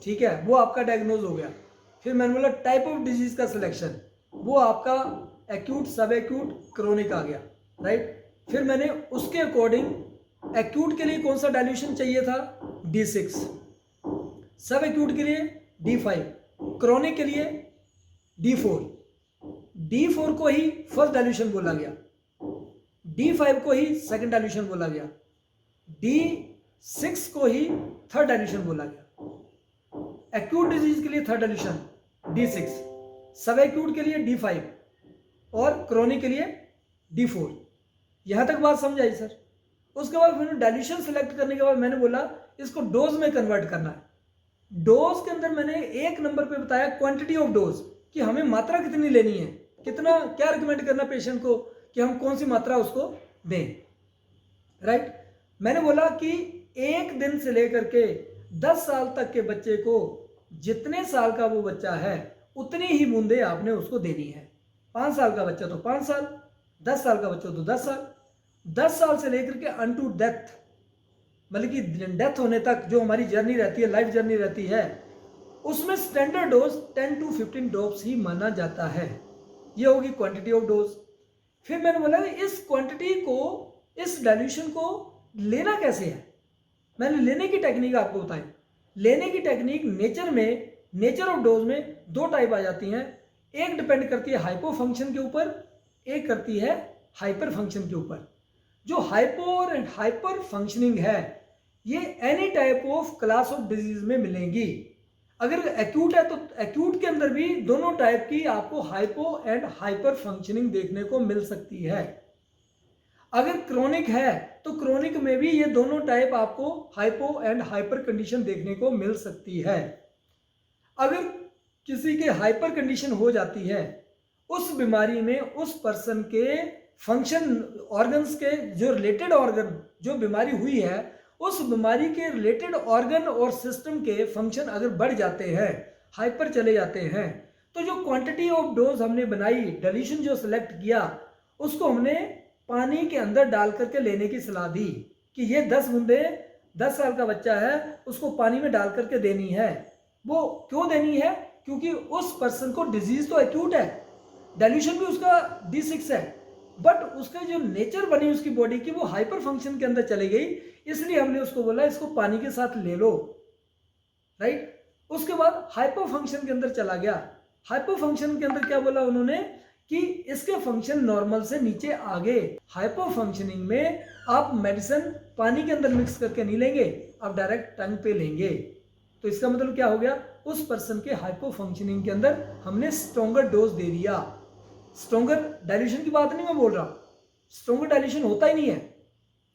ठीक है, वो आपका डायग्नोज हो गया। फिर मैंने बोला टाइप ऑफ डिजीज का सिलेक्शन, वो आपका एक्यूट, सब एक्यूट, क्रोनिक आ गया, राइट। फिर मैंने उसके अकॉर्डिंग एक्यूट के लिए कौन सा डाइल्यूशन चाहिए था, D6, सब एक्यूट के लिए D5, क्रोनिक के लिए D4। D4 को ही फर्स्ट डाइल्यूशन बोला गया, D5 को ही सेकंड डाइल्यूशन बोला गया, D6 को ही थर्ड डाइल्यूशन बोला गया। एक्यूट डिजीज के लिए थर्ड डाइल्यूशन D6, सब एक्यूट के लिए D5 और क्रोनिक के लिए D4। यहां तक बात समझ आई सर। उसके बाद मैंने डाइल्यूशन सेलेक्ट करने के बाद मैंने बोला इसको डोज में कन्वर्ट करना है। डोज के अंदर मैंने 1 नंबर पे बताया क्वांटिटी ऑफ डोज, कि हमें मात्रा कितनी लेनी है, कितना क्या रिकमेंड करना पेशेंट को कि हम कौन सी मात्रा उसको दें, राइट। मैंने बोला कि 1 दिन से लेकर के 10 साल तक के बच्चे को जितने साल का वो बच्चा है उतनी ही बूंदे आपने उसको देनी है। 5 साल का बच्चा तो 5 साल, 10 साल का बच्चा तो 10 साल, 10 साल से लेकर के अनटू डेथ, मतलब कि डेथ होने तक जो हमारी जर्नी रहती है, लाइफ जर्नी रहती है, उसमें स्टैंडर्ड डोज 10 to 15 ड्रॉप्स ही माना जाता है। ये होगी क्वांटिटी ऑफ डोज। फिर मैंने बोला इस क्वांटिटी को, इस डाइल्यूशन को लेना कैसे है, मैंने लेने की टेक्निक आपको बताई। लेने की टेक्निक नेचर में, नेचर ऑफ डोज में 2 टाइप आ जाती हैं। एक डिपेंड करती है हाइपो फंक्शन के ऊपर, एक करती है हाइपर फंक्शन के ऊपर। जो हाइपो और हाइपर फंक्शनिंग है ये any type of class of disease में मिलेंगी। अगर एक्यूट है तो एक्यूट के अंदर भी दोनों टाइप की आपको हाइपो एंड हाइपर फंक्शनिंग देखने को मिल सकती है। अगर क्रोनिक है तो क्रोनिक में भी ये दोनों टाइप आपको हाइपो एंड हाइपर कंडीशन देखने को मिल सकती है। अगर किसी के हाइपर कंडीशन हो जाती है, उस बीमारी में उस पर्सन के फंक्शन ऑर्गन्स के जो रिलेटेड ऑर्गन, जो बीमारी हुई है उस बीमारी के रिलेटेड ऑर्गन और सिस्टम के फंक्शन अगर बढ़ जाते हैं, हाइपर चले जाते हैं, तो जो क्वांटिटी ऑफ डोज हमने बनाई, डाइल्यूशन जो सिलेक्ट किया, उसको हमने पानी के अंदर डाल करके लेने की सलाह दी कि ये 10 बूंदे 10 साल का बच्चा है उसको पानी में डाल करके देनी है। वो क्यों देनी है, क्योंकि उस पर्सन को डिजीज तो एक्यूट है, डाइल्यूशन भी उसका D6 है, बट उसका जो नेचर बनी उसकी बॉडी की वो हाइपर फंक्शन के अंदर चली गई, इसलिए हमने उसको बोला इसको पानी के साथ ले लो, राइट। उसके बाद हाइपर फंक्शन के अंदर चला गया। हाइपर फंक्शन के अंदर क्या बोला उन्होंने कि इसके फंक्शन नॉर्मल से नीचे आ गए। हाइपर फंक्शनिंग में आप मेडिसिन पानी के अंदर मिक्स करके नहीं लेंगे, आप डायरेक्ट टंग पे लेंगे। तो इसका मतलब क्या हो गया, उस पर्सन के हाइपर फंक्शनिंग के अंदर हमने स्ट्रॉन्गर डोज दे दिया। स्ट्रॉन्गर डाइल्यूशन की बात नहीं मैं बोल रहा, स्ट्रॉन्गर डाइल्यूशन होता ही नहीं है।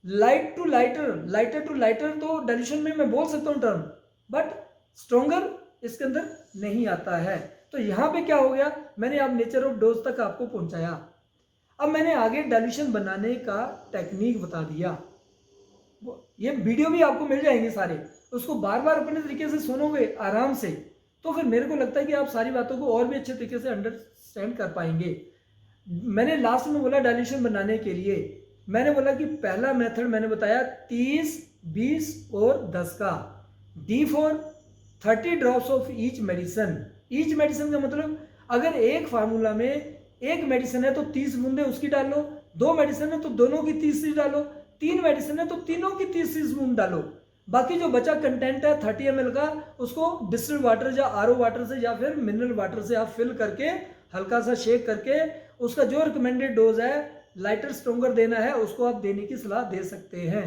Light to lighter, lighter to lighter तो डाइल्यूशन में मैं बोल सकता हूँ टर्म, बट स्ट्रॉन्गर इसके अंदर नहीं आता है। तो यहाँ पे क्या हो गया, मैंने आप नेचर ऑफ डोज तक आपको पहुंचाया। अब मैंने आगे डाइल्यूशन बनाने का टेक्निक बता दिया। ये वीडियो भी आपको मिल जाएंगे सारे, उसको बार बार अपने तरीके से सुनोगे आराम से, तो फिर मेरे को लगता है कि आप सारी बातों को और भी अच्छे तरीके से अंडरस्टैंड कर पाएंगे। मैंने लास्ट में बोला डाइल्यूशन बनाने के लिए, मैंने बोला कि पहला मेथड मैंने बताया 30, 20 और 10 का। D for 30 drops of each medicine. Each medicine का मतलब अगर एक फार्मूला में एक मेडिसिन है तो 30 बूंदे उसकी डालो, 2 मेडिसिन है तो दोनों की 30 डालो, 3 मेडिसिन है तो तीनों की 30 बूंद डालो। बाकी जो बचा कंटेंट है 30 ml का, उसको डिस्टिल्ड वाटर या RO वाटर से या फिर मिनरल वाटर से आप फिल करके हल्का सा शेक करके उसका जो रिकमेंडेड डोज है लाइटर स्ट्रॉन्गर देना है उसको आप देने की सलाह दे सकते हैं।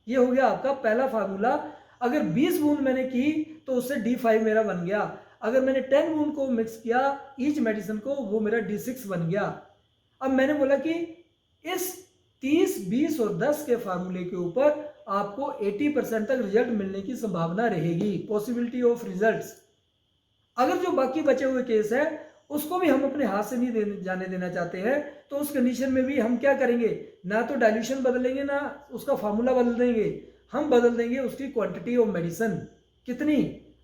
ये हो गया आपका पहला फार्मूला। अगर 20 बूंद मैंने की तो उससे D5 मेरा बन गया। अगर मैंने 10 बूंद को मिक्स किया ईच मेडिसिन को, वो मेरा D6 बन गया। अब मैंने बोला कि इस 30, 20 और 10 के फार्मूले के ऊपर आपको 80% तक रिजल्ट मिलने की संभावना रहेगी, पॉसिबिलिटी ऑफ रिजल्ट्स। अगर जो बाकी बचे हुए केस है उसको भी हम अपने हाथ से नहीं जाने देना चाहते हैं, तो उस कंडीशन में भी हम क्या करेंगे, ना तो डाइल्यूशन बदलेंगे ना उसका फार्मूला बदल देंगे, हम बदल देंगे उसकी क्वांटिटी ऑफ मेडिसिन। कितनी,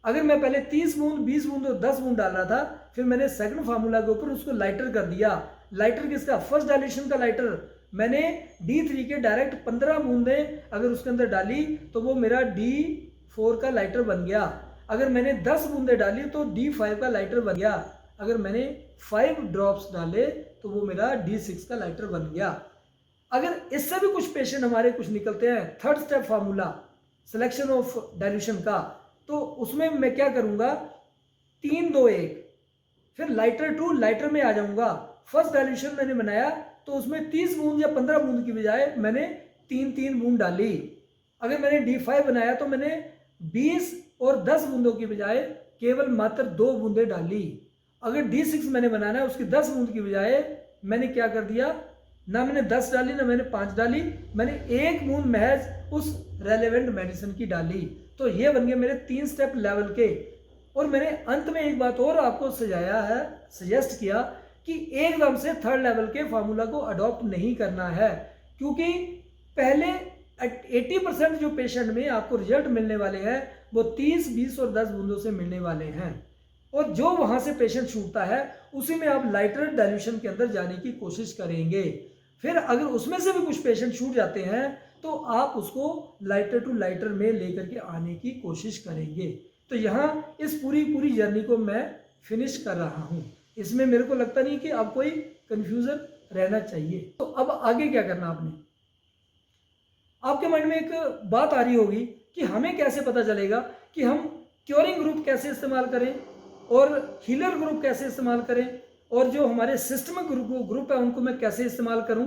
अगर मैं पहले 30 बूंद, 20 बूंद और 10 बूंद डाल रहा था, फिर मैंने सेकंड फार्मूला के ऊपर उसको लाइटर कर दिया। लाइटर किसका, फर्स्ट डाइल्यूशन का लाइटर। मैंने D3 के डायरेक्ट 15 बूंदें अगर उसके अंदर डाली तो वो मेरा D4 का लाइटर बन गया। अगर मैंने 10 बूंदें डाली तो D5 का लाइटर बन गया। अगर मैंने 5 ड्रॉप्स डाले तो वो मेरा D6 का लाइटर बन गया। अगर इससे भी कुछ पेशेंट हमारे कुछ निकलते हैं, third step formula selection of dilution का, तो उसमें मैं क्या करूंगा, 3, 2, 1, फिर लाइटर टू लाइटर में आ जाऊंगा। फर्स्ट डाइल्यूशन मैंने बनाया तो उसमें 30 बूंद या 15 बूंद की बजाय मैंने 3 बूंद डाली। अगर मैंने D5 बनाया तो मैंने 20 और 10 बूंदों की बजाय केवल मात्र 2 बूंदें डाली। अगर D6 मैंने बनाना है उसकी 10 बूंद की बजाय मैंने क्या कर दिया, ना मैंने 10 डाली ना मैंने 5 डाली, मैंने 1 बूंद महज उस रेलेवेंट मेडिसिन की डाली। तो ये बन गए मेरे 3 स्टेप लेवल के। और मैंने अंत में एक बात और आपको सजाया है, सजेस्ट किया कि एकदम से थर्ड लेवल के फार्मूला को अडॉप्ट नहीं करना है, क्योंकि पहले 80% जो पेशेंट में आपको रिजल्ट मिलने वाले हैं वो 30, 20 और 10 बूंदों से मिलने वाले हैं। और जो वहां से पेशेंट छूटता है उसी में आप लाइटर डाइल्यूशन के अंदर जाने की कोशिश करेंगे। फिर अगर उसमें से भी कुछ पेशेंट छूट जाते हैं तो आप उसको लाइटर टू लाइटर में लेकर के आने की कोशिश करेंगे। तो यहाँ इस पूरी जर्नी को मैं फिनिश कर रहा हूँ। इसमें मेरे को लगता नहीं कि अब कोई कंफ्यूजन रहना चाहिए। तो अब आगे क्या करना, आपके माइंड में एक बात आ रही होगी कि हमें कैसे पता चलेगा कि हम क्योरिंग ग्रुप कैसे इस्तेमाल करें और हीलर ग्रुप कैसे इस्तेमाल करें, और जो हमारे सिस्टमिक ग्रुप है उनको मैं कैसे इस्तेमाल करूं।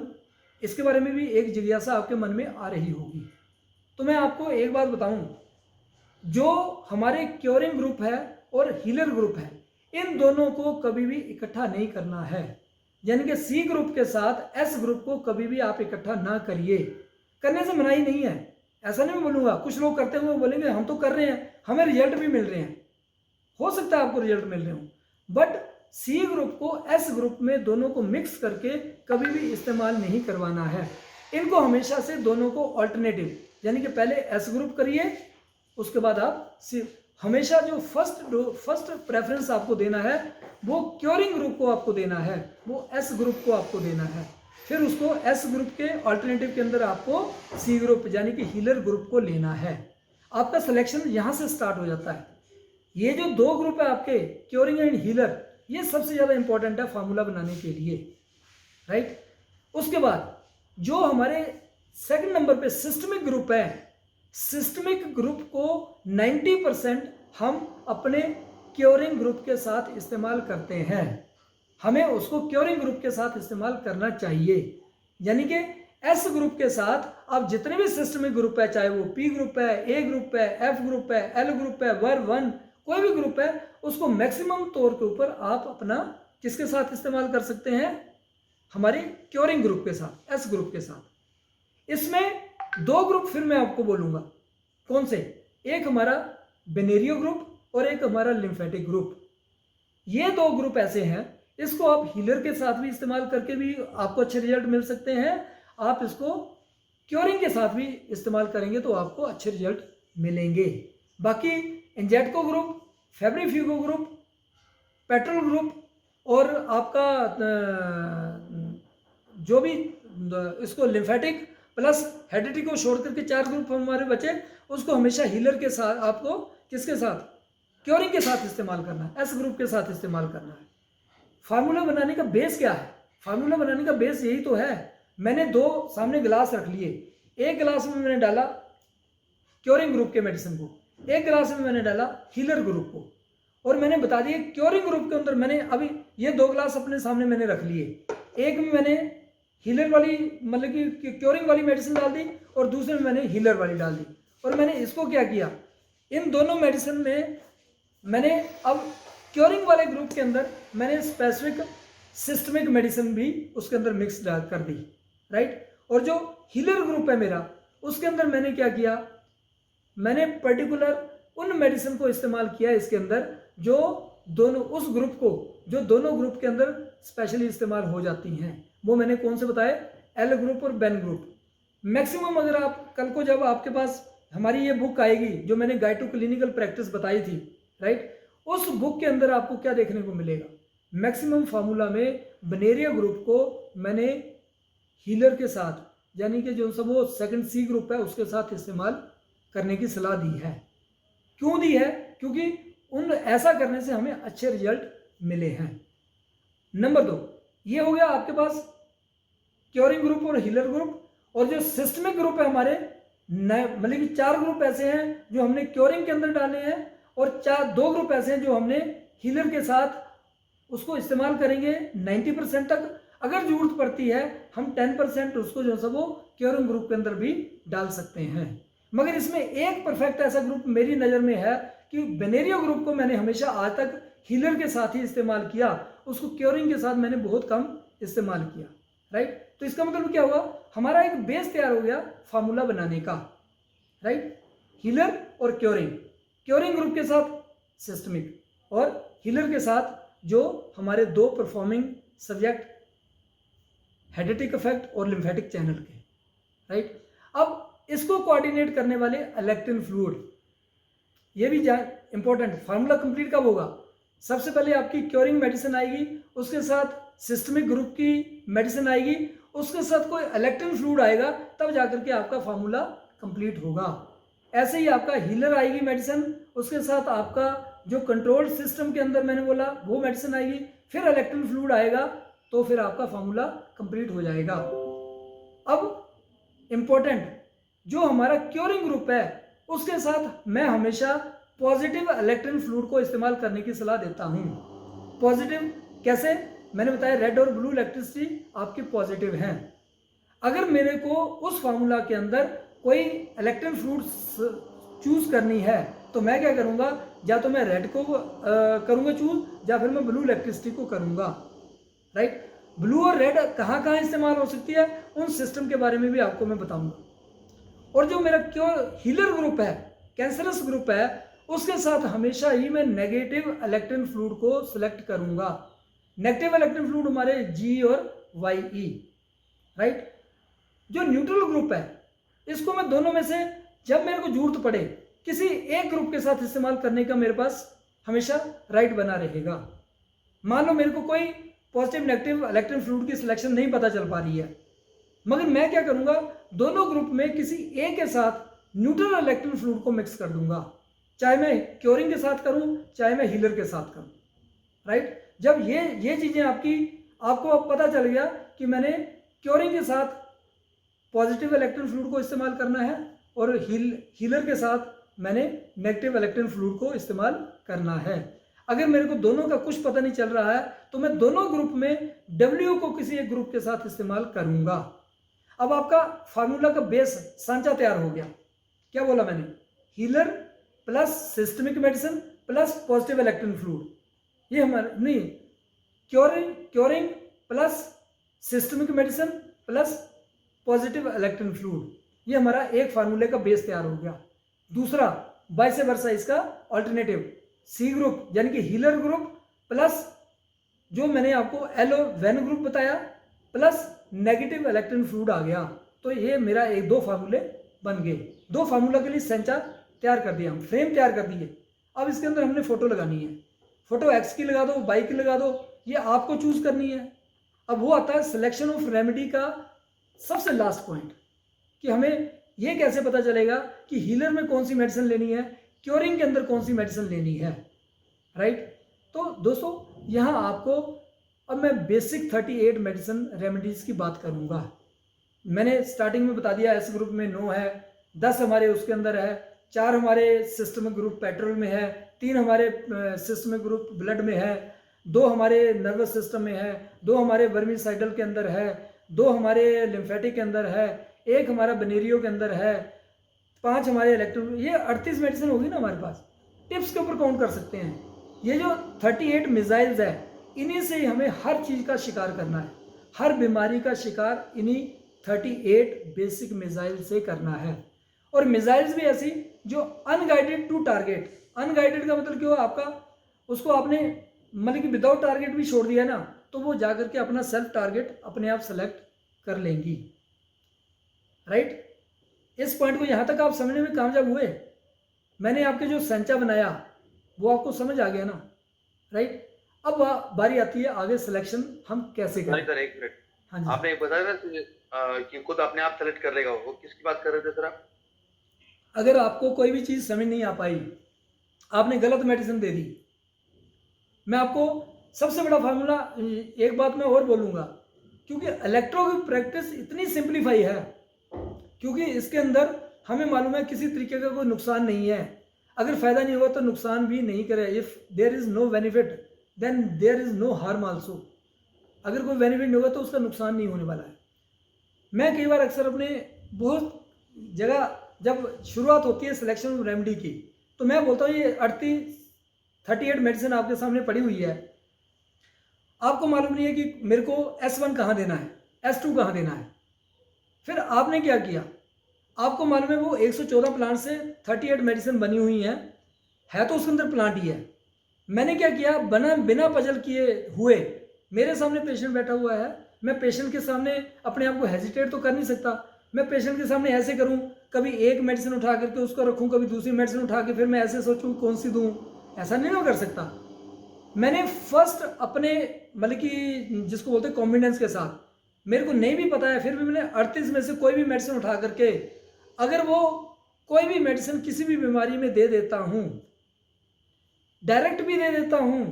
इसके बारे में भी एक जिज्ञासा आपके मन में आ रही होगी। तो मैं आपको एक बात बताऊं, जो हमारे क्योरिंग ग्रुप है और हीलर ग्रुप है, इन दोनों को कभी भी इकट्ठा नहीं करना है। यानी कि C ग्रुप के साथ S ग्रुप को कभी भी आप इकट्ठा ना करिए। करने से मनाही नहीं है, ऐसा नहीं मैं बोलूँगा। कुछ लोग करते हुए बोलेंगे हम तो कर रहे हैं, हमें रिजल्ट भी मिल रहे हैं। हो सकता है आपको रिजल्ट मिल रहे हो, बट C ग्रुप को S ग्रुप में दोनों को मिक्स करके कभी भी इस्तेमाल नहीं करवाना है। इनको हमेशा से दोनों को ऑल्टरनेटिव, यानी कि पहले S ग्रुप करिए, उसके बाद आप C। हमेशा जो फर्स्ट प्रेफरेंस आपको देना है वो क्योरिंग ग्रुप को आपको देना है, वो S ग्रुप को आपको देना है। फिर उसको S ग्रुप के ऑल्टरनेटिव के अंदर आपको C ग्रुप यानी कि हीलर ग्रुप को लेना है। आपका सिलेक्शन यहाँ से स्टार्ट हो जाता है। ये जो 2 ग्रुप है आपके, क्योरिंग एंड हीलर, ये सबसे ज़्यादा इंपॉर्टेंट है फार्मूला बनाने के लिए, राइट। उसके बाद जो हमारे सेकंड नंबर पे सिस्टमिक ग्रुप है। सिस्टमिक ग्रुप को 90% हम अपने क्योरिंग ग्रुप के साथ इस्तेमाल करते हैं। हमें उसको क्योरिंग ग्रुप के साथ इस्तेमाल करना चाहिए। यानी कि एस ग्रुप के साथ आप जितने भी सिस्टमिक ग्रुप है, चाहे वो पी ग्रुप है, ए ग्रुप है, एफ ग्रुप है, एल ग्रुप है, वर वन, कोई भी ग्रुप है, उसको मैक्सिमम तौर के ऊपर आप अपना किसके साथ इस्तेमाल कर सकते हैं? हमारे क्योरिंग ग्रुप के साथ, एस ग्रुप के साथ। इसमें दो ग्रुप फिर मैं आपको बोलूंगा, कौन से? एक हमारा बेनेरियो ग्रुप और एक हमारा लिम्फेटिक ग्रुप। ये दो ग्रुप ऐसे हैं, इसको आप हीलर के साथ भी इस्तेमाल करके भी आपको अच्छे रिजल्ट मिल सकते हैं। आप इसको क्योरिंग के साथ भी इस्तेमाल करेंगे तो आपको अच्छे रिजल्ट मिलेंगे। बाकी एंजेटको ग्रुप, फेब्रिफ्यूगो ग्रुप, पेट्रोल ग्रुप और आपका जो भी इसको लिम्फेटिक प्लस हेडेटिक को छोड़ करके 4 ग्रुप हमारे बचे, उसको हमेशा हीलर के साथ, आपको किसके साथ? क्योरिंग के साथ इस्तेमाल करना है, एस ग्रुप के साथ इस्तेमाल करना है। फार्मूला बनाने का बेस क्या है? फार्मूला बनाने का बेस यही तो है। मैंने दो सामने गिलास रख लिए, एक गिलास में मैंने डाला क्योरिंग ग्रुप के मेडिसिन को, एक गिलास में मैंने डाला हीलर ग्रुप को, और मैंने बता दिया क्योरिंग ग्रुप के अंदर मैंने अभी ये दो गिलास अपने सामने मैंने रख लिए, एक में मैंने हीलर वाली मतलब कि क्योरिंग वाली मेडिसिन डाल दी और दूसरे में मैंने हीलर वाली डाल दी। और मैंने इसको क्या किया, इन दोनों मेडिसिन में मैंने अब क्योरिंग वाले ग्रुप के अंदर मैंने स्पेसिफिक सिस्टमिक मेडिसिन भी उसके अंदर मिक्स कर दी, राइट। और जो हीलर ग्रुप है मेरा, उसके अंदर मैंने क्या किया, मैंने पर्टिकुलर उन मेडिसिन को इस्तेमाल किया इसके अंदर जो दोनों उस ग्रुप को, जो दोनों ग्रुप के अंदर स्पेशली इस्तेमाल हो जाती हैं। वो मैंने कौन से बताए? एल ग्रुप और बेन ग्रुप। मैक्सिमम अगर आप कल को जब आपके पास हमारी ये बुक आएगी जो मैंने गाइड टू क्लिनिकल प्रैक्टिस बताई थी, राइट, उस बुक के अंदर आपको क्या देखने को मिलेगा? मैक्सिमम फार्मूला में बनेरिया ग्रुप को मैंने हीलर के साथ, यानी कि जो सब वो सेकंड सी ग्रुप है उसके साथ इस्तेमाल करने की सलाह दी है। क्यों दी है? क्योंकि उन ऐसा करने से हमें अच्छे रिजल्ट मिले हैं। नंबर 2, ये हो गया आपके पास क्योरिंग ग्रुप और हीलर ग्रुप। और जो सिस्टमिक ग्रुप है हमारे, मतलब कि 4 ग्रुप ऐसे हैं जो हमने क्योरिंग के अंदर डाले हैं और 2 ग्रुप ऐसे हैं जो हमने हीलर के साथ उसको इस्तेमाल करेंगे 90% तक। अगर जरूरत पड़ती है हम 10% उसको जो है वो क्योरिंग ग्रुप के अंदर भी डाल सकते हैं। मगर इसमें एक परफेक्ट ऐसा ग्रुप मेरी नज़र में है कि बेनेरियो ग्रुप को मैंने हमेशा आज तक हीलर के साथ ही इस्तेमाल किया, उसको क्योरिंग के साथ मैंने बहुत कम इस्तेमाल किया, राइट। तो इसका मतलब क्या हुआ, हमारा एक बेस तैयार हो गया फार्मूला बनाने का, राइट। हीलर और क्योरिंग ग्रुप के साथ सिस्टमिक और हीलर के साथ जो हमारे 2 परफॉर्मिंग सब्जेक्ट हेडेटिक इफेक्ट और लिम्फेटिक चैनल के, राइट। अब इसको कोऑर्डिनेट करने वाले इलेक्ट्रिन फ्लूइड, ये भी इंपॉर्टेंट। फार्मूला कंप्लीट कब होगा? सबसे पहले आपकी क्योरिंग मेडिसिन आएगी, उसके साथ सिस्टमिक ग्रुप की मेडिसिन आएगी, उसके साथ कोई इलेक्ट्रिन फ्लूइड आएगा, तब जाकर के आपका फार्मूला कंप्लीट होगा। ऐसे ही आपका हीलर आएगी मेडिसिन, उसके साथ आपका जो कंट्रोल सिस्टम के अंदर मैंने बोला वो मेडिसिन आएगी, फिर इलेक्ट्रिन फ्लूइड आएगा, तो फिर आपका फार्मूला कंप्लीट हो जाएगा। अब इंपॉर्टेंट, जो हमारा क्योरिंग ग्रुप है उसके साथ मैं हमेशा पॉजिटिव इलेक्ट्रिन फ्लूइड को इस्तेमाल करने की सलाह देता हूं। पॉजिटिव कैसे? मैंने बताया रेड और ब्लू इलेक्ट्रिसिटी आपकी पॉजिटिव हैं। अगर मेरे को उस फार्मूला के अंदर कोई इलेक्ट्रिन फ्लूइड चूज करनी है तो मैं क्या करूंगा, या तो मैं रेड को करूंगा चूज, या फिर मैं ब्लू इलेक्ट्रिसिटी को करूंगा, राइट। ब्लू और रेड कहाँ कहाँ इस्तेमाल हो सकती है उन सिस्टम के बारे में भी आपको मैं बताऊंगा। और जो मेरा हीलर ग्रुप है, कैंसरस ग्रुप है, उसके साथ हमेशा ही मैं नेगेटिव इलेक्ट्रिन फ्लूइड को सिलेक्ट करूंगा। नेगेटिव इलेक्ट्रिन फ्लूइड हमारे जी और वाई, राइट। जो न्यूट्रल ग्रुप है इसको मैं दोनों में से जब मेरे को जरूरत पड़े किसी एक ग्रुप के साथ इस्तेमाल करने का मेरे पास हमेशा राइट बना रहेगा। मान लो मेरे को कोई पॉजिटिव नेगेटिव इलेक्ट्रिन फ्लूइड की सिलेक्शन नहीं पता चल पा रही है, मगर मैं क्या करूंगा, दोनों ग्रुप में किसी एक के साथ न्यूट्रल इलेक्ट्रिन फ्लूइड को मिक्स कर दूंगा, चाहे मैं क्योरिंग के साथ करूं चाहे मैं हीलर के साथ करूं, राइट। जब ये चीजें आपको अब पता चल गया कि मैंने क्योरिंग के साथ पॉजिटिव इलेक्ट्रॉन फ्लूइड को इस्तेमाल करना है और हीलर के साथ मैंने नेगेटिव इलेक्ट्रॉन फ्लूइड को इस्तेमाल करना है। अगर मेरे को दोनों का कुछ पता नहीं चल रहा है तो मैं दोनों ग्रुप में W को किसी एक ग्रुप के साथ इस्तेमाल करूंगा। अब आपका फार्मूला का बेस सांचा तैयार हो गया। क्या बोला मैंने? Healer plus systemic medicine plus positive electron fluid, ये हमारा नहीं, curing plus systemic medicine plus positive electron fluid, ये हमारा एक फार्मूले का बेस तैयार हो गया। दूसरा वाइस वर्सा इसका ऑल्टरनेटिव, सी ग्रुप यानी कि हीलर ग्रुप प्लस जो मैंने आपको एलोवेन ग्रुप बताया प्लस नेगेटिव इलेक्ट्रॉन फ्लूइड आ गया। तो ये मेरा एक दो फार्मूले बन गए। दो फार्मूला के लिए संचा तैयार कर दिया, हम फ्रेम तैयार कर दिए। अब इसके अंदर हमने फोटो लगानी है, फोटो एक्स की लगा दो, वाई की लगा दो, ये आपको चूज करनी है। अब वो आता है सिलेक्शन ऑफ रेमेडी का सबसे लास्ट पॉइंट, कि हमें ये कैसे पता चलेगा कि हीलर में कौन सी मेडिसिन लेनी है, क्योरिंग के अंदर कौन सी मेडिसिन लेनी है, राइट। तो दोस्तों यहाँ आपको अब मैं बेसिक 38 मेडिसिन रेमेडीज की बात करूँगा। मैंने स्टार्टिंग में बता दिया एस ग्रुप में 9 है, 10 हमारे उसके अंदर है, 4 हमारे सिस्टमिक ग्रुप पेट्रोल में है, 3 हमारे सिस्टमिक ग्रुप ब्लड में है, 2 हमारे नर्वस सिस्टम में है, 2 हमारे वर्मीसाइडल के अंदर है, 2 हमारे लिम्फेटिक के अंदर है, 1 हमारा बनेरियो के अंदर है, 5 हमारे इलेक्ट्रो, ये 38 मेडिसिन होगी ना हमारे पास। टिप्स के ऊपर काउंट कर सकते हैं। ये जो 38 मिसाइल्स है, इन्हीं से हमें हर चीज़ का शिकार करना है, हर बीमारी का शिकार इन्हीं 38 बेसिक मिसाइल से करना है। और मिसाइल्स भी ऐसी जो अनगाइडेड टू टारगेट, अनगाइडेड का मतलब क्यों, आपका उसको आपने मतलब कि विदाउट टारगेट भी छोड़ दिया ना, तो वो जाकर के अपना सेल्फ टारगेट अपने आप सेलेक्ट कर लेंगी, राइट। इस पॉइंट को यहाँ तक आप समझने में कामयाब हुए। मैंने आपके जो संचा बनाया वो आपको समझ आ गया ना, राइट। अब बारी आती है आगे सिलेक्शन हम कैसे करें। सर एक मिनट, हाँ जी, आपने बताया ना कि खुद अपने आप सेलेक्ट कर लेगा, वो किसकी बात कर रहे थे सर आप? अगर आपको कोई भी चीज़ समझ नहीं आ पाई, आपने गलत मेडिसिन दे दी, मैं आपको सबसे बड़ा फार्मूला, एक बात मैं और बोलूँगा, क्योंकि इलेक्ट्रो की प्रैक्टिस इतनी सिंप्लीफाई है, क्योंकि इसके अंदर हमें मालूम है किसी तरीके का कोई नुकसान नहीं है। अगर फ़ायदा नहीं हुआ तो नुकसान भी नहीं करे। If there is no benefit then there is no harm also. अगर कोई बेनिफिट नहीं होगा तो उसका नुकसान नहीं होने वाला है। मैं कई बार अक्सर अपने बहुत जगह जब शुरुआत होती है सिलेक्शन ऑफ रेमेडी की, तो मैं बोलता हूँ ये 38 मेडिसिन आपके सामने पड़ी हुई है, आपको मालूम नहीं है कि मेरे को S1 कहाँ देना है, S2 कहाँ देना है। फिर आपने क्या किया, आपको मालूम है वो 114 प्लांट से 38 मेडिसिन बनी हुई है तो उसके अंदर प्लांट ही है। मैंने क्या किया, बिना पजल किए हुए, मेरे सामने पेशेंट बैठा हुआ है, मैं पेशेंट के सामने अपने आप को हेजिटेट तो कर नहीं सकता। मैं पेशेंट के सामने ऐसे करूं, कभी एक मेडिसिन उठा करके उसको रखूं, कभी दूसरी मेडिसिन उठा के फिर मैं ऐसे सोचूं कौन सी दूं, ऐसा नहीं ना कर सकता। मैंने फर्स्ट अपने मतलब कि जिसको बोलते हैं कॉन्फिडेंस के साथ, मेरे को नहीं भी पता है फिर भी मैंने 38 में से कोई भी मेडिसिन उठा करके, अगर वो कोई भी मेडिसिन किसी भी बीमारी में दे देता हूँ, डायरेक्ट भी दे देता हूँ,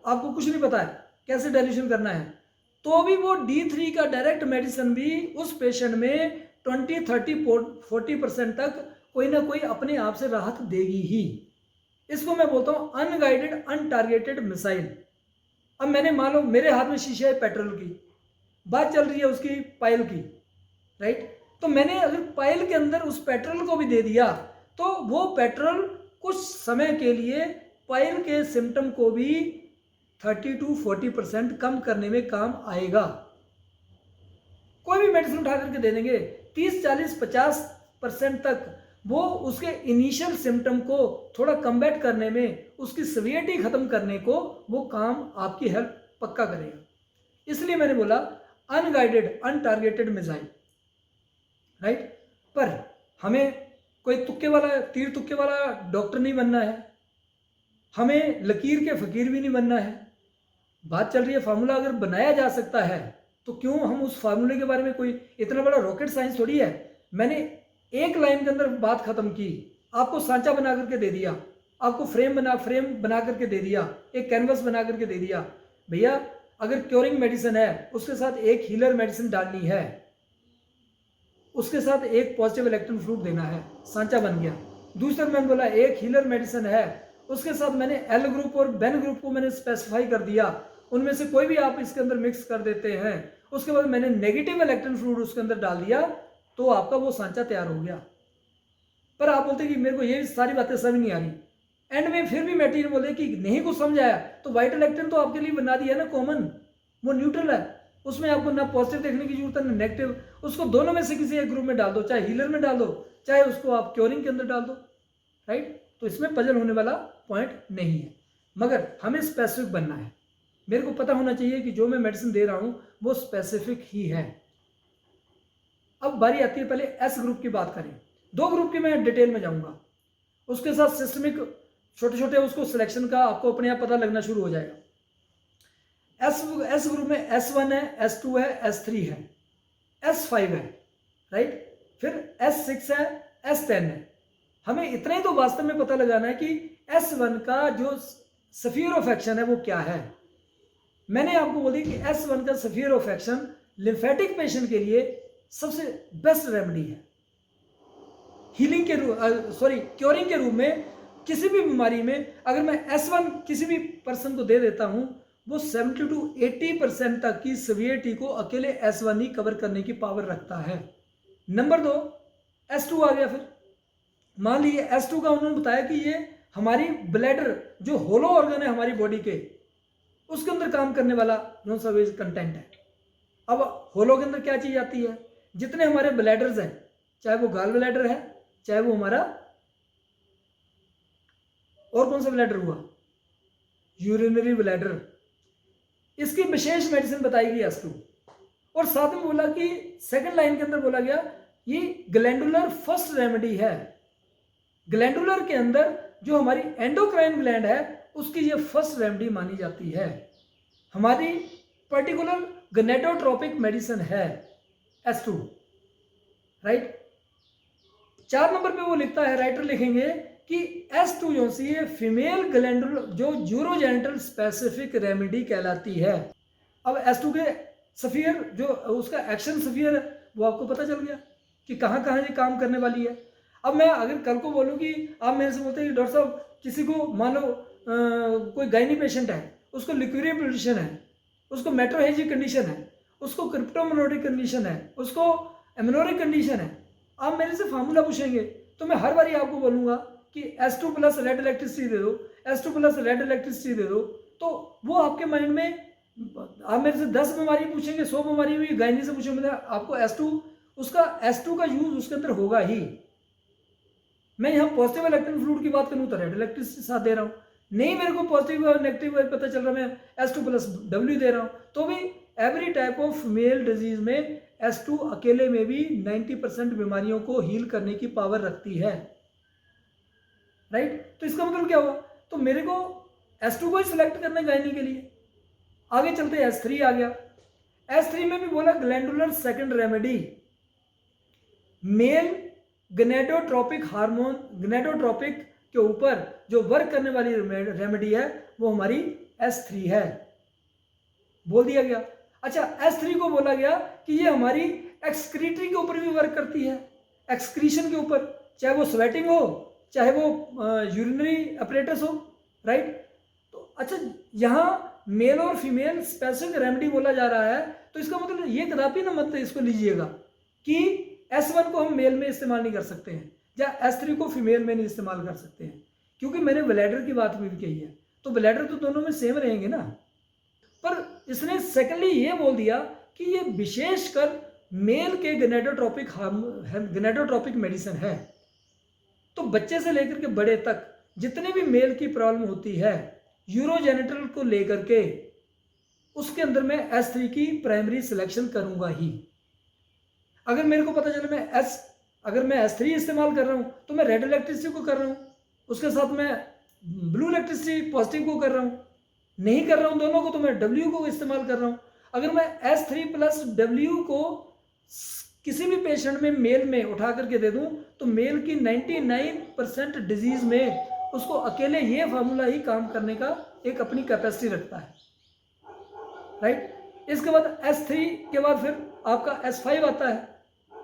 आपको कुछ नहीं पता है कैसे डाइल्यूशन करना है, तो भी वो D3 का डायरेक्ट मेडिसिन भी उस पेशेंट में 20, 30, 40% तक कोई ना कोई अपने आप से राहत देगी ही। इसको मैं बोलता हूँ अनगाइडेड अनटारगेटेड मिसाइल। अब मैंने मान लो मेरे हाथ में शीशा है पेट्रोल की, बात चल रही है उसकी पाइल की, राइट। तो मैंने अगर पाइल के अंदर उस पेट्रोल को भी दे दिया तो वो पेट्रोल कुछ समय के लिए पाइल के सिम्टम को भी 30 to 40% कम करने में काम आएगा। कोई भी मेडिसिन उठा करके दे देंगे 30, 40, 50% तक वो उसके इनिशियल सिम्टम को थोड़ा कम्बैट करने में, उसकी सीवियरिटी खत्म करने को वो काम आपकी हेल्प पक्का करेगा। इसलिए मैंने बोला अनगाइडेड अनटारगेटेड मिसाइल, राइट। पर हमें कोई तुक्के वाला, तीर तुक्के वाला डॉक्टर नहीं बनना है, हमें लकीर के फकीर भी नहीं बनना है। बात चल रही है फार्मूला अगर बनाया जा सकता है तो क्यों हम उस फार्मूले के बारे में, कोई इतना बड़ा रॉकेट साइंस थोड़ी है। मैंने एक लाइन के अंदर बात खत्म की, आपको सांचा बना करके दे दिया, आपको फ्रेम बना करके दे दिया, एक कैनवस बना करके दे दिया। भैया अगर क्योरिंग मेडिसिन है उसके साथ एक हीलर मेडिसिन डालनी है, उसके साथ एक पॉजिटिव इलेक्ट्रॉन फ्लूइड देना है, सांचा बन गया। दूसरा मैंने बोला एक हीलर मेडिसिन है, उसके साथ मैंने एल ग्रुप और बेन ग्रुप को मैंने स्पेसिफाई कर दिया, उनमें से कोई भी आप इसके अंदर मिक्स कर देते हैं। उसके बाद मैंने नेगेटिव इलेक्ट्रॉन फ्लूइड उसके अंदर डाल दिया, तो आपका वो सांचा तैयार हो गया। पर आप बोलते कि मेरे को ये सारी बातें समझ नहीं आ रही, एंड में फिर भी मटेरियल बोले कि नहीं कुछ समझ आया, तो व्हाइट इलेक्ट्रॉन तो आपके लिए बना दिया ना कॉमन, वो न्यूट्रल है, उसमें आपको ना पॉजिटिव देखने की जरूरत है ना नेगेटिव। उसको दोनों में से किसी एक ग्रुप में डाल दो, चाहे हीलर में डाल दो, चाहे उसको आप क्योरिंग के अंदर डाल दो, राइट। तो इसमें पजल होने वाला पॉइंट नहीं है, मगर हमें स्पेसिफिक बनना है। मेरे को पता होना चाहिए कि जो मैं मेडिसिन दे रहा हूं वो स्पेसिफिक ही है। अब बारी आती है, पहले एस ग्रुप की बात करें। 2 ग्रुप की मैं डिटेल में जाऊंगा, उसके साथ सिस्टमिक छोटे छोटे उसको सिलेक्शन का आपको अपने आप पता लगना शुरू हो जाएगा। एस ग्रुप में S1 है, S2 है, S3 है, S5 है, राइट। फिर S6 है, S10 है। हमें इतना ही तो वास्तव में पता लगाना है कि S1 का जो स्फीयर ऑफ एक्शन है वो क्या है। मैंने आपको बोली कि S1 का sphere of action lymphatic patient के लिए सबसे बेस्ट रेमेडी है। हीलिंग के रूप क्योरिंग के रूप में किसी भी बीमारी में अगर मैं S1 किसी भी पर्सन को दे देता हूं, वो 70 to 80% तक की सीवियरिटी को अकेले S1 ही कवर करने की पावर रखता है। नंबर 2 S2 आ गया। फिर मान लीजिए S2 का उन्होंने बताया कि ये हमारी ब्लैडर जो होलो ऑर्गन है हमारी बॉडी के, उसके अंदर काम करने वाला नॉन सर्वेज कंटेंट है। अब होलो के अंदर क्या चीज आती है, जितने हमारे ब्लैडर्स हैं, चाहे वो गाल ब्लैडर है, चाहे वो हमारा और कौन सा ब्लैडर हुआ, यूरिनरी ब्लैडर, इसकी विशेष मेडिसिन बताई गई S2। और साथ में बोला कि सेकंड लाइन के अंदर बोला गया ये ग्लैंडुलर फर्स्ट रेमेडी है। ग्लैंडुलर के अंदर जो हमारी एंडोक्राइन ग्लैंड है उसकी ये फर्स्ट रेमेडी मानी जाती है, हमारी पर्टिकुलर गनेटोट्रोपिक मेडिसिन है S2, राइट। 4 नंबर पे वो लिखता है, राइटर लिखेंगे कि S2 जो सी है फीमेल ग्लैंडुलर जो यूरोजेनिटल स्पेसिफिक रेमेडी कहलाती है। अब S2 के स्फीयर जो उसका एक्शन स्फीयर है वो आपको पता चल गया कि कहाँ कहाँ ये काम करने वाली है। अब मैं अगर कल को बोलूँ कि आप मेरे से बोलते हैं कि डॉक्टर साहब किसी को मान लो कोई गायनी पेशेंट है, उसको लिक्यूरिया पोजिशन है, उसको मेट्रोहेजिक कंडीशन है, उसको क्रिप्टोमोनोटिक कंडीशन है, उसको एमनोरिक कंडीशन है, आप मेरे से फार्मूला पूछेंगे तो मैं हर बारी आपको बोलूँगा कि S2 प्लस रेड इलेक्ट्रिसिटी दे दो, S2 प्लस रेड इलेक्ट्रिसिटी दे दो। तो वो आपके माइंड में, आप मेरे से 10 बीमारी पूछेंगे, 100 बीमारी भी गायनी से पूछेंगे, आपको S2 उसका S2 का यूज उसके अंदर होगा ही। मैं यहाँ पॉजिटिव इलेक्ट्रॉन फ्लूइड की बात करूँ तो रेड इलेक्ट्रिसिटी साथ दे रहा हूँ, नहीं मेरे को पॉजिटिव और नेगेटिव पता चल रहा है मैं S2 प्लस W दे रहा हूँ, तो भी every type of male disease में S2 अकेले में भी 90% बीमारियों को हील करने की पावर रखती है, राइट। तो इसका मतलब क्या हुआ, तो मेरे को S2 को ही सिलेक्ट करना है गायनी के लिए। आगे चलते S3 आ गया। S3 में भी बोला glandular second remedy, male gonadotropic hormone, gonadotropic के ऊपर जो वर्क करने वाली रेमेडी है वो हमारी S3 है, बोल दिया गया। अच्छा, S3 को बोला गया कि ये हमारी एक्सक्रीटरी के ऊपर भी वर्क करती है, एक्सक्रीशन के ऊपर, चाहे वो स्वेटिंग हो, चाहे वो यूरिनरी अपरेटस हो, राइट। तो अच्छा, यहाँ मेल और फीमेल स्पेसिफिक रेमेडी बोला जा रहा है, तो इसका मतलब ये कदापि ना मत इसको लीजिएगा कि S1 को हम मेल में इस्तेमाल नहीं कर सकते हैं या S3 को फीमेल में नहीं इस्तेमाल कर सकते हैं, क्योंकि मैंने ब्लैडर की बात भी कही है, तो ब्लैडर तो दोनों में सेम रहेंगे ना। पर इसने सेकेंडली ये बोल दिया कि ये विशेषकर मेल के गनेटोट्रोपिक मेडिसिन है। तो बच्चे से लेकर के बड़े तक जितने भी मेल की प्रॉब्लम होती है यूरोजेनिटल को लेकर के, उसके अंदर मैं S3 की प्राइमरी सिलेक्शन करूंगा ही। अगर मेरे को पता चले अगर मैं S3 इस्तेमाल कर रहा हूं तो मैं रेड इलेक्ट्रिसिटी को कर रहा हूं, उसके साथ मैं ब्लू इलेक्ट्रिसिटी पॉजिटिव को कर रहा हूं, नहीं कर रहा हूं दोनों को तो मैं W को इस्तेमाल कर रहा हूं। अगर मैं S3 प्लस W को किसी भी पेशेंट में मेल में उठा करके दे दूं तो मेल की 99% डिजीज में उसको अकेले ये फार्मूला ही काम करने का एक अपनी कैपेसिटी रखता है, राइट। इसके बाद S3 के बाद फिर आपका S5 आता है।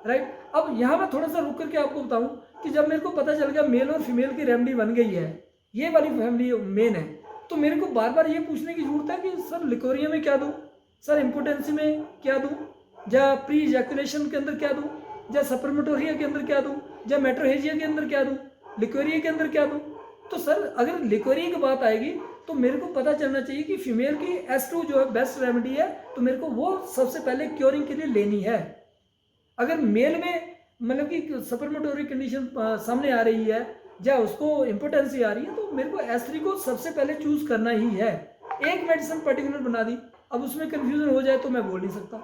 राइट। अब यहाँ मैं थोड़ा सा रुक करके आपको बताऊं कि जब मेरे को पता चल गया मेल और फीमेल की रेमेडी बन गई है, ये वाली फैमिली मेन है, तो मेरे को बार बार ये पूछने की जरूरत है कि सर लिकोरिया में क्या दूं, सर इम्पोर्टेंसी में क्या दूं, या प्री इजैकुलेशन के अंदर क्या दूं, या सपर्मेटोरिया के अंदर क्या दूं, या मेट्रोहेजिया के अंदर क्या दूं, लिकोरिया के अंदर क्या दूं। तो सर अगर लिकोरिया की बात आएगी तो मेरे को पता चलना चाहिए कि फीमेल की S2 जो है बेस्ट रेमेडी है, तो मेरे को वो सबसे पहले क्योरिंग के लिए लेनी है। अगर मेल में मतलब कि सपर्मेटोरी कंडीशन सामने आ रही है या उसको इम्पोर्टेंसी आ रही है, तो मेरे को S3 को सबसे पहले चूज करना ही है। एक मेडिसिन पर्टिकुलर बना दी, अब उसमें कंफ्यूजन हो जाए तो मैं बोल नहीं सकता,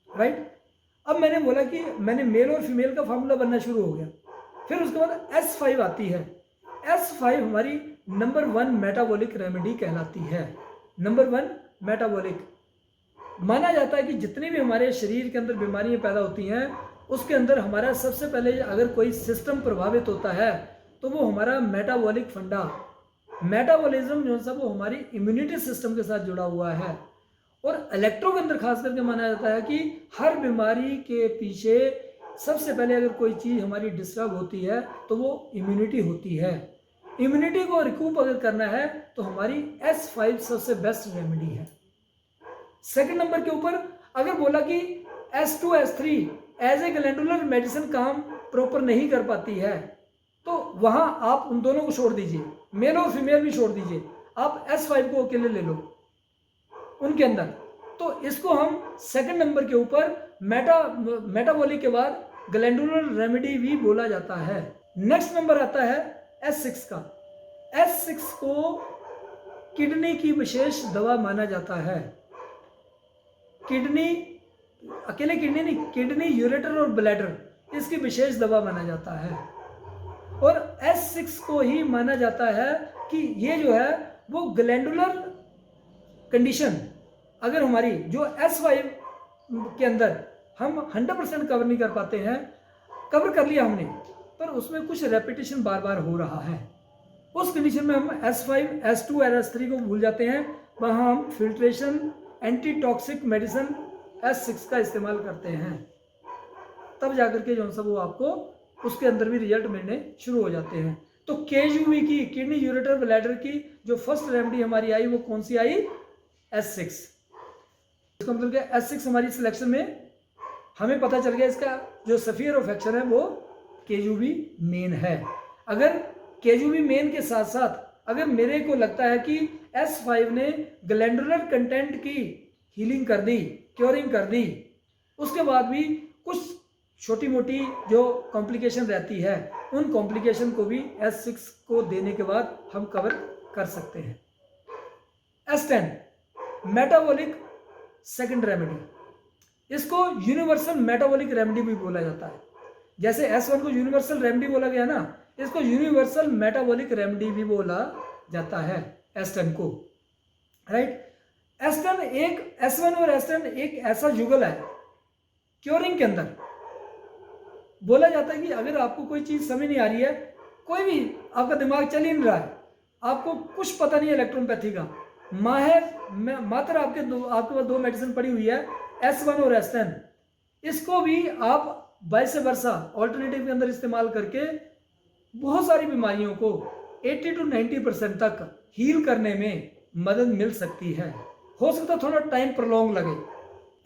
राइट। अब मैंने बोला कि मैंने मेल और फीमेल का फार्मूला बनना शुरू हो गया। फिर उसके बाद S5 आती है। S5 हमारी नंबर 1 मेटाबॉलिक रेमेडी कहलाती है। नंबर 1 मेटाबॉलिक माना जाता है कि जितनी भी हमारे शरीर के अंदर बीमारियां पैदा होती हैं, उसके अंदर हमारा सबसे पहले अगर कोई सिस्टम प्रभावित होता है तो वो हमारा मेटाबॉलिक फंडा, मेटाबॉलिज्म जो सा वो हमारी इम्यूनिटी सिस्टम के साथ जुड़ा हुआ है। और इलेक्ट्रो के अंदर खास करके माना जाता है कि हर बीमारी के पीछे सबसे पहले अगर कोई चीज़ हमारी डिस्टर्ब होती है तो वो इम्यूनिटी होती है। इम्यूनिटी को रिकूप अगर करना है तो हमारी S5 सबसे बेस्ट रेमेडी है। सेकंड नंबर के ऊपर अगर बोला कि S2 S3 as a glandular medicine काम प्रॉपर नहीं कर पाती है, तो वहां आप उन दोनों को छोड़ दीजिए, मेल और फीमेल भी छोड़ दीजिए, आप S5 को अकेले ले लो उनके अंदर। तो इसको हम सेकंड नंबर के ऊपर मेटाबॉलिक के बाद ग्लैंडुलर रेमेडी भी बोला जाता है। नेक्स्ट नंबर आता है S6 का। S6 को किडनी की विशेष दवा माना जाता है। किडनी अकेले किडनी नहीं, किडनी, यूरेटर और ब्लैडर इसकी विशेष दवा माना जाता है। और S6 को ही माना जाता है कि ये जो है वो ग्लैंडुलर कंडीशन अगर हमारी जो S5 के अंदर हम 100% कवर नहीं कर पाते हैं, कवर कर लिया हमने पर उसमें कुछ रेपिटेशन बार बार हो रहा है, उस कंडीशन में हम S5, S2 और S3 को भूल जाते हैं। वहाँ हम filtration, anti toxic medicine S6 का इस्तेमाल करते हैं, तब जाकर के जो सब वो आपको उसके अंदर भी रिजल्ट मिलने शुरू हो जाते हैं। तो KUV की, किडनी यूरेटर ब्लैडर की जो फर्स्ट रेमेडी हमारी आई वो कौन सी आई? S6। इसका मतलब क्या, S6 हमारी सिलेक्शन में हमें पता चल गया इसका जो सफियर ऑफ एक्शन है वो KUV मेन है। अगर KUV मेन के साथ साथ अगर मेरे को लगता है कि S5 ने ग्लैंडुलर कंटेंट की हीलिंग कर दी, क्योरिंग कर दी, उसके बाद भी कुछ छोटी मोटी जो कॉम्प्लिकेशन रहती है उन कॉम्प्लिकेशन को भी S6 को देने के बाद हम कवर कर सकते हैं। S10 मेटाबॉलिक सेकंड रेमेडी, इसको यूनिवर्सल मेटाबॉलिक रेमेडी भी बोला जाता है। जैसे S1 को यूनिवर्सल रेमेडी बोला गया ना, इसको यूनिवर्सल मेटाबॉलिक रेमेडी भी बोला जाता है S10 को, राइट। S10 एक, S1 और S10 एक ऐसा जुगल है क्योरिंग के अंदर। बोला जाता है कि अगर आपको कोई चीज़ समझ नहीं आ रही है, कोई भी आपका दिमाग चल ही नहीं रहा है, आपको कुछ पता नहीं है इलेक्ट्रोपैथी का, मात्र आपके पास दो मेडिसिन पड़ी हुई है S1 और S10, इसको भी आप वाइस वर्सा ऑल्टरनेटिव के अंदर इस्तेमाल करके बहुत सारी बीमारियों को 80 to 90% तक हील करने में मदद मिल सकती है। हो सकता थोड़ा टाइम प्रोलॉन्ग लगे।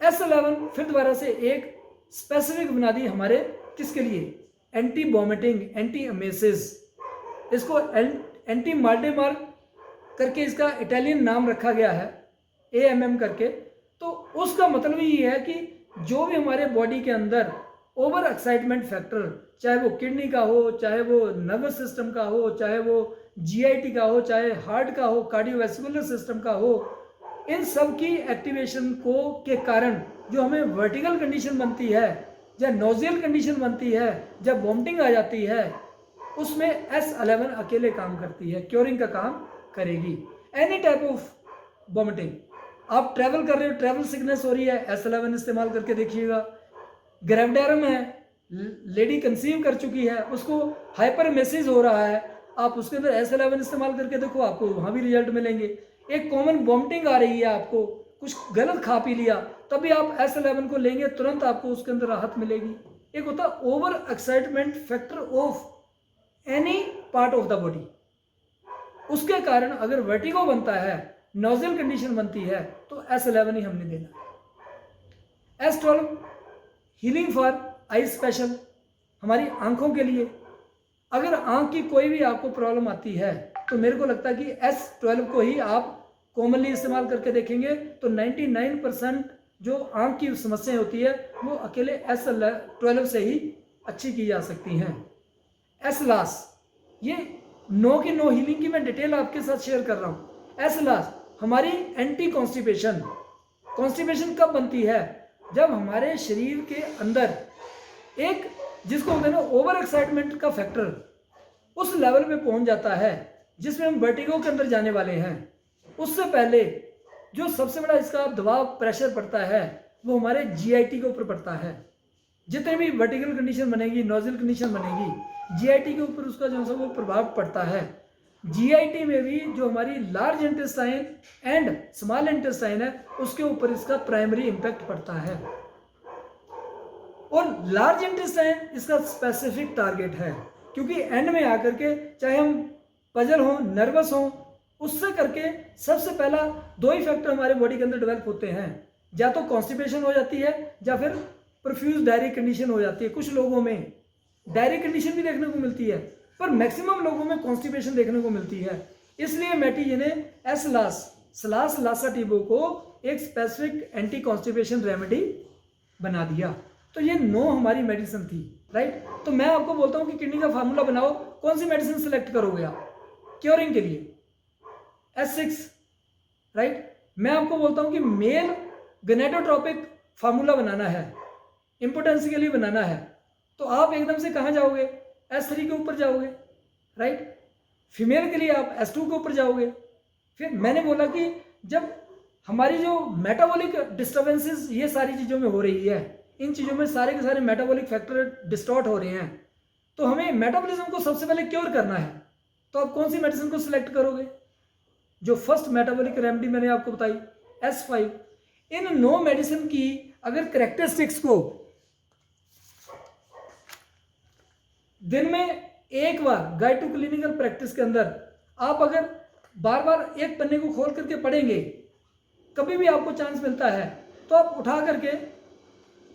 S11 फिर दोबारा से एक स्पेसिफिक बना दी हमारे किसके लिए? एंटी वॉमिटिंग, एंटी अमेसिस, इसको एंटी मार्डेमार करके इसका इटालियन नाम रखा गया है, AMM करके। तो उसका मतलब ये है कि जो भी हमारे बॉडी के अंदर ओवर एक्साइटमेंट फैक्टर, चाहे वो किडनी का हो, चाहे वो नर्वस सिस्टम का हो, चाहे वो GIT का हो, चाहे हार्ट का हो, कार्डियोवैस्कुलर सिस्टम का हो, इन सब की एक्टिवेशन को के कारण जो हमें वर्टिकल कंडीशन बनती है, या नोजियल कंडीशन बनती है, जब वॉमिटिंग आ जाती है, उसमें S11 अकेले काम करती है, क्योरिंग का काम करेगी। एनी टाइप ऑफ वॉमिटिंग, आप ट्रैवल कर रहे हो, ट्रैवल सिकनेस हो रही है, S11 इस्तेमाल करके देखिएगा। ग्रेविडेरम है, लेडी कंसीव कर चुकी है, उसको हाइपरमेसिस हो रहा है, आप उसके अंदर S11 इस्तेमाल करके देखो, आपको वहाँ भी रिजल्ट मिलेंगे। एक कॉमन वॉमिटिंग आ रही है, आपको कुछ गलत खा पी लिया, तभी आप S11 को लेंगे, तुरंत आपको उसके अंदर राहत मिलेगी। एक होता है over excitement factor of any part of the body. उसके कारण अगर वर्टिगो बनता है, नोजल कंडीशन बनती है, तो S11 ही हमने देना। S12 healing for I special, हमारी आंखों के लिए। अगर आंख की कोई भी आपको प्रॉब्लम आती है तो मेरे को लगता है कि S12 को ही आप कॉमनली इस्तेमाल करके देखेंगे तो 99% जो आंख की समस्याएं होती है वो अकेले S12 से ही अच्छी की जा सकती हैं। S-लास, ये नो की नो हीलिंग की मैं डिटेल आपके साथ शेयर कर रहा हूँ। S-लास हमारी एंटी कॉन्स्टिपेशन। कॉन्स्टिपेशन कब बनती है? जब हमारे शरीर के अंदर एक जिसको कहते हैं ना ओवर एक्साइटमेंट का फैक्टर उस लेवल पे पहुंच जाता है जिसमें हम वर्टिगो के अंदर जाने वाले हैं। उससे पहले जो सबसे बड़ा इसका दबाव प्रेशर पड़ता है वो हमारे GIT के ऊपर पड़ता है। जितने भी वर्टिकल कंडीशन बनेगी, नोजल कंडीशन बनेगी, GIT के ऊपर उसका जो है वो प्रभाव पड़ता है। GIT में भी जो हमारी large intestine and small intestine है उसके ऊपर इसका प्राइमरी इंपैक्ट पड़ता है। और लार्ज इंटेस्टाइन इसका स्पेसिफिक टारगेट है, क्योंकि एंड में आकर के चाहे हम पजल हो, नर्वस हो, उससे करके सबसे पहला दो ही फैक्टर हमारे बॉडी के अंदर डेवलप होते हैं, या तो कॉन्स्टिपेशन हो जाती है या फिर प्रोफ्यूज डायरी कंडीशन हो जाती है। कुछ लोगों में डायरी कंडीशन भी देखने को मिलती है, पर मैक्सिमम लोगों में कॉन्स्टिपेशन देखने को मिलती है। इसलिए मैटी जी ने S-लास लासाटिवो को एक स्पेसिफिक एंटी कॉन्स्टिपेशन रेमेडी बना दिया। तो ये 9 हमारी मेडिसिन थी, राइट। तो मैं आपको बोलता हूँ कि किडनी का फार्मूला बनाओ, कौन सी मेडिसिन सेलेक्ट करोगे आप क्योरिंग के लिए? S6, right. मैं आपको बोलता हूँ कि मेल गनेटोट्रोपिक फार्मूला बनाना है, इंपोर्टेंस के लिए बनाना है, तो आप एकदम से कहाँ जाओगे? S3 के ऊपर जाओगे, राइट। फीमेल के लिए आप S2 के ऊपर जाओगे। फिर मैंने बोला कि जब हमारी जो मेटाबॉलिक डिस्टर्बेंसेस ये सारी चीज़ों में हो रही है, इन चीज़ों में सारे के सारे मेटाबॉलिक फैक्टर डिस्टॉर्ट हो रहे हैं, तो हमें मेटाबॉलिज्म को सबसे पहले क्योर करना है। तो आप कौन सी मेडिसिन को सिलेक्ट करोगे? जो फर्स्ट मेटाबॉलिक रेमेडी मैंने आपको बताई S5। इन 9 मेडिसिन की अगर करेक्टरिस्टिक्स को दिन में एक बार गाइड टू क्लिनिकल प्रैक्टिस के अंदर आप अगर बार बार एक पन्ने को खोल करके पढ़ेंगे, कभी भी आपको चांस मिलता है तो आप उठा करके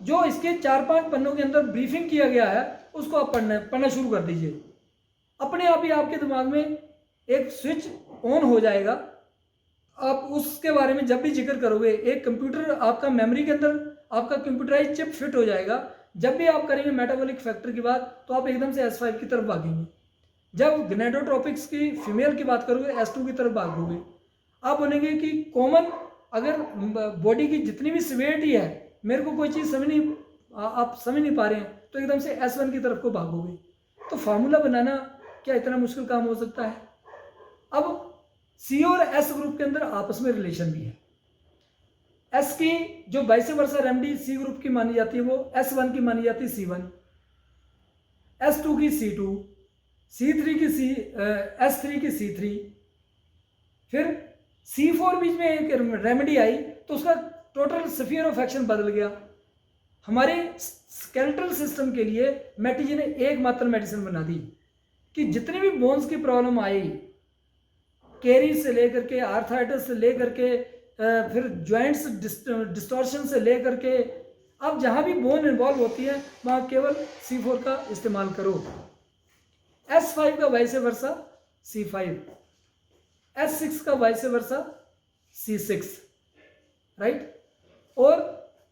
जो इसके 4-5 पन्नों के अंदर ब्रीफिंग किया गया है उसको आप पढ़ना शुरू कर दीजिए। अपने आप ही आपके दिमाग में एक स्विच ऑन हो जाएगा। आप उसके बारे में जब भी जिक्र करोगे, एक कंप्यूटर आपका मेमोरी के अंदर आपका कंप्यूटराइज चिप फिट हो जाएगा। जब भी आप करेंगे मेटाबॉलिक फैक्टर की बात तो आप एकदम से S5 की तरफ भागेंगे। जब गनेटोट्रोपिक्स की फीमेल की बात करोगे S2 की तरफ भागोगे। आप बोलेंगे कि कॉमन अगर बॉडी की जितनी भी सिवियरिटी है, मेरे को कोई चीज़ आप समझ नहीं पा रहे हैं, तो एकदम से S1 की तरफ को भागोगे। तो फार्मूला बनाना क्या इतना मुश्किल काम हो सकता है? अब C और S ग्रुप के अंदर आपस में रिलेशन भी है। S की जो vice versa remedy C group की मानी जाती है वो S1 की मानी जाती है C1, S2 की C2, C3 की S3 की C3। फिर C4 बीच में एक रेमेडी आई तो उसका टोटल स्फीयर ऑफ एक्शन बदल गया। हमारे स्केलेटल सिस्टम के लिए मैटी जी ने एकमात्र मेडिसिन बना दी कि जितनी भी बोन्स की प्रॉब्लम आई, कैरी से लेकर के आर्थराइटिस से लेकर के फिर जॉइंट्स डिस्टॉर्शन से लेकर के, अब जहाँ भी बोन इन्वॉल्व होती है वहाँ केवल C4 का इस्तेमाल करो। S5 का वाइस वर्सा C5, S6 का वाइस वर्सा C6, राइट। और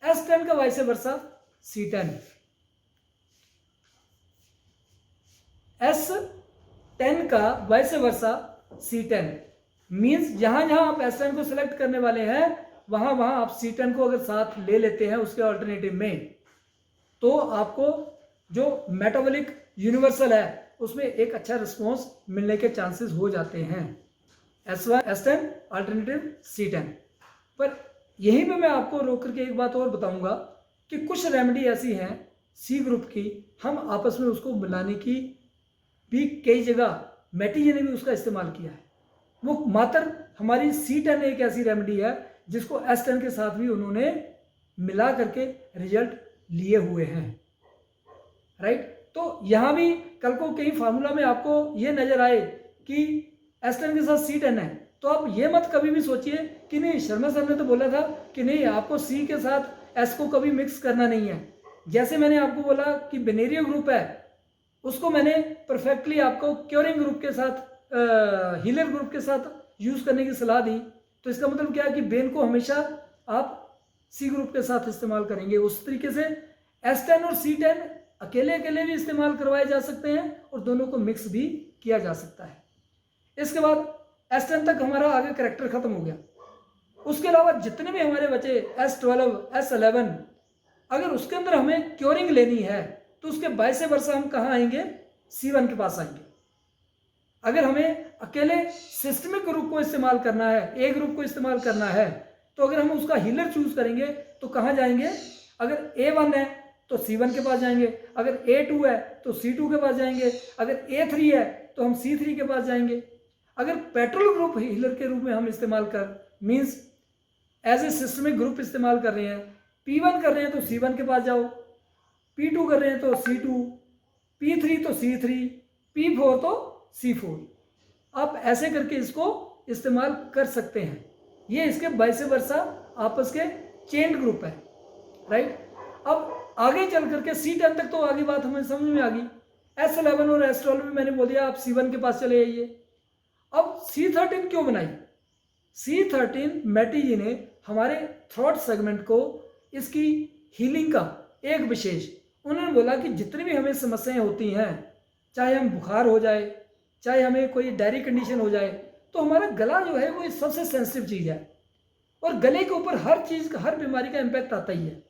S10 का वाइस वर्सा C10। S10 का वाइस वर्सा C10 मीन्स जहां जहां आप S10 को सिलेक्ट करने वाले हैं वहां वहां आप C10 को अगर साथ ले लेते हैं उसके ऑल्टरनेटिव में, तो आपको जो मेटाबॉलिक यूनिवर्सल है उसमें एक अच्छा रिस्पॉन्स मिलने के चांसेस हो जाते हैं। S10 alternative C10। पर यहीं पे मैं आपको रोक करके एक बात और बताऊंगा कि कुछ रेमेडी ऐसी हैं C ग्रुप की, हम आपस में उसको मिलाने की भी कई जगह मैटी जी ने भी उसका इस्तेमाल किया है। वो मात्र हमारी C10 एक ऐसी रेमेडी है जिसको S10 के साथ भी उन्होंने मिला करके रिजल्ट लिए हुए हैं। राइट। तो यहाँ भी कल को कहीं फार्मूला में आपको ये नजर आए कि S10 के साथ C10 है, तो आप ये मत कभी भी सोचिए कि नहीं शर्मा सर ने तो बोला था कि नहीं आपको C के साथ S को कभी मिक्स करना नहीं है। जैसे मैंने आपको बोला कि बेनेरियो ग्रुप है, उसको मैंने परफेक्टली आपको क्योरिंग ग्रुप के साथ हीलर ग्रुप के साथ यूज करने की सलाह दी। तो इसका मतलब क्या है कि बेन को हमेशा आप C ग्रुप के साथ इस्तेमाल करेंगे। उस तरीके से S10 और C10 अकेले अकेले भी इस्तेमाल करवाए जा सकते हैं और दोनों को मिक्स भी किया जा सकता है। इसके बाद S10 तक हमारा आगे करेक्टर खत्म हो गया। उसके अलावा जितने भी हमारे बचे S12, S11, अगर उसके अंदर हमें क्योरिंग लेनी है तो उसके बाइसे वर्षा हम कहाँ आएंगे? C1 के पास आएंगे। अगर हमें अकेले सिस्टमिक ग्रुप को इस्तेमाल करना है, ए ग्रुप को इस्तेमाल करना है, तो अगर हम उसका हीलर चूज करेंगे तो कहाँ जाएंगे? अगर A1 है तो C1 के पास जाएंगे, अगर A2 है तो C2 के पास जाएंगे, अगर A3 है तो हम C3 के पास जाएंगे। अगर पेट्रोल ग्रुप हीलर के रूप में हम इस्तेमाल कर means as a systemic group इस्तेमाल कर रहे हैं, P1 कर रहे हैं तो C1 के पास जाओ, P2 कर रहे हैं तो C2, P3 तो C3, P4 तो C4। आप ऐसे करके इसको इस्तेमाल कर सकते हैं। ये इसके वाइस वर्सा आपस के चेन ग्रुप है, राइट। अब आगे चल करके C10 तक तो आगे बात हमें समझ में आ गई। S11 और S12 में मैंने बोल दिया आप C1 के पास चले आइए। अब C13 क्यों बनाई? C13 मैटी जी ने हमारे थ्रोट सेगमेंट को इसकी हीलिंग का एक विशेष, उन्होंने बोला कि जितनी भी हमें समस्याएं होती हैं, चाहे हम बुखार हो जाए, चाहे हमें कोई डायरी कंडीशन हो जाए, तो हमारा गला जो है वो सबसे सेंसिटिव चीज़ है और गले के ऊपर हर चीज़ का, हर बीमारी का इम्पैक्ट आता ही है।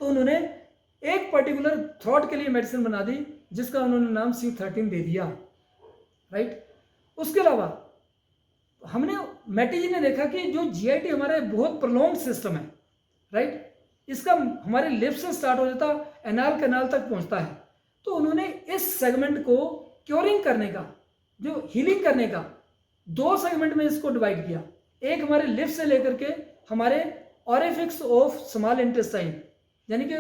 तो उन्होंने एक पर्टिकुलर थ्रोट के लिए मेडिसिन बना दी जिसका उन्होंने नाम C13 दे दिया, राइट। उसके अलावा हमने मैटी जी ने देखा कि जो GIT हमारा बहुत प्रोलॉन्ग सिस्टम है, राइट, इसका हमारे लिप्स से स्टार्ट हो जाता एनाल कैनाल तक पहुंचता है। तो उन्होंने इस सेगमेंट को क्योरिंग करने का, जो हीलिंग करने का, दो सेगमेंट में इसको डिवाइड किया। एक हमारे लिप्स से लेकर के हमारे ऑरिफिक्स ऑफ स्मॉल इंटेस्टाइन, यानी कि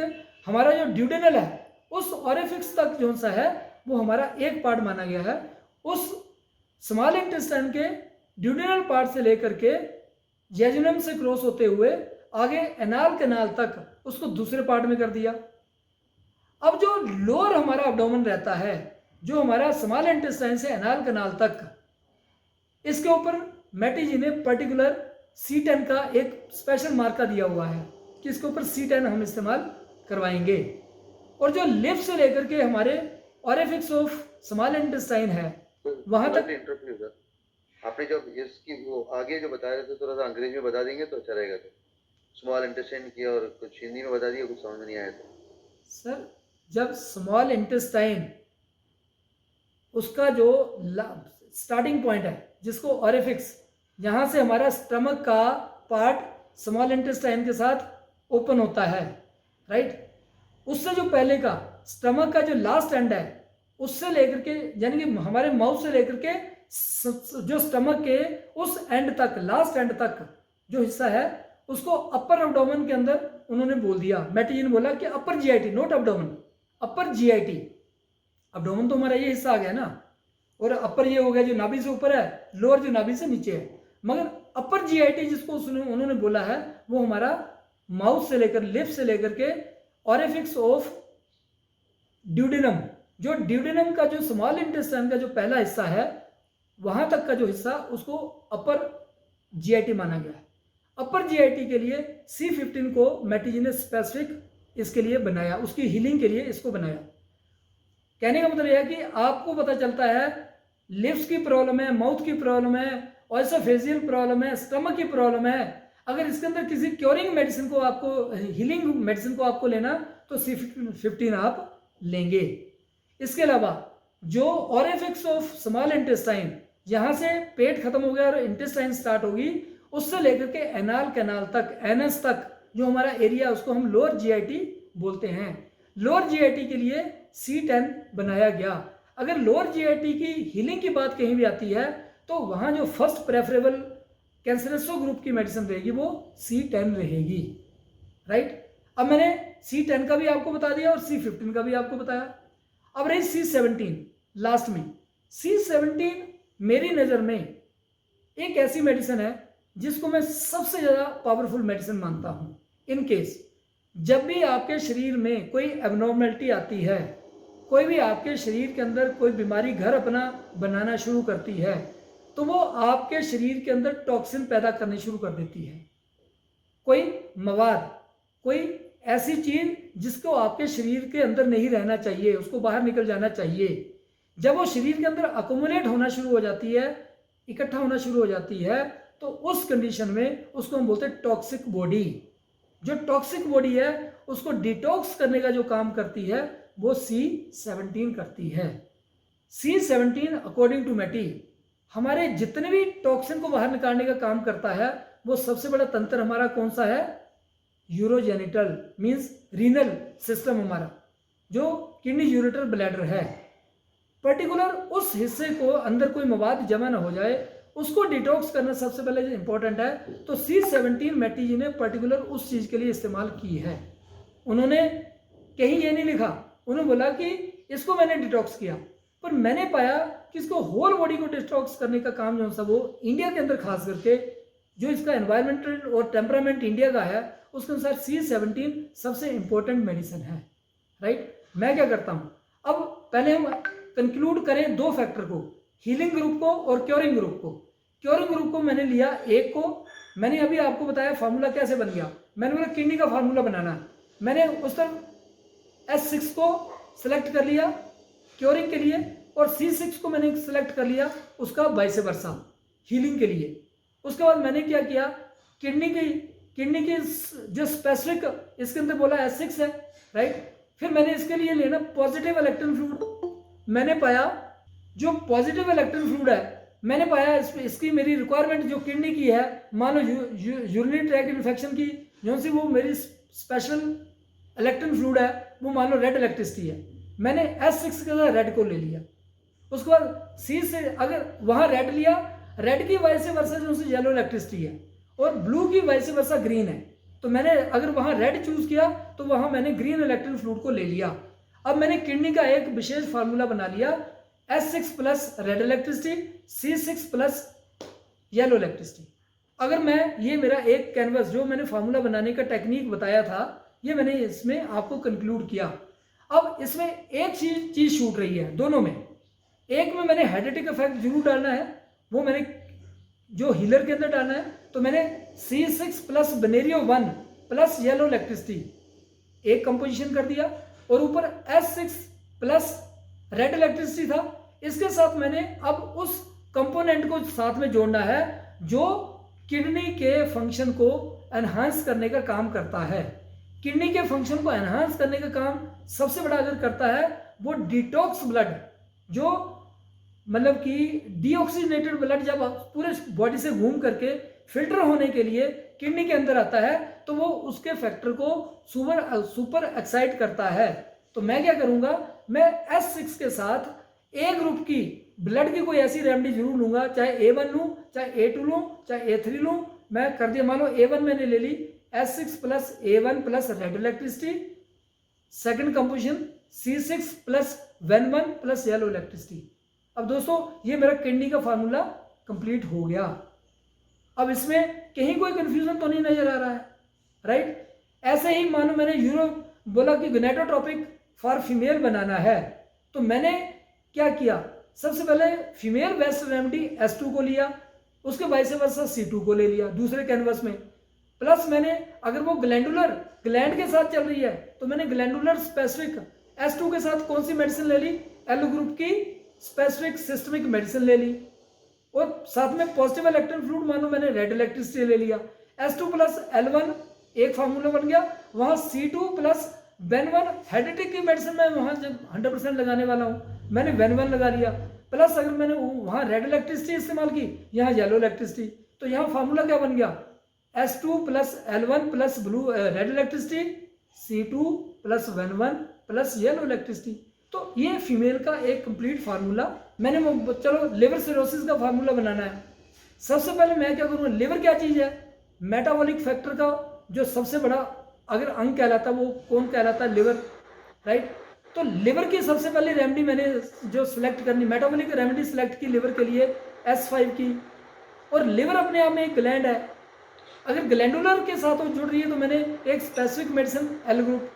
हमारा जो ड्यूडेनल है उस ऑरिफिक्स तक जो सा है वो हमारा एक पार्ट माना गया है। उस स्मॉल इंटेस्टाइन के ड्यूडेनल पार्ट से लेकर के जेजुनम से क्रॉस होते हुए आगे एनाल कैनाल तक उसको दूसरे पार्ट में कर दिया। अब जो लोअर हमारा अब्डोमेन रहता है, जो हमारा स्मॉल इंटेस्टाइन से एनाल कैनाल तक, इसके ऊपर मैटी जी ने पर्टिकुलर C10 का एक स्पेशल मार्का दिया हुआ है कि इसके ऊपर C10 हम इस्तेमाल करवाएंगे। और जो लिप से लेकर के हमारे ऑरिफिक्स ऑफ स्मॉल इंटेस्टाइन है वहां तक। आपने जब इसकी वो आगे जो बता रहे थे थोड़ा सा अंग्रेजी में बता देंगे तो अच्छा रहेगा। तो स्मॉल इंटेस्टाइन की और कुछ हिंदी में बता दिए, कुछ समझ में नहीं आया तो। सर जब स्मॉल इंटेस्टाइन उसका जो स्टार्टिंग पॉइंट है जिसको ऑरिफिक्स, यहाँ से हमारा स्टमक का पार्ट स्मॉल इंटेस्टाइन के साथ ओपन होता है, राइट, उससे जो पहले का स्टमक का जो लास्ट एंड है उससे लेकर के, यानी कि हमारे माउथ से लेकर के जो स्टमक के उस एंड तक, लास्ट एंड तक जो हिस्सा है उसको अपर एब्डोमेन के अंदर उन्होंने बोल दिया। मैटी जी ने बोला कि अपर GIT, not abdomen, upper GIT। Abdomen तो हमारा ये हिस्सा आ गया ना, और अपर ये हो गया जो नाभि से ऊपर है, लोअर जो नाभि से नीचे है। मगर अपर GIT जिसको उन्होंने बोला है वो हमारा माउथ से लेकर, लिप से लेकर के ऑरिफिक्स ऑफ ड्यूडेनम, जो ड्यूडेनम का जो स्मॉल इंटेस्टाइन का जो पहला हिस्सा है वहां तक का जो हिस्सा उसको अपर GIT माना गया है। अपर GIT के लिए C15 को मैटी जी ने स्पेसिफिक इसके लिए बनाया, उसकी हीलिंग के लिए इसको बनाया। कहने का मतलब यह है कि आपको पता चलता है लिप्स की प्रॉब्लम है, माउथ की प्रॉब्लम है, ऑइसोफेजियल प्रॉब्लम है, स्टमक की प्रॉब्लम है, अगर इसके अंदर किसी क्योरिंग मेडिसिन को आपको, हीलिंग मेडिसिन को आपको लेना तो C15 आप लेंगे। इसके अलावा जो ऑरिफिक्स ऑफ स्मॉल इंटेस्टाइन, यहाँ से पेट खत्म हो गया और इंटेस्टाइन स्टार्ट होगी, उससे लेकर के एनाल कैनाल तक, एनएस तक जो हमारा एरिया उसको हम लोअर GIT बोलते हैं। लोअर GIT के लिए C10 बनाया गया। अगर लोअर GIT की हीलिंग की बात कहीं भी आती है तो वहाँ जो फर्स्ट प्रेफरेबल कैंसरसो ग्रुप की मेडिसिन रहेगी वो C10 रहेगी, राइट। अब मैंने C10 का भी आपको बता दिया और C15 का भी आपको बताया। अब रही C17 लास्ट में। C17 मेरी नज़र में एक ऐसी मेडिसिन है जिसको मैं सबसे ज़्यादा पावरफुल मेडिसिन मानता हूँ। इन केस जब भी आपके शरीर में कोई एबनॉर्मलिटी आती है, कोई भी आपके शरीर के अंदर कोई बीमारी घर अपना बनाना शुरू करती है, तो वो आपके शरीर के अंदर टॉक्सिन पैदा करनी शुरू कर देती है। कोई मवाद, कोई ऐसी चीज़ जिसको आपके शरीर के अंदर नहीं रहना चाहिए, उसको बाहर निकल जाना चाहिए, जब वो शरीर के अंदर अकोमुलेट होना शुरू हो जाती है, इकट्ठा होना शुरू हो जाती है, तो उस कंडीशन में उसको हम बोलते हैं टॉक्सिक बॉडी। जो टॉक्सिक बॉडी है उसको डिटॉक्स करने का जो काम करती है वो C17 करती है। C17 अकॉर्डिंग टू मैटी हमारे जितने भी टॉक्सिन को बाहर निकालने का काम करता है, वो सबसे बड़ा तंत्र हमारा कौन सा है? यूरोजेनिटल, मीन्स रीनल सिस्टम हमारा, जो किडनी यूरेटर ब्लैडर है। पर्टिकुलर उस हिस्से को अंदर कोई मवाद जमा ना हो जाए, उसको डिटॉक्स करना सबसे पहले इंपॉर्टेंट है। तो C17 मैटी जी ने पर्टिकुलर उस चीज़ के लिए इस्तेमाल की है। उन्होंने कहीं ये नहीं लिखा, उन्होंने बोला कि इसको मैंने डिटॉक्स किया, पर मैंने पाया कि इसको होल बॉडी को डिटॉक्स करने का काम जो सा वो इंडिया के अंदर खास करके जो इसका एनवायरमेंटल और टेम्परामेंट इंडिया का है, उसके अनुसार C17 सबसे इंपॉर्टेंट मेडिसिन है। राइट, मैं क्या करता हूँ, अब पहले हम कंक्लूड करें दो फैक्टर को, हीलिंग ग्रुप को और क्योरिंग ग्रुप को। क्योरिंग ग्रुप को मैंने लिया एक को, मैंने अभी आपको बताया फार्मूला कैसे बन गया। मैंने बोला किडनी का फार्मूला बनाना है, मैंने उस तरफ S6 को सिलेक्ट कर लिया क्योरिंग के लिए, और C6 को मैंने सिलेक्ट कर लिया उसका वाइस वर्सा हीलिंग के लिए। उसके बाद मैंने क्या किया, किडनी की जो स्पेसिफिक इसके अंदर बोला S6 है, राइट। फिर मैंने इसके लिए लेना पॉजिटिव इलेक्ट्रॉन फ्लूइड। मैंने पाया जो पॉजिटिव इलेक्ट्रॉन फ्लूइड है, मैंने पाया इसकी मेरी रिक्वायरमेंट जो किडनी की है, मान लो यूरिनरी ट्रैक्ट इन्फेक्शन की जो सी वो मेरी स्पेशल इलेक्ट्रॉन फ्लूइड है, वो मान लो रेड इलेक्ट्रिसिटी है, मैंने S6 के साथ रेड को ले लिया। उसके बाद C से अगर वहाँ रेड लिया, रेड की वाइस वर्सा जो सी येलो इलेक्ट्रिसिटी है और ब्लू की वाइस वर्सा ग्रीन है, तो मैंने अगर वहाँ रेड चूज किया तो वहाँ मैंने ग्रीन इलेक्ट्रॉन फ्लूइड को ले लिया। अब मैंने किडनी का एक विशेष फार्मूला बना लिया, S6 plus red electricity, C6 plus yellow electricity. अगर मैं ये मेरा एक कैनवस जो मैंने फार्मूला बनाने का टेक्निक बताया था, ये मैंने इसमें आपको कंक्लूड किया। अब इसमें एक चीज छूट रही है दोनों में। एक में मैंने हाइड्रेटिक इफेक्ट जरूर डालना है, वो मैंने जो हीलर के अंदर डालना है, तो मैंने C6 प्लस बनेरियो 1 प्लस येलो इलेक्ट्रिसिटी एक कंपोजिशन कर दिया, और ऊपर S6 प्लस रेड इलेक्ट्रिसिटी था। इसके साथ मैंने अब उस कंपोनेंट को साथ में जोड़ना है जो किडनी के फंक्शन को एनहांस करने का काम करता है। किडनी के फंक्शन को एनहांस करने का काम सबसे बड़ा अगर करता है वो डिटॉक्स ब्लड, जो मतलब कि डीऑक्सीजनेटेड ब्लड जब पूरे बॉडी से घूम करके फिल्टर होने के लिए किडनी के अंदर आता है, तो वो उसके फैक्टर को सुपर एक्साइट करता है। तो मैं क्या करूंगा, मैं S6 के साथ A ग्रुप की ब्लड की कोई ऐसी रेमेडी जरूर लूंगा, चाहे A1 लूं, चाहे A2 लूं, चाहे A3 लूं। मैं कर दिया, मान लो A1 मैंने ले ली, S6 plus A1 plus red electricity, second composition C6 plus Ven1 plus yellow electricity. अब दोस्तों ये मेरा किडनी का फार्मूला कंप्लीट हो गया। अब इसमें कहीं कोई कंफ्यूजन तो नहीं नजर आ रहा है, राइट। ऐसे ही मानो मैंने यूरो बोला कि गोनेटोट्रोपिक फॉर फीमेल बनाना है, तो मैंने क्या किया, सबसे पहले फीमेल बेस्ट रेमेडी S2 को लिया, उसके वाइस वर्सा C2 को ले लिया दूसरे कैनवस में, प्लस मैंने अगर वो ग्लैंड के साथ चल रही है तो मैंने ग्लैंडुलर स्पेसिफिक S2 के साथ कौन सी मेडिसिन ले ली, L ग्रुप की स्पेसिफिक सिस्टमिक मेडिसिन ले ली, और साथ में पॉजिटिव इलेक्ट्रॉन फ्लूइड मानो मैंने रेड इलेक्ट्रिसिटी ले लिया। S2 प्लस L1 एक फार्मूला बन गया, वहाँ C2 प्लस Ven1 हेडेटिक की मेडिसिन मैं वहाँ 100% लगाने वाला हूँ, मैंने Ven1 लगा लिया, प्लस अगर मैंने वहाँ रेड इलेक्ट्रिसिटी इस्तेमाल की, यहाँ येलो इलेक्ट्रिसिटी, तो यहाँ फार्मूला क्या बन गया, S2 plus L1 plus blue red electricity, C2 plus Ven1 plus yellow electricity. तो ये फीमेल का एक कंप्लीट फार्मूला। मैंने चलो लिवर सिरोसिस का फार्मूला बनाना है। सबसे पहले मैं क्या करूँगा, लिवर क्या चीज़ है, मेटाबॉलिक फैक्टर का जो सबसे बड़ा अगर अंग कहलाता है वो कौन कहलाता है, लिवर, राइट। तो लिवर की सबसे पहले रेमेडी मैंने जो सिलेक्ट करनी, मेटाबॉलिक रेमेडी सिलेक्ट की लिवर के लिए S5 की। और लिवर अपने आप में एक ग्लैंड है, अगर ग्लैंडुलर के साथ वो जुड़ रही है तो मैंने एक specific medicine L group,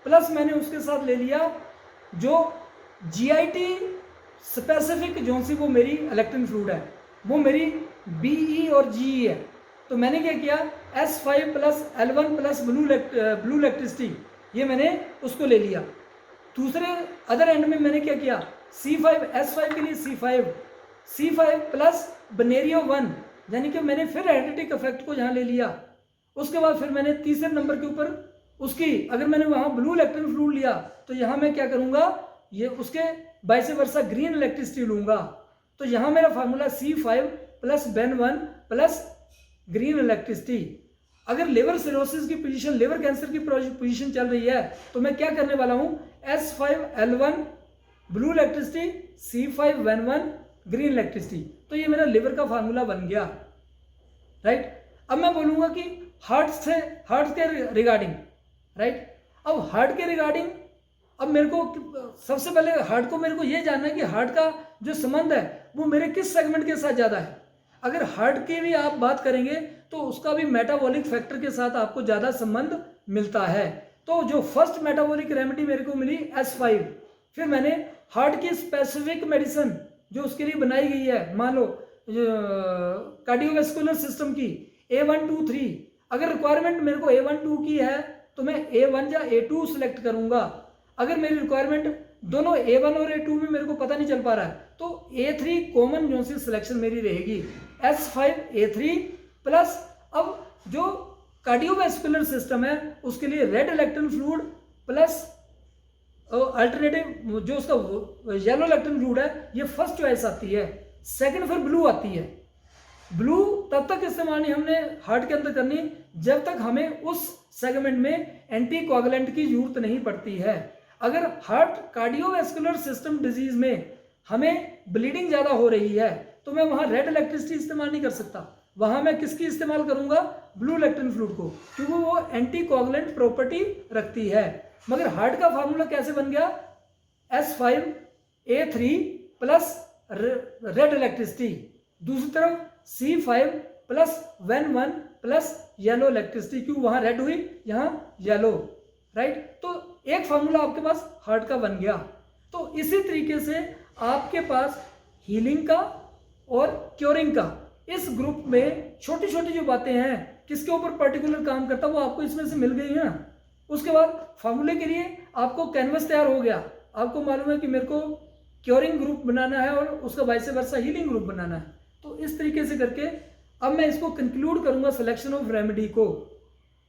plus मैंने उसके साथ ले लिया जो GIT स्पेसिफिक जो सी वो मेरी इलेक्ट्रिन फ्लूइड है, वो मेरी BE और GE है। तो मैंने क्या किया, S5 plus L1 plus blue electricity, ये मैंने उसको ले लिया। दूसरे अदर एंड में मैंने क्या किया, C5 S5 के लिए C5 प्लस बनेरियो 1, यानी कि मैंने फिर एडिटिक इफेक्ट को यहाँ ले लिया। उसके बाद फिर मैंने तीसरे नंबर के ऊपर उसकी, अगर मैंने वहाँ ब्लू इलेक्ट्रिन फ्लूइड लिया तो यहाँ मैं क्या करूँगा, ये उसके वाइस वर्सा ग्रीन इलेक्ट्रिसिटी लूँगा। तो यहाँ मेरा formula C5 plus Ben1 plus green electricity. अगर लिवर सिरोसिस की पोजीशन, लिवर कैंसर की पोजीशन चल रही है तो मैं क्या करने वाला हूँ, S5L1 blue electricity, C5 Ben1 green electricity. तो ये मेरा लिवर का फार्मूला बन गया, राइट। अब मैं बोलूँगा कि हार्ट के रिगार्डिंग, राइट। अब हार्ट के रिगार्डिंग, अब मेरे को सबसे पहले हार्ट को मेरे को ये जानना है कि हार्ट का जो संबंध है वो मेरे किस सेगमेंट के साथ ज़्यादा है। अगर हार्ट की भी आप बात करेंगे तो उसका भी मेटाबॉलिक फैक्टर के साथ आपको ज़्यादा संबंध मिलता है। तो जो फर्स्ट मेटाबॉलिक रेमेडी मेरे को मिली S5, फिर मैंने हार्ट की स्पेसिफिक मेडिसिन जो उसके लिए बनाई गई है, मान लो कार्डियोवैस्कुलर सिस्टम की A1 2 3, अगर रिक्वायरमेंट मेरे को A1 2 की है तो मैं A1 या A2 सिलेक्ट करूंगा। अगर मेरी रिक्वायरमेंट दोनों A1 और A2 में मेरे को पता नहीं चल पा रहा है तो A3 कॉमन जो सी सिलेक्शन मेरी रहेगी, S5 A3 प्लस अब जो कार्डियोवैस्कुलर सिस्टम है उसके लिए रेड इलेक्ट्रिन फ्लूइड प्लस अल्टरनेटिव जो उसका येलो इलेक्ट्रिन फ्लूइड है, ये फर्स्ट चॉइस आती है। सेकंड फिर ब्लू आती है। ब्लू तब तक इस्तेमाल नहीं हमने हार्ट के अंदर करनी जब तक हमें उस सेगमेंट में एंटी कोआगुलेंट की जरूरत नहीं पड़ती है। अगर हार्ट कार्डियोवैस्कुलर सिस्टम डिजीज में हमें ब्लीडिंग ज़्यादा हो रही है तो मैं वहाँ रेड इलेक्ट्रिसिटी इस्तेमाल नहीं कर सकता, वहाँ मैं किसकी इस्तेमाल करूँगा, ब्लू इलेक्ट्रिन फ्लूइड को, क्योंकि वो एंटी कोआगुलेंट प्रॉपर्टी रखती है। मगर हार्ट का फार्मूला कैसे बन गया, S5 A3 plus red electricity, दूसरी तरफ C5 plus Ben1 plus yellow electricity, क्यों वहाँ रेड हुई यहाँ येलो, राइट। तो एक फार्मूला आपके पास हार्ट का बन गया। तो इसी तरीके से आपके पास हीलिंग का और क्योरिंग का इस ग्रुप में छोटी छोटी जो बातें हैं किसके ऊपर पर्टिकुलर काम करता है वो आपको इसमें से मिल गई है ना। उसके बाद फार्मूले के लिए आपको कैनवस तैयार हो गया, आपको मालूम है कि मेरे को क्योरिंग ग्रुप बनाना है और उसका वाइस वर्सा हीलिंग ग्रुप बनाना है। तो इस तरीके से करके अब मैं इसको कंक्लूड करूंगा सिलेक्शन ऑफ रेमेडी को।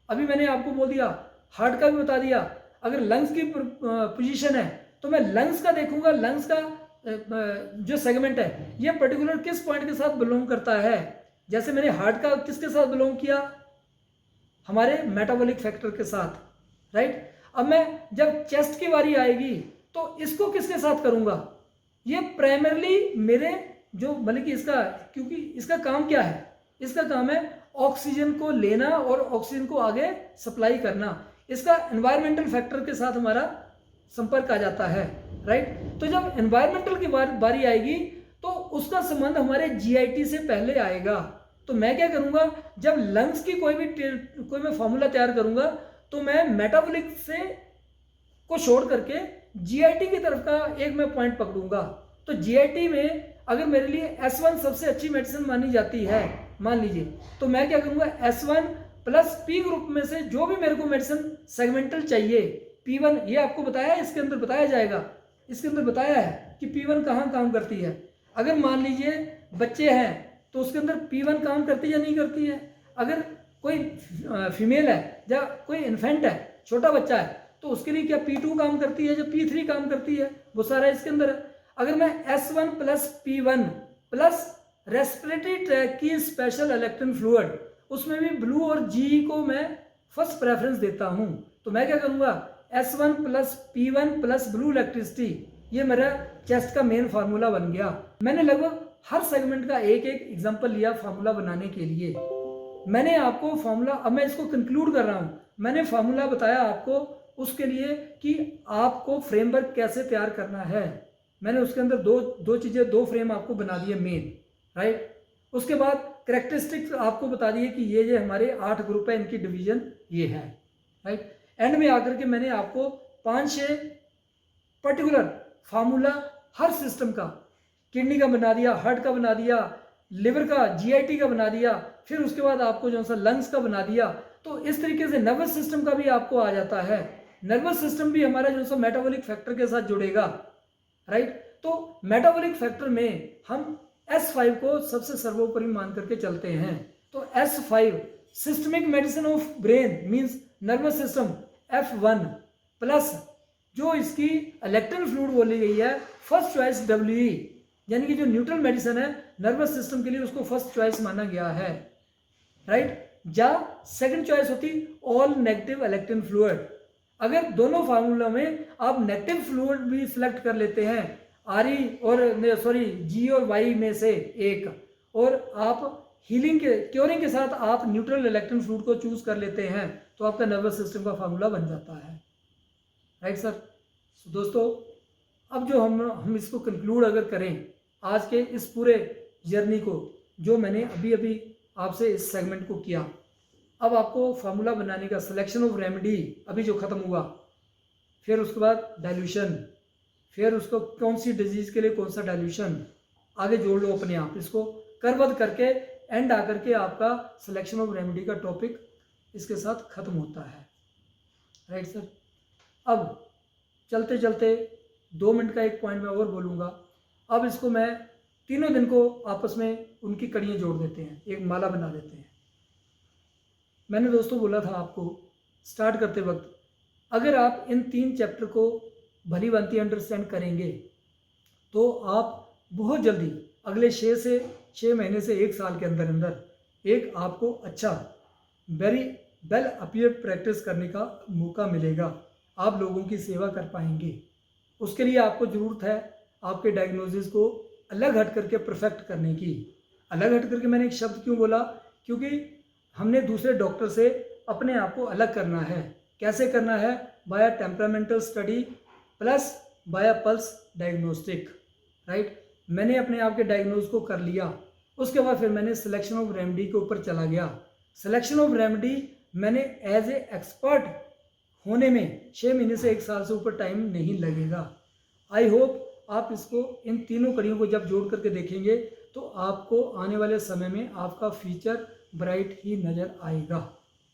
अभी मैंने आपको बोल दिया, हार्ट का भी बता दिया। अगर लंग्स की पोजीशन है तो मैं लंग्स का देखूंगा, लंग्स का जो सेगमेंट है ये पर्टिकुलर किस पॉइंट के साथ बिलोंग करता है। जैसे मैंने हार्ट का किसके साथ बिलोंग किया, हमारे मेटाबॉलिक फैक्टर के साथ, राइट। अब मैं जब चेस्ट की बारी आएगी तो इसको किसके साथ करूंगा, ये प्राइमरली मेरे जो मतलब कि इसका, क्योंकि इसका काम क्या है, इसका काम है ऑक्सीजन को लेना और ऑक्सीजन को आगे सप्लाई करना। इसका एनवायरमेंटल फैक्टर के साथ हमारा संपर्क आ जाता है, राइट। तो जब एनवायरमेंटल की बारी आएगी तो उसका संबंध हमारे GIT से पहले आएगा। तो मैं क्या करूंगा, जब लंग्स की कोई मैं फार्मूला तैयार करूंगा तो मैं मेटाबॉलिक से को छोड़ करके GIT की तरफ का एक मैं पॉइंट पकड़ूंगा। तो GIT में अगर मेरे लिए S1 सबसे अच्छी मेडिसिन मानी जाती है, मान लीजिए, तो मैं क्या करूंगा, S1 प्लस P ग्रुप में से जो भी मेरे को मेडिसिन सेगमेंटल चाहिए, P1 ये आपको बताया है, इसके अंदर बताया जाएगा, इसके अंदर बताया है कि P1 कहाँ काम करती है। अगर मान लीजिए बच्चे हैं तो उसके अंदर P1 काम करती है या नहीं करती है। अगर कोई फीमेल है या कोई इन्फेंट है, छोटा बच्चा है, तो उसके लिए क्या P2 काम करती है या P3 काम करती है, वो सारा इसके अंदर है। अगर मैं S1 plus P1 plus respiratory tract की स्पेशल इलेक्ट्रिन फ्लूइड, उसमें भी ब्लू और GE को मैं फर्स्ट प्रेफरेंस देता हूं, तो मैं क्या करूंगा, S1 plus P1 plus blue electricity, ये मेरा चेस्ट का मेन फार्मूला बन गया। मैंने लगभग हर सेगमेंट का एक एक एग्जांपल लिया फार्मूला बनाने के लिए। मैंने आपको फार्मूला, अब मैं इसको कंक्लूड कर रहा हूं, मैंने फार्मूला बताया आपको उसके लिए कि आपको फ्रेमवर्क कैसे तैयार करना है। मैंने उसके अंदर दो फ्रेम आपको बना दिए मेन, राइट। उसके बाद कैरेक्टरिस्टिक्स आपको बता दिए कि ये हमारे 8 ग्रुप है, इनकी डिवीजन ये है, राइट। एंड में आकर के मैंने आपको 5-6 पर्टिकुलर फार्मूला हर सिस्टम का, किडनी का बना दिया, हार्ट का बना दिया, लिवर का, जीआईटी का बना दिया, फिर उसके बाद आपको जो सा लंग्स का बना दिया। तो इस तरीके से नर्वस सिस्टम का भी आपको आ जाता है। नर्वस सिस्टम भी हमारा जो सा मेटाबॉलिक फैक्टर के साथ जुड़ेगा, राइट। तो मेटाबॉलिक फैक्टर में हम S5 को सबसे सर्वोपरि मान करके चलते हैं। तो S5 systemic medicine of brain means nervous system F1 plus जो इसकी इलेक्ट्रल फ्लूइड बोली गई है फर्स्ट चॉइस WE, यानी कि जो न्यूट्रल मेडिसिन है नर्वस सिस्टम के लिए उसको फर्स्ट चॉइस माना गया है, राइट। या सेकंड चॉइस होती ऑल नेगेटिव इलेक्ट्रल फ्लूइड। अगर दोनों फार्मूला में आप नेगेटिव फ्लूइड भी सिलेक्ट कर लेते हैं, G और Y में से एक, और आप क्योरिंग के साथ आप न्यूट्रल इलेक्ट्रल फ्लूइड को चूज कर लेते हैं, तो आपका नर्वस सिस्टम का फार्मूला बन जाता है, राइट सर। दोस्तों अब जो हम इसको कंक्लूड अगर करें आज के इस पूरे जर्नी को, जो मैंने अभी आपसे इस सेगमेंट को किया, अब आपको फार्मूला बनाने का सिलेक्शन ऑफ रेमेडी अभी जो ख़त्म हुआ, फिर उसके बाद डाइल्यूशन, फिर उसको कौन सी डिजीज़ के लिए कौन सा डाइल्यूशन, आगे जोड़ लो अपने आप, इसको करबद्ध करके एंड आकर के आपका सिलेक्शन ऑफ रेमेडी का टॉपिक इसके साथ ख़त्म होता है, राइट सर। अब चलते चलते 2 मिनट का एक पॉइंट मैं और बोलूँगा। अब इसको मैं तीनों दिन को आपस में उनकी कड़ियाँ जोड़ देते हैं, एक माला बना देते हैं। मैंने दोस्तों बोला था आपको स्टार्ट करते वक्त, अगर आप इन 3 चैप्टर को भली भांति अंडरस्टैंड करेंगे तो आप बहुत जल्दी अगले 6 महीने से 1 साल के अंदर अंदर एक आपको अच्छा वेरी वेल अपीयर प्रैक्टिस करने का मौका मिलेगा, आप लोगों की सेवा कर पाएंगे। उसके लिए आपको ज़रूरत है आपके डायग्नोसिस को अलग हट करके परफेक्ट करने की। अलग हट करके मैंने एक शब्द क्यों बोला, क्योंकि हमने दूसरे डॉक्टर से अपने आप को अलग करना है। कैसे करना है? बाया टेम्परामेंटल स्टडी प्लस बाया पल्स डायग्नोस्टिक, राइट। मैंने अपने आप के डायग्नोज को कर लिया, उसके बाद फिर मैंने सिलेक्शन ऑफ रेमेडी के ऊपर चला गया। सिलेक्शन ऑफ रेमेडी मैंने एज ए एक्सपर्ट होने में 6 महीने से 1 साल से ऊपर टाइम नहीं लगेगा। आई होप आप इसको इन तीनों कड़ियों को जब जोड़ करके देखेंगे तो आपको आने वाले समय में आपका फ्यूचर ब्राइट ही नज़र आएगा।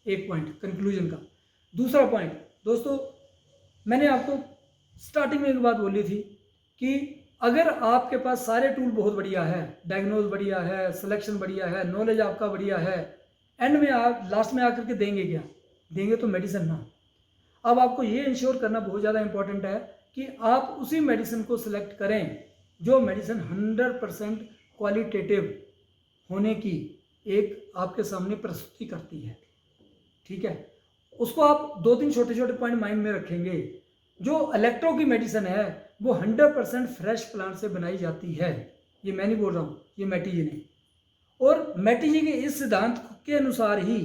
एक पॉइंट कंक्लूजन का। दूसरा पॉइंट दोस्तों, मैंने आपको स्टार्टिंग में एक बात बोली थी कि अगर आपके पास सारे टूल बहुत बढ़िया है, डायग्नोज बढ़िया है, सिलेक्शन बढ़िया है, नॉलेज आपका बढ़िया है, एंड में आप लास्ट में आकर के देंगे क्या? देंगे तो मेडिसिन ना। अब आपको ये इंश्योर करना बहुत ज़्यादा इंपॉर्टेंट है कि आप उसी मेडिसिन को सिलेक्ट करें जो मेडिसिन 100% क्वालिटेटिव होने की एक आपके सामने प्रस्तुति करती है, ठीक है। उसको आप 2-3 छोटे छोटे पॉइंट माइंड में रखेंगे। जो इलेक्ट्रो की मेडिसिन है वो 100% फ्रेश प्लांट से बनाई जाती है, ये मैं नहीं बोल रहा हूँ, ये मैटी जी ने। और मैटी जी के इस सिद्धांत के अनुसार ही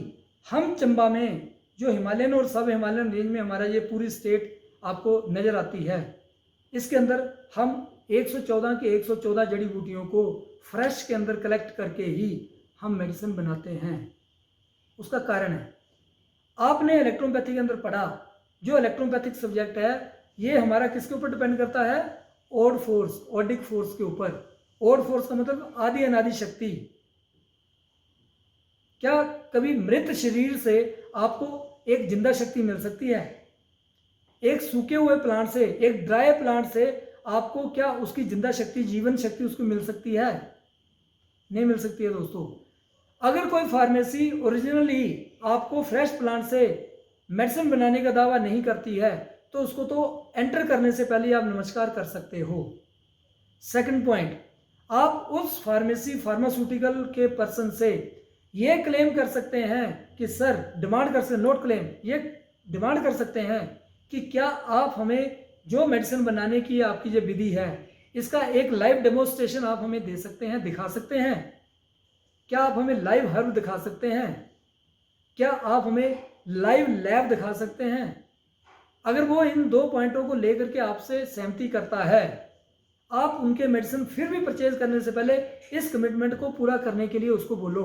हम चंबा में जो हिमालयन और सब हिमालयन रेंज में हमारा ये पूरी स्टेट आपको नज़र आती है, इसके अंदर हम 114 के 114 जड़ी बूटियों को फ्रेश के अंदर कलेक्ट करके ही हम मेडिसिन बनाते हैं। उसका कारण है आपने इलेक्ट्रोपैथी के अंदर पढ़ा, जो इलेक्ट्रोपैथिक सब्जेक्ट है ये हमारा किसके ऊपर डिपेंड करता है? ओड फोर्स, ओडिक फोर्स के ऊपर। ओड फोर्स का मतलब आदि अनादि शक्ति। क्या कभी मृत शरीर से आपको एक जिंदा शक्ति मिल सकती है? एक सूखे हुए प्लांट से, एक ड्राई प्लांट से आपको क्या उसकी जिंदा शक्ति, जीवन शक्ति उसको मिल सकती है? नहीं मिल सकती है दोस्तों। अगर कोई फार्मेसी ओरिजिनली आपको फ्रेश प्लांट से मेडिसिन बनाने का दावा नहीं करती है तो उसको तो एंटर करने से पहले आप नमस्कार कर सकते हो। सेकंड पॉइंट, आप उस फार्मास्यूटिकल के पर्सन से ये क्लेम कर सकते हैं कि सर, डिमांड कर सकते, नोट क्लेम, ये डिमांड कर सकते हैं कि क्या आप हमें जो मेडिसिन बनाने की आपकी जो विधि है इसका एक लाइव डेमोन्स्ट्रेशन आप हमें दे सकते हैं, दिखा सकते हैं? क्या आप हमें लाइव हर्ब दिखा सकते हैं? क्या आप हमें लाइव लैब दिखा सकते हैं? अगर वो इन 2 पॉइंटों को लेकर के आपसे सहमति करता है, आप उनके मेडिसिन फिर भी परचेज करने से पहले इस कमिटमेंट को पूरा करने के लिए उसको बोलो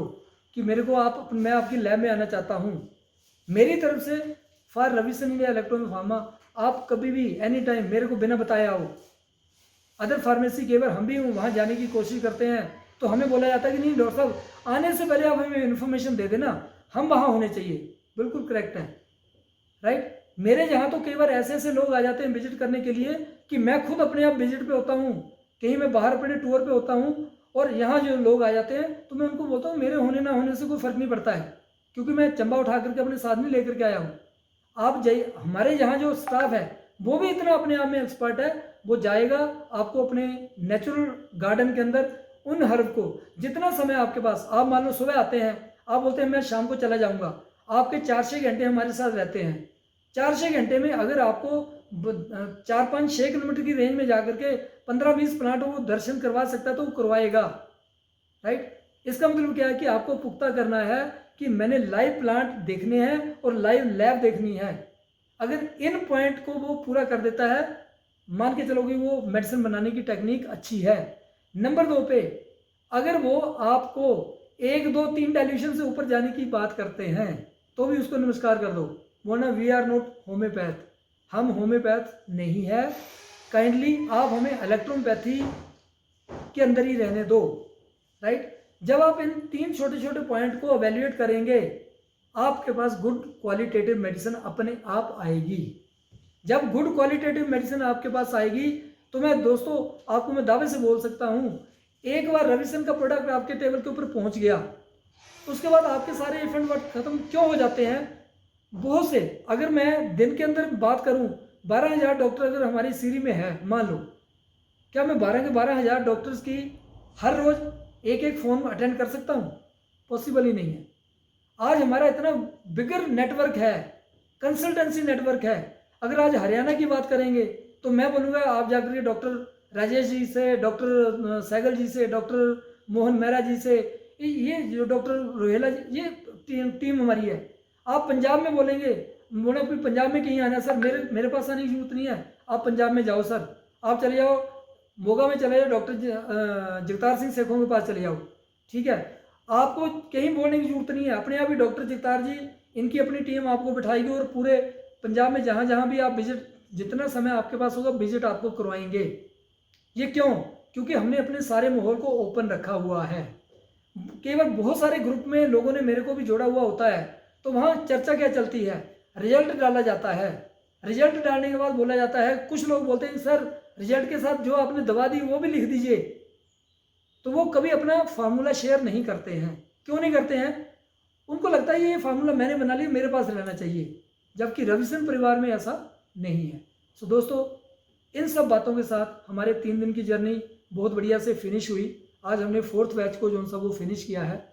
कि मेरे को मैं आपकी लैब में आना चाहता हूँ। मेरी तरफ से फॉर रविसन इंडिया इलेक्ट्रॉनिक फार्मा आप कभी भी एनी टाइम मेरे को बिना बताए आओ। अदर फार्मेसी केवल हम भी वहाँ जाने की कोशिश करते हैं तो हमें बोला जाता है कि नहीं डॉक्टर साहब आने से पहले आप हमें इन्फॉर्मेशन दे देना, हम वहाँ होने चाहिए। बिल्कुल करेक्ट है, राइट। मेरे यहाँ तो कई बार ऐसे लोग आ जाते हैं विजिट करने के लिए कि मैं खुद अपने आप विजिट पे होता हूँ, कहीं मैं बाहर अपने टूर पे होता हूँ और यहाँ जो लोग आ जाते हैं तो मैं उनको बोलता हूँ मेरे होने ना होने से कोई फ़र्क नहीं पड़ता है, क्योंकि मैं चंबा उठा करके अपने साथ में लेकर के आया हूँ। आप जाइए, हमारे यहाँ जो स्टाफ है वो भी इतना अपने आप में एक्सपर्ट है, वो जाएगा आपको अपने नेचुरल गार्डन के अंदर उन हर्ब को जितना समय आपके पास, आप मान लो सुबह आते हैं, आप बोलते हैं मैं शाम को चला जाऊँगा, आपके 4-6 घंटे हमारे साथ रहते हैं। 4-6 घंटे में अगर आपको 4-5-6 किलोमीटर की रेंज में जाकर के 15-20 प्लांट वो दर्शन करवा सकता है तो वो करवाएगा, राइट। इसका मतलब क्या है कि आपको पुख्ता करना है कि मैंने लाइव प्लांट देखने हैं और लाइव लैब देखनी है। अगर इन पॉइंट को वो पूरा कर देता है, मान के चलो कि वो मेडिसिन बनाने की टेक्निक अच्छी है। नंबर 2 पे अगर वो आपको 1, 2, 3 डाइल्यूशन से ऊपर जाने की बात करते हैं तो भी उसको नमस्कार कर दो, बोलना वी आर नॉट होम्योपैथ, हम होम्योपैथ नहीं है, काइंडली आप हमें इलेक्ट्रोपैथी के अंदर ही रहने दो, राइट। जब आप इन 3 छोटे छोटे पॉइंट को एवेल्युएट करेंगे आपके पास गुड क्वालिटेटिव मेडिसिन अपने आप आएगी। जब गुड क्वालिटेटिव मेडिसिन आपके पास आएगी तो मैं दोस्तों आपको मैं दावे से बोल सकता हूँ, एक बार रविसन का प्रोडक्ट आपके टेबल के ऊपर पहुँच गया उसके बाद आपके सारे इफेक्ट वर्क खत्म क्यों हो जाते हैं। बहुत से, अगर मैं दिन के अंदर बात करूं 12,000 डॉक्टर अगर हमारी सीरी में है मान लो, क्या मैं 12 के 12,000 डॉक्टर्स की हर रोज एक फ़ोन अटेंड कर सकता हूं? पॉसिबल ही नहीं है। आज हमारा इतना बिगर नेटवर्क है, कंसल्टेंसी नेटवर्क है। अगर आज हरियाणा की बात करेंगे तो मैं बोलूँगा आप जाकर के डॉक्टर राजेश जी से, डॉक्टर सहगल जी से, डॉक्टर मोहन मेहरा जी से, ये जो डॉक्टर रोहेला जी, ये टीम हमारी है। आप पंजाब में बोलेंगे, बोले कोई पंजाब में कहीं आना सर, मेरे पास आने की जरूरत नहीं है, आप पंजाब में जाओ सर, आप चले जाओ मोगा में चले जाओ, डॉक्टर जगतार सिंह सेखों के पास चले जाओ, ठीक है। आपको कहीं बोलने की जरूरत नहीं है, अपने आप ही डॉक्टर जगतार जी, इनकी अपनी टीम आपको बिठाएगी और पूरे पंजाब में जहाँ जहाँ भी आप विजिट, जितना समय आपके पास होगा विजिट आपको करवाएंगे। ये क्यों? क्योंकि हमने अपने सारे माहौल को ओपन रखा हुआ है। केवल बहुत सारे ग्रुप में लोगों ने मेरे को भी जोड़ा हुआ होता है तो वहाँ चर्चा क्या चलती है, रिजल्ट डाला जाता है। रिजल्ट डालने के बाद बोला जाता है, कुछ लोग बोलते हैं सर रिजल्ट के साथ जो आपने दवा दी वो भी लिख दीजिए, तो वो कभी अपना फार्मूला शेयर नहीं करते हैं। क्यों नहीं करते हैं? उनको लगता है ये फार्मूला मैंने बना लिया, मेरे पास रहना चाहिए, जबकि रविसन परिवार में ऐसा नहीं है। सो दोस्तों, इन सब बातों के साथ हमारे 3 दिन की जर्नी बहुत बढ़िया से फिनिश हुई। आज हमने 4th बैच को जो सा वो फिनिश किया है।